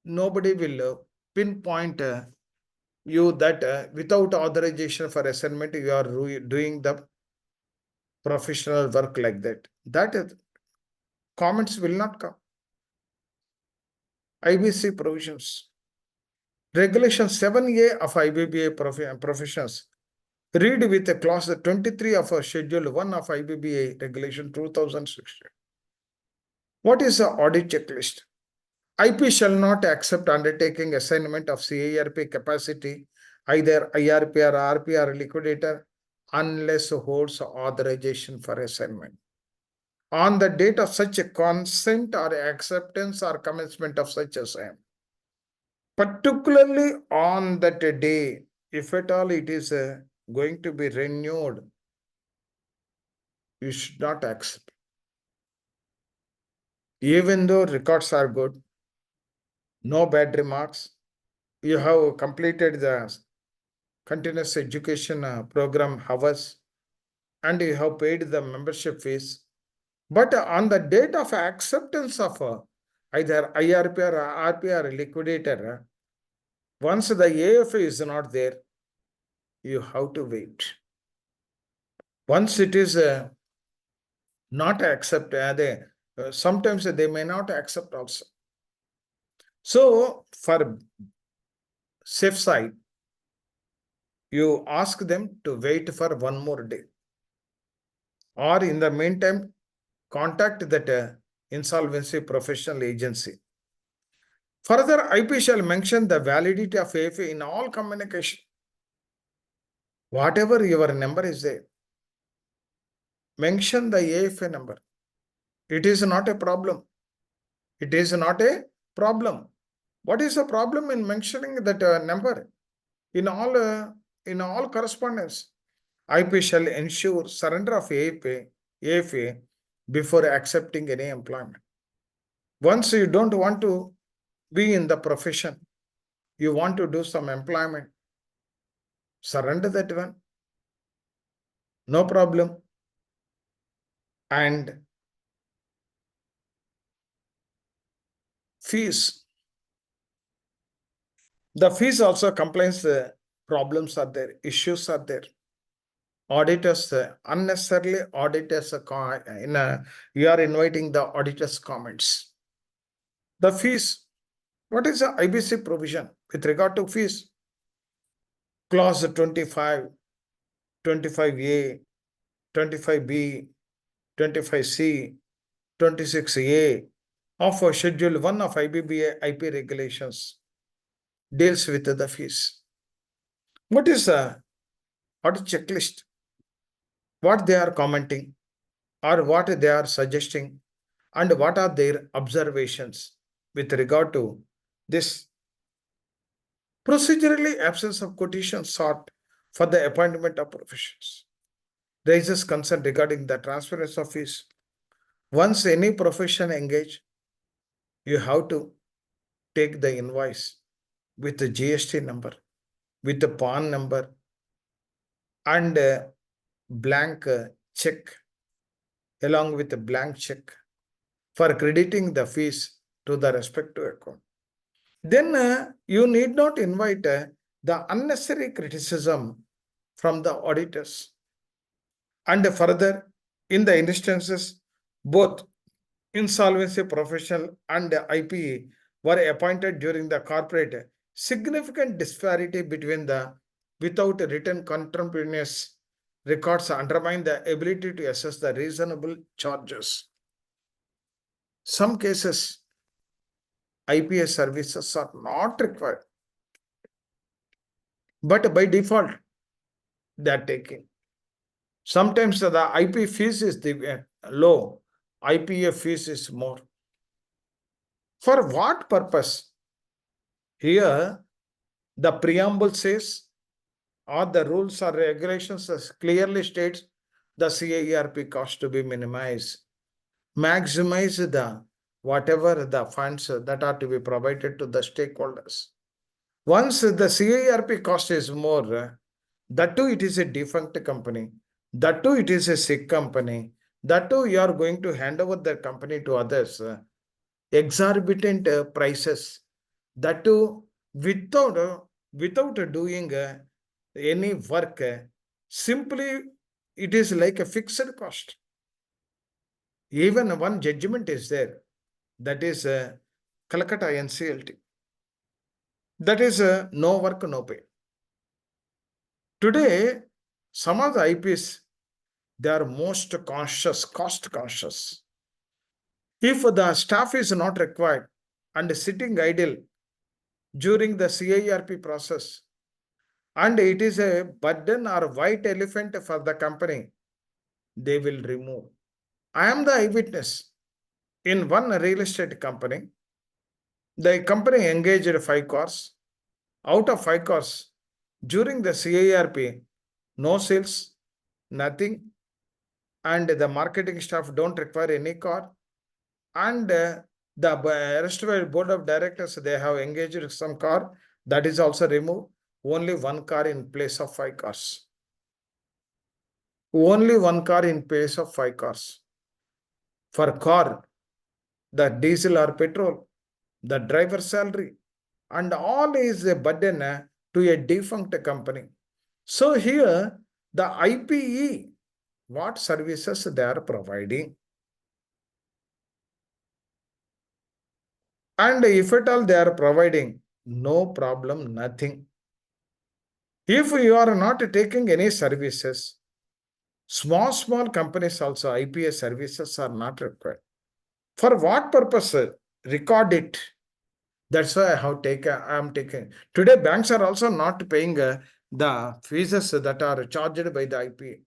A: nobody will pinpoint you that without authorization for assignment, you are doing the professional work like that. That comments will not come. IBC provisions. Regulation 7A of IBBA professions. Read with the clause 23 of Schedule 1 of IBBA Regulation 2016. What is the audit checklist? IP shall not accept undertaking assignment of CIRP capacity either IRP or RP or liquidator unless holds authorization for assignment. On the date of such a consent or acceptance or commencement of such assignment, particularly on that day, if at all it is going to be renewed, you should not accept. Even though records are good, no bad remarks, you have completed the continuous education program hours, and you have paid the membership fees. But on the date of acceptance of either IRP or RP or liquidator, once the AFA is not there, you have to wait. Once it is not accepted, sometimes they may not accept also. So for safe side, you ask them to wait for one more day. Or in the meantime, contact that insolvency professional agency. Further, IP shall mention the validity of AFA in all communication. Whatever your number is there, mention the AFA number. It is not a problem. It is not a problem. What is the problem in mentioning that number? In all correspondence, IP shall ensure surrender of AFA before accepting any employment. Once you don't want to be in the profession, you want to do some employment, surrender that one. No problem. And fees. The fees also complains problems are there, issues are there. Auditors, unnecessarily auditors, you are inviting the auditors' comments. The fees. What is the IBC provision with regard to fees? Clause 25, 25A, 25B, 25C, 26A of Schedule 1 of IBBA IP regulations deals with the fees. What is the audit checklist? What they are commenting or what they are suggesting and what are their observations with regard to this? Procedurally, absence of quotation sought for the appointment of professions raises concern regarding the transference of fees. Once any profession engage, you have to take the invoice with the GST number, with the PAN number, and blank check, along with a blank check for crediting the fees to the respective account. Then you need not invite the unnecessary criticism from the auditors. And further, in the instances, both insolvency professional and IPE were appointed during the corporate, significant disparity between the without written contemporaneous records undermine the ability to assess the reasonable charges. Some cases, IPA services are not required, but by default, they are taking. Sometimes the IP fees is low, IPA fees is more. For what purpose? Here, the preamble says, or the rules or regulations clearly states the CIRP cost to be minimized. Maximize the whatever the funds that are to be provided to the stakeholders. Once the CIRP cost is more, that too it is a defunct company, that too it is a sick company, that too you are going to hand over the company to others, exorbitant prices, that too without doing any work, simply it is like a fixed cost. Even one judgment is there, that is Calcutta NCLT. That is no work, no pay. Today, some of the IPs, they are most conscious, cost conscious. If the staff is not required and sitting idle during the CIRP process, and it is a burden or white elephant for the company, they will remove. I am the eyewitness. In one real estate company, the company engaged 5 cars. Out of 5 cars, during the CIRP, no sales, nothing, and the marketing staff don't require any car, and the rest of board of directors, they have engaged some car, that is also removed. Only 1 car in place of 5 cars. Only 1 car in place of 5 cars. For car, the diesel or petrol, the driver salary, and all is a burden to a defunct company. So here, the IPE, what services they are providing. And if at all they are providing, no problem, nothing. If you are not taking any services, small companies also, IPA services are not required. For what purpose? Record it. That's why I am taking. Today, banks are also not paying the fees that are charged by the IPA.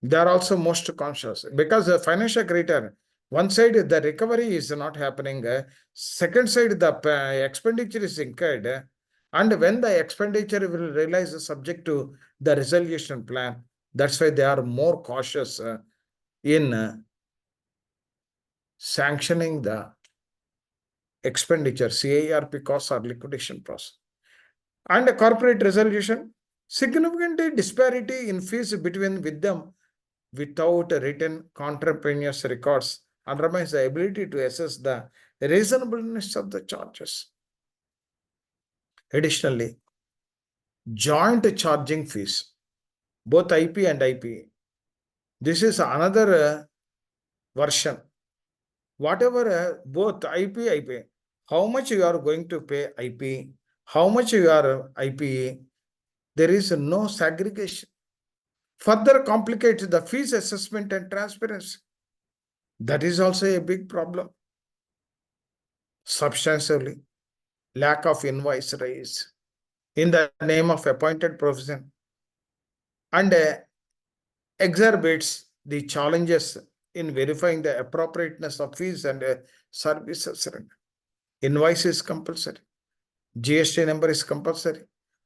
A: They are also most conscious because the financial creditor, one side the recovery is not happening, second side the expenditure is incurred, and when the expenditure will realize subject to the resolution plan, that's why they are more cautious in sanctioning the expenditure, CIRP costs or liquidation process. And a corporate resolution, significant disparity in fees between with them without written contemporaneous records undermines the ability to assess the reasonableness of the charges. Additionally, joint charging fees, both IP and IPA. This is another version. Whatever both IPA, how much you are going to pay IP, how much you are IPA, there is no segregation. Further complicates the fees assessment and transparency. That is also a big problem. Substantially, lack of invoice raise in the name of appointed profession and exacerbates the challenges in verifying the appropriateness of fees and services. Invoice is compulsory. GST number is compulsory.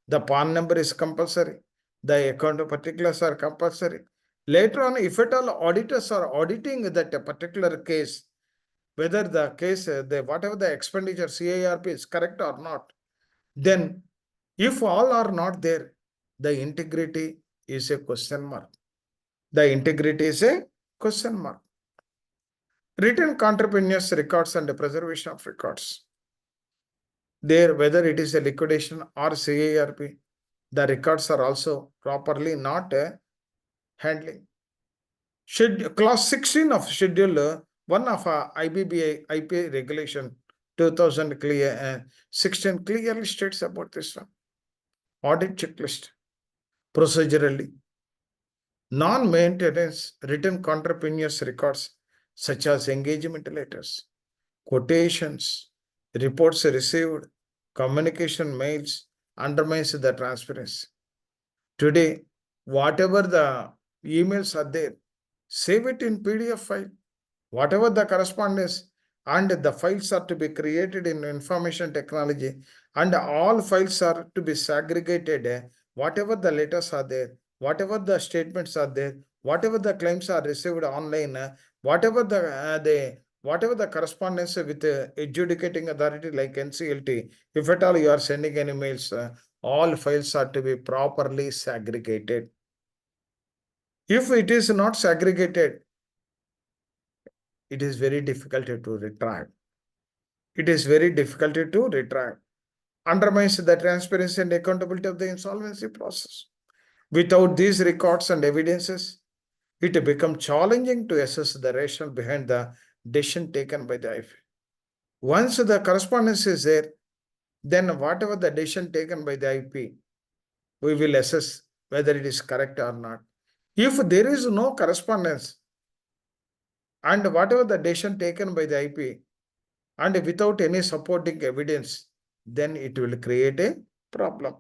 A: The PAN number is compulsory. The account particulars are compulsory. Later on, if at all auditors are auditing that particular case, whether the case, whatever the expenditure CIRP is correct or not, then if all are not there, the integrity is a question mark. The integrity is a question mark. Written contemporaneous records and the preservation of records. There, whether it is a liquidation or CIRP, the records are also properly not handling. Clause 16 of Schedule 1 of IBBA IP regulation 2016 clearly states about this one. Audit checklist. Procedurally, non-maintenance written contemporaneous records such as engagement letters, quotations, reports received, communication mails undermines the transparency. Today, whatever the emails are there, save it in PDF file. Whatever the correspondence, and the files are to be created in information technology, and all files are to be segregated. Whatever the letters are there, whatever the statements are there, whatever the claims are received online, whatever the correspondence with the adjudicating authority like NCLT, if at all you are sending any mails, all files are to be properly segregated. If it is not segregated, it is very difficult to retrieve. It is very difficult to retrieve. Undermines the transparency and accountability of the insolvency process. Without these records and evidences, it becomes challenging to assess the rationale behind the decision taken by the IFA. Once the correspondence is there, then whatever the decision taken by the IP, we will assess whether it is correct or not. If there is no correspondence, and whatever the decision taken by the IP, and without any supporting evidence, then it will create a problem.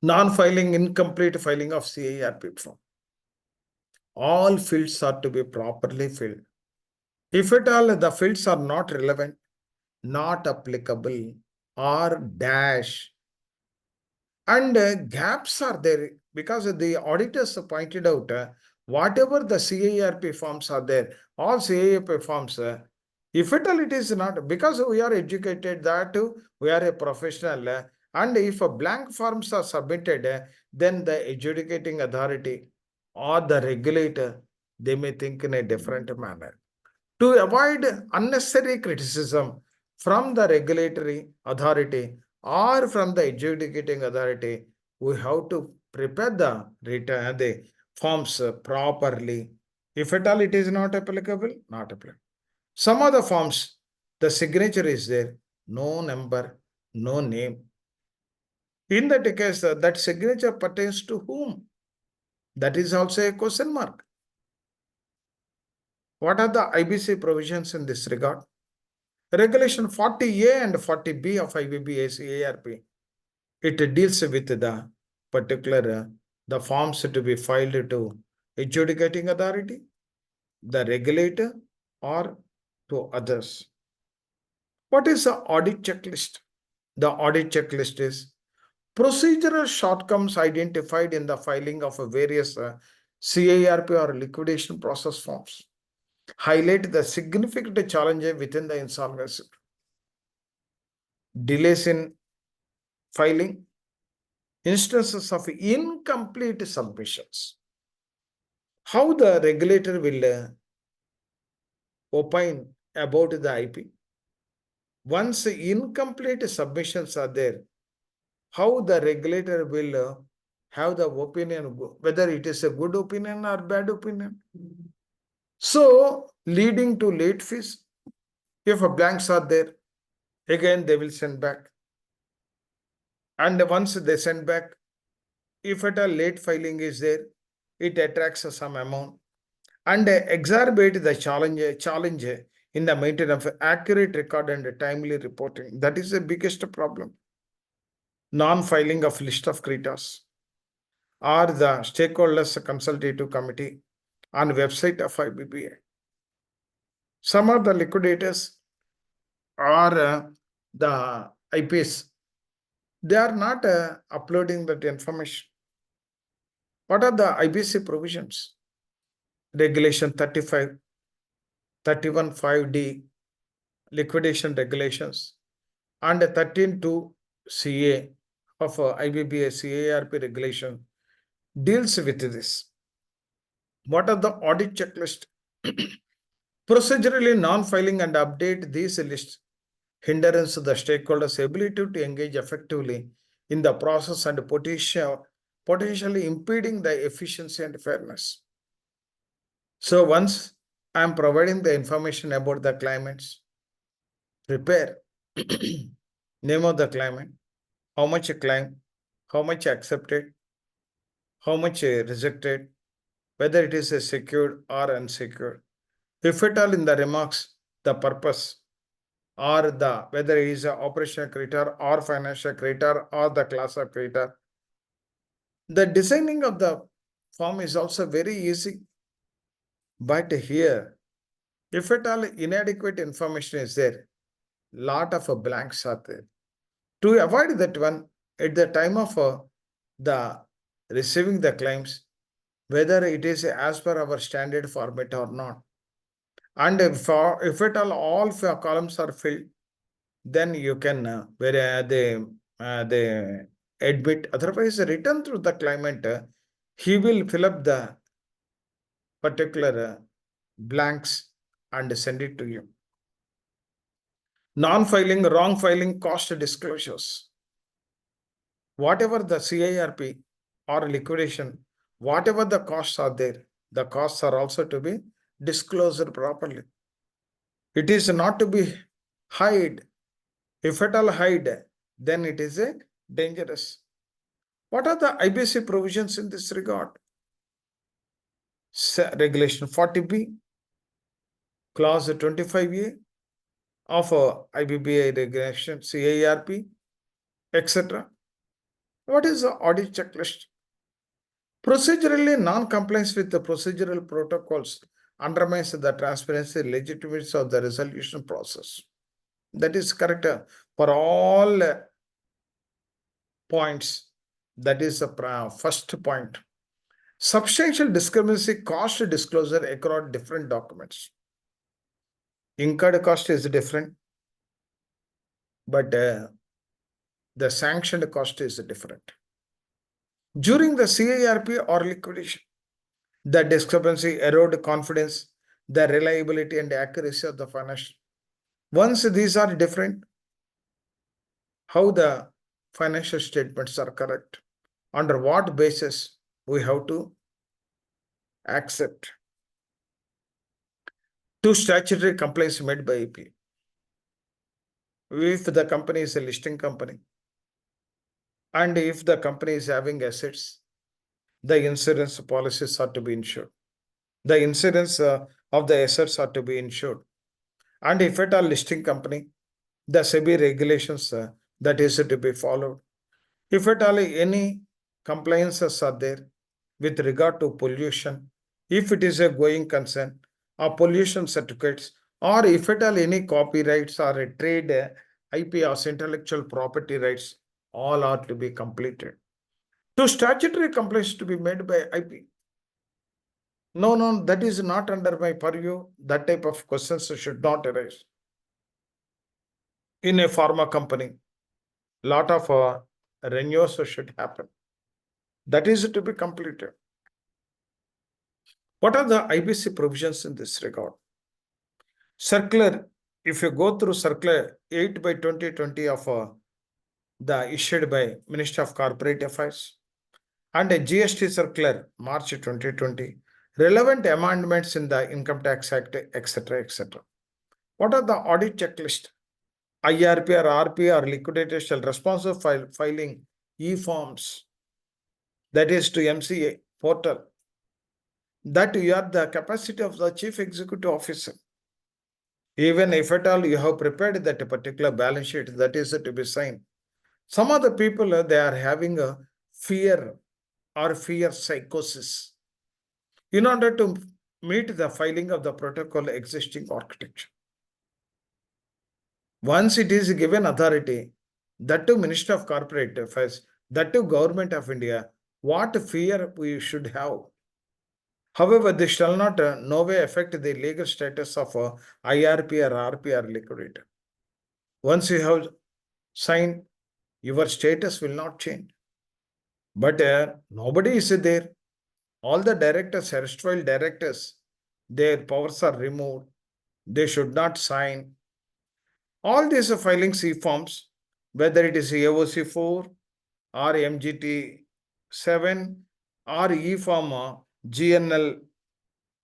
A: Non-filing, incomplete filing of CIRP form. All fields are to be properly filled. If at all the fields are not relevant, not applicable, or dash, and gaps are there because the auditors pointed out whatever the CIRP forms are there, all CIRP forms, if at all it is not, because we are educated that we are a professional, and if a blank forms are submitted, then the adjudicating authority or the regulator, they may think in a different manner. To avoid unnecessary criticism from the regulatory authority or from the adjudicating authority, we have to prepare the forms properly. If at all it is not applicable, not applicable. Some of the forms, the signature is there, no number, no name. In that case, that signature pertains to whom? That is also a question mark. What are the IBC provisions in this regard? Regulation 40A and 40B of IBBA CIRP, it deals with the particular, the forms to be filed to adjudicating authority, the regulator, or to others. What is the audit checklist? The audit checklist is procedural shortcomes identified in the filing of various CIRP or liquidation process forms. Highlight the significant challenges within the insolvency. Delays in filing, instances of incomplete submissions. How the regulator will opine about the IP. Once incomplete submissions are there, how the regulator will have the opinion, whether it is a good opinion or bad opinion. So, leading to late fees. If blanks are there, again they will send back. And once they send back, if at a late filing is there, it attracts some amount and exacerbate the challenge in the maintenance of accurate record and timely reporting. That is the biggest problem. Non-filing of list of creditors or the stakeholders consultative committee on website of IBBA. Some of the liquidators or the IPs, they are not uploading that information. What are the IBC provisions? Regulation 35, 31.5D, liquidation regulations, and 13.2 CA of IBBA CIRP regulation deals with this. What are the audit checklist? Procedurally non-filing and update these lists hindrance the stakeholders' ability to engage effectively in the process and potentially impeding the efficiency and fairness. So once I am providing the information about the claimants, prepare name of the claimant, how much claim, how much accepted, how much rejected, whether it is a secured or unsecured. If at all in the remarks, the purpose or the whether it is an operational creditor or financial creditor or the class of creditor. The designing of the form is also very easy. But here, if at all inadequate information is there, lot of blanks are there. To avoid that one, at the time of the receiving the claims, whether it is as per our standard format or not, and if at all columns are filled, then you can where they admit. Otherwise, return through the claimant, he will fill up the particular blanks and send it to you. Non-filing, wrong filing, cost disclosures. Whatever the CIRP or liquidation, whatever the costs are there, the costs are also to be disclosed properly. It is not to be hide. If at all hide, then it is a dangerous. What are the IBC provisions in this regard? Regulation 40B, clause 25A of IBBA regulation, CIRP, etc. What is the audit checklist? Procedurally, non-compliance with the procedural protocols undermines the transparency, legitimacy of the resolution process. That is correct for all points. That is the first point. Substantial discrepancy cost disclosure across different documents. Incurred cost is different, but the sanctioned cost is different. During the CIRP or liquidation, the discrepancy erode confidence, the reliability and accuracy of the financial. Once these are different, how the financial statements are correct, under what basis we have to accept. Two statutory complaints made by AP. If the company is a listing company, and if the company is having assets, the insurance policies are to be insured. The insurance of the assets are to be insured. And if at all listing company, the SEBI regulations that is to be followed. If at all any compliances are there with regard to pollution, if it is a going concern or pollution certificates, or if at all any copyrights or a trade IP or intellectual property rights, all are to be completed. To statutory complaints to be made by IP. No, that is not under my purview. That type of questions should not arise. In a pharma company, lot of renewals should happen. That is to be completed. What are the IBC provisions in this regard? Circular, if you go through circular 8/2020 of the issued by Ministry of Corporate Affairs and a GST circular March 2020, relevant amendments in the Income Tax Act, etc., etc. What are the audit checklist? IRP or RP or liquidator shall responsible for filing e-forms, that is to MCA portal, that you are the capacity of the chief executive officer. Even if at all you have prepared that particular balance sheet that is to be signed, some of the people they are having a fear or fear psychosis in order to meet the filing of the protocol existing architecture. Once it is given authority, that to Ministry of Corporate Affairs, that to Government of India, what fear we should have. However, this shall not no way affect the legal status of IRP or RP or liquidator. Once you have signed, your status will not change. But nobody is there. All the directors, erstwhile directors, their powers are removed. They should not sign. All these filings e-forms, whether it is AOC 4 or MGT 7 or e-form GNL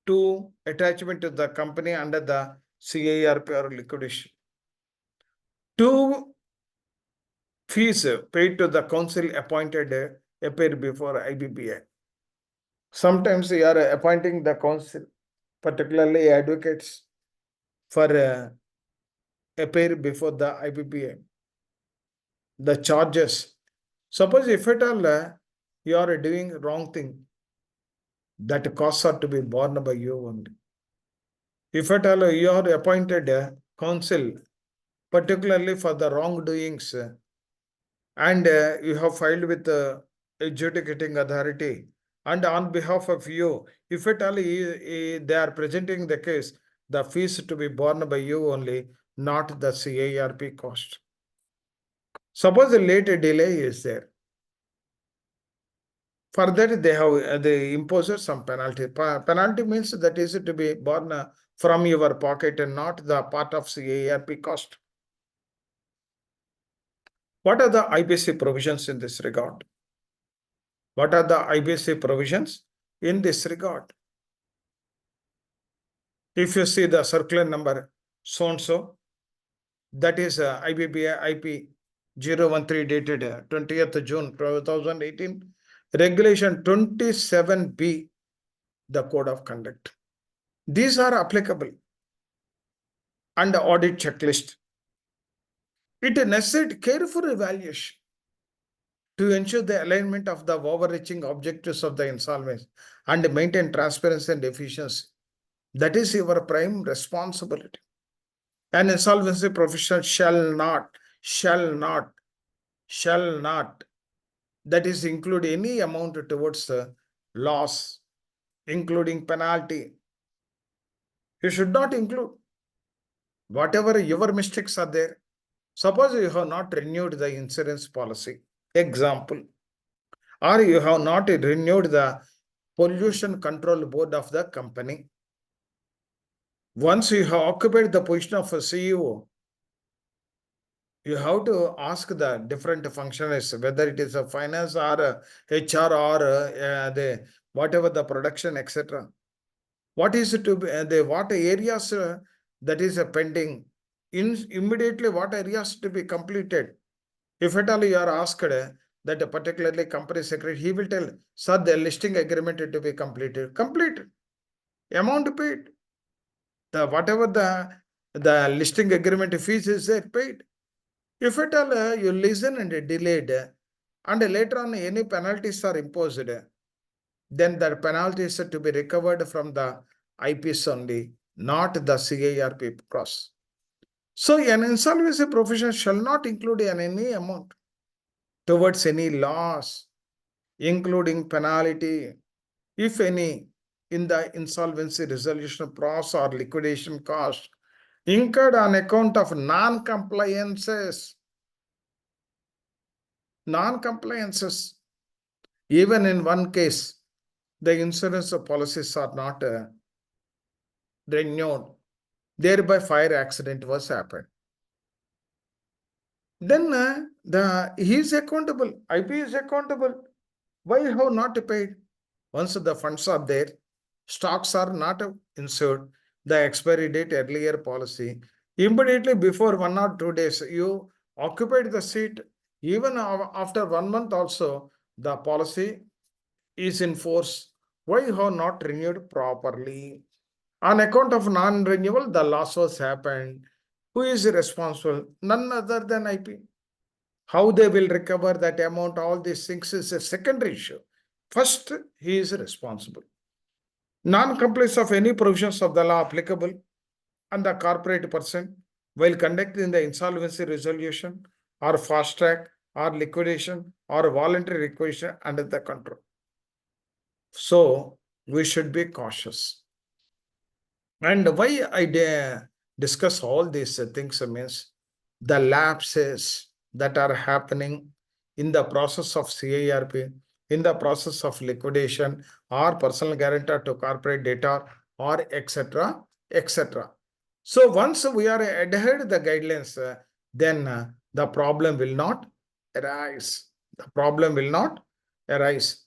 A: 2 attachment to the company under the CIRP or liquidation. 2 fees paid to the council appointed appear before IBBA. Sometimes you are appointing the council, particularly advocates, for appear before the IBBA. The charges. Suppose if at all you are doing wrong thing, that costs are to be borne by you only. If at all you are appointed counsel, particularly for the wrongdoings, and you have filed with the adjudicating authority, and on behalf of you, if at all they are presenting the case, the fees to be borne by you only, not the CIRP cost. Suppose a late delay is there. For that, they impose some penalty. Penalty means that is to be borne from your pocket and not the part of CIRP cost. What are the IBC provisions in this regard? What are the IBC provisions in this regard? If you see the circular number so-and-so, that is IBBA IP 013 dated 20th June 2018, Regulation 27B, the Code of Conduct. These are applicable. And the audit checklist. It necessitates careful evaluation. to ensure the alignment of the overreaching objectives of the insolvency and maintain transparency and efficiency. That is your prime responsibility. An insolvency professional shall not, that is include any amount towards the loss, including penalty. You should not include whatever your mistakes are there. Suppose you have not renewed the insurance policy, example, or you have not renewed the pollution control board of the company. Once you have occupied the position of a CEO, you have to ask the different functionaries, whether it is a finance or a HR or the whatever the production, etc. What is to be what areas that is pending? Immediately, what areas to be completed? If at all you are asked that particularly company secretary, he will tell, sir, the listing agreement to be completed. Completed. Amount paid. The whatever the listing agreement fees is there paid. If at all you listen and delayed, and later on any penalties are imposed, then that penalty is to be recovered from the IPs only, not the CIRP process. So an insolvency provision shall not include any amount towards any loss, including penalty, if any, in the insolvency resolution process or liquidation cost incurred on account of non-compliances. Non-compliances. Even in one case, the insurance policies are not renewed. Thereby fire accident was happened. Then he is accountable. IP is accountable. Why have not paid? Once the funds are there, stocks are not insured, the expiry date earlier policy, immediately before 1 or 2 days, you occupied the seat. Even after 1 month also, the policy is in force. Why you have not renewed properly? On account of non-renewal, the loss was happened. Who is responsible? None other than IP. How they will recover that amount, all these things is a secondary issue. First, he is responsible. Non-compliance of any provisions of the law applicable on the corporate person while conducting the insolvency resolution or fast track or liquidation or voluntary liquidation under the control. So we should be cautious. And why I discuss all these things means the lapses that are happening in the process of CIRP, in the process of liquidation or personal guarantor to corporate data or etc. etc. So once we are adhered the guidelines, then the problem will not arise. The problem will not arise.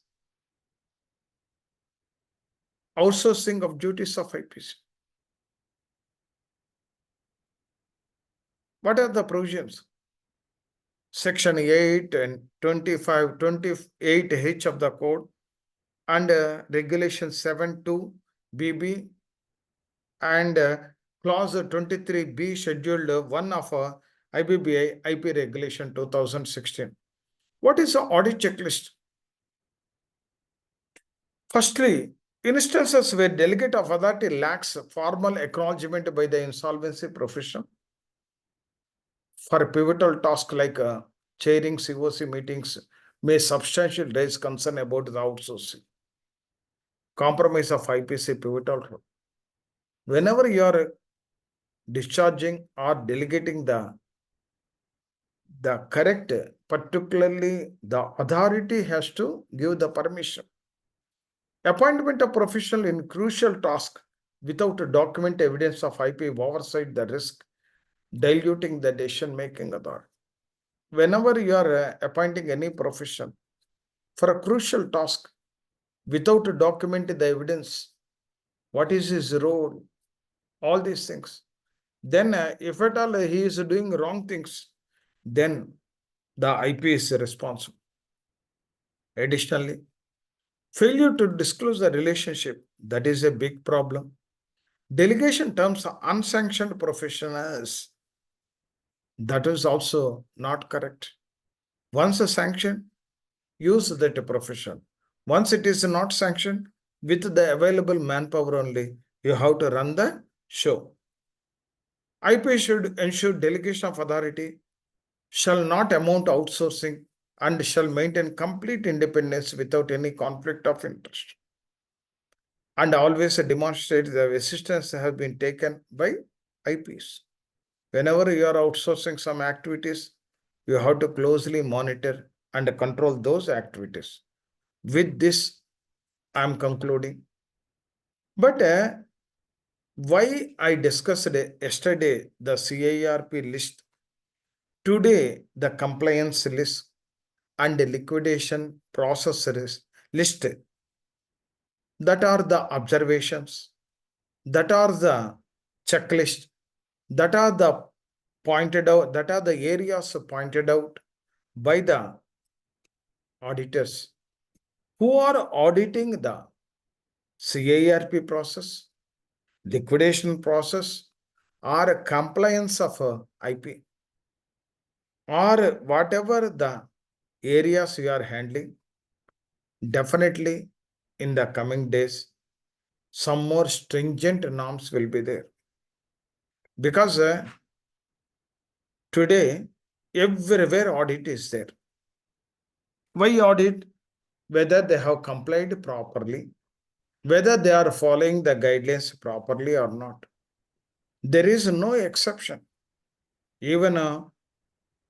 A: Outsourcing of duties of IPC. What are the provisions? Section 8 and 25, 28H of the code and regulation 7.2 BB and clause 23B scheduled 1 of IBBI IP regulation 2016. What is the audit checklist? Firstly, instances where delegate of authority lacks formal acknowledgement by the insolvency profession for a pivotal task like chairing COC meetings may substantially raise concern about the outsourcing. Compromise of IPC pivotal role. Whenever you are discharging or delegating the correct, particularly the authority has to give the permission. Appointment of professional in crucial task without document evidence of IP oversight the risk, diluting the decision-making authority. Whenever you are appointing any profession for a crucial task without documenting the evidence, what is his role, all these things, then if at all he is doing wrong things, then the IP is responsible. Additionally, failure to disclose the relationship, that is a big problem. Delegation terms are unsanctioned professionals. That is also not correct. Once a sanction, use that profession. Once it is not sanctioned, with the available manpower only, you have to run the show. IP should ensure delegation of authority, shall not amount to outsourcing, and shall maintain complete independence without any conflict of interest. And always demonstrate the assistance have been taken by IPs. Whenever you are outsourcing some activities, you have to closely monitor and control those activities. With this, I am concluding. But why I discussed yesterday the CIRP list, today the compliance list and the liquidation process list, that are the observations, that are the checklist, that are the pointed out, that are the areas pointed out by the auditors who are auditing the CIRP process, liquidation process, or compliance of IP, or whatever the areas you are handling. Definitely in the coming days, some more stringent norms will be there. Because today, everywhere audit is there. Why audit? Whether they have complied properly, whether they are following the guidelines properly or not. There is no exception. Even a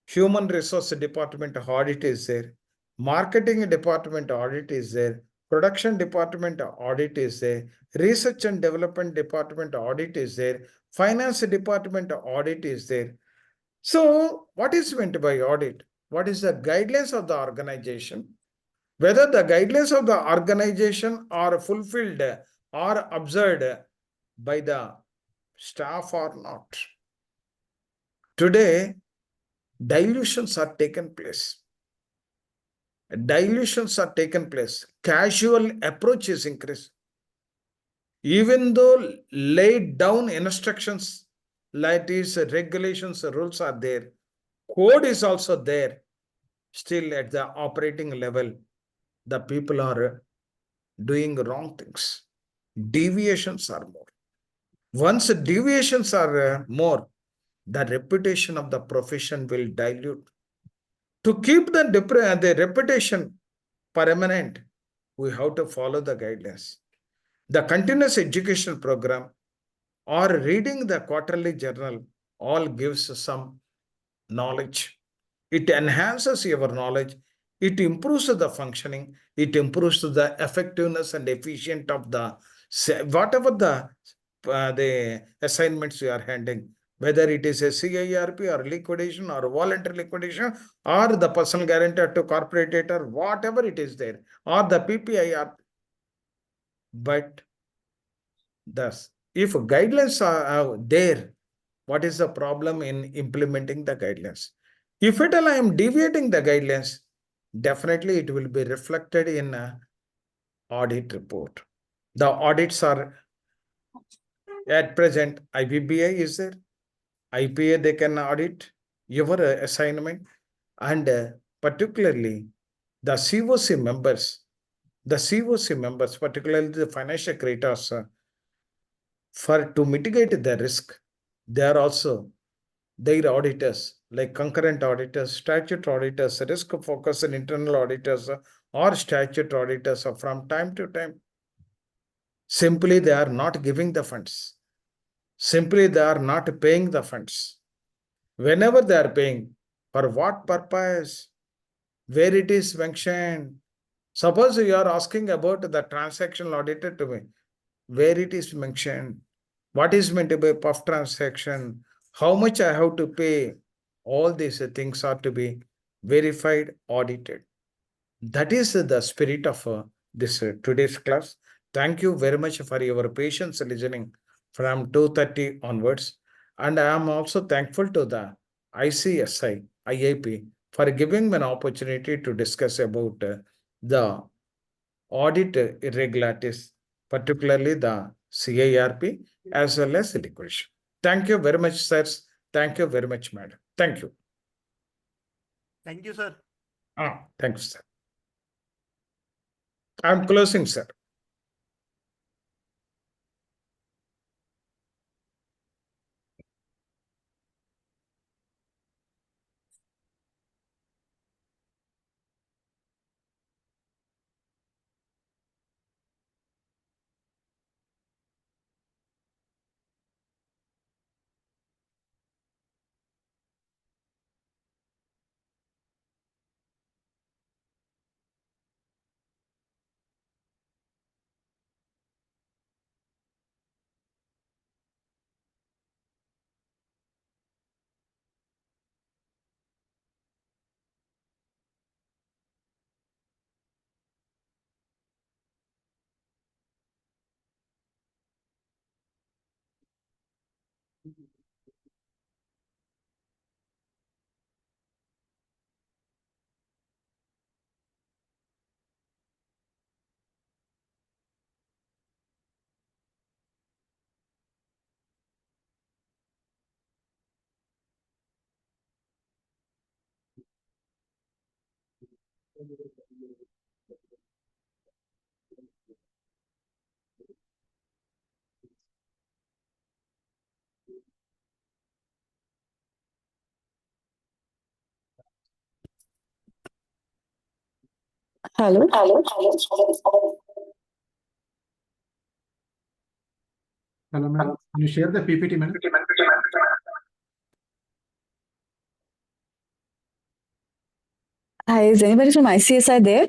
A: human resource department audit is there, marketing department audit is there, production department audit is there, research and development department audit is there, finance department audit is there. So what is meant by audit? What is the guidelines of the organization? Whether the guidelines of the organization are fulfilled or observed by the staff or not. Today, dilutions are taken place. Dilutions are taken place. Casual approach is increased. Even though laid down instructions, like is regulations, rules are there, code is also there, still at the operating level, the people are doing wrong things. Deviations are more. Once deviations are more, the reputation of the profession will dilute. To keep the reputation permanent, we have to follow the guidelines. The continuous education program or reading the quarterly journal all gives some knowledge. It enhances your knowledge. It improves the functioning. It improves the effectiveness and efficient of the whatever the assignments you are handling, whether it is a CIRP or liquidation or voluntary liquidation or the personal guarantor to corporator, whatever it is there, or the PPIR. But thus, if guidelines are there, what is the problem in implementing the guidelines? If at all I am deviating the guidelines, definitely it will be reflected in an audit report. The audits are at present, IBBI is there, IPA they can audit your assignment, and particularly the COC members, particularly the financial creditors, for to mitigate the risk, they are also their auditors, like concurrent auditors, statute auditors, risk focus and internal auditors, or statute auditors from time to time. Simply, they are not giving the funds. Simply, they are not paying the funds. Whenever they are paying, for what purpose? Where it is mentioned? Suppose you are asking about the transactional auditor to me, where it is mentioned? What is meant by puff transaction? How much I have to pay? All these things are to be verified, audited. That is the spirit of this today's class. Thank you very much for your patience listening from 2:30 onwards. And I am also thankful to the ICSI, IAP for giving me an opportunity to discuss about the audit irregularities, particularly the CIRP as well as liquidation. Thank you very much, sirs. Thank you very much, madam. Thank you.
F: Thank you, sir.
A: Thank you, sir. I'm closing, sir.
G: Hello.
D: Hello, madam. Can you share the PPT, madam?
G: Hi, is anybody from ICSI there?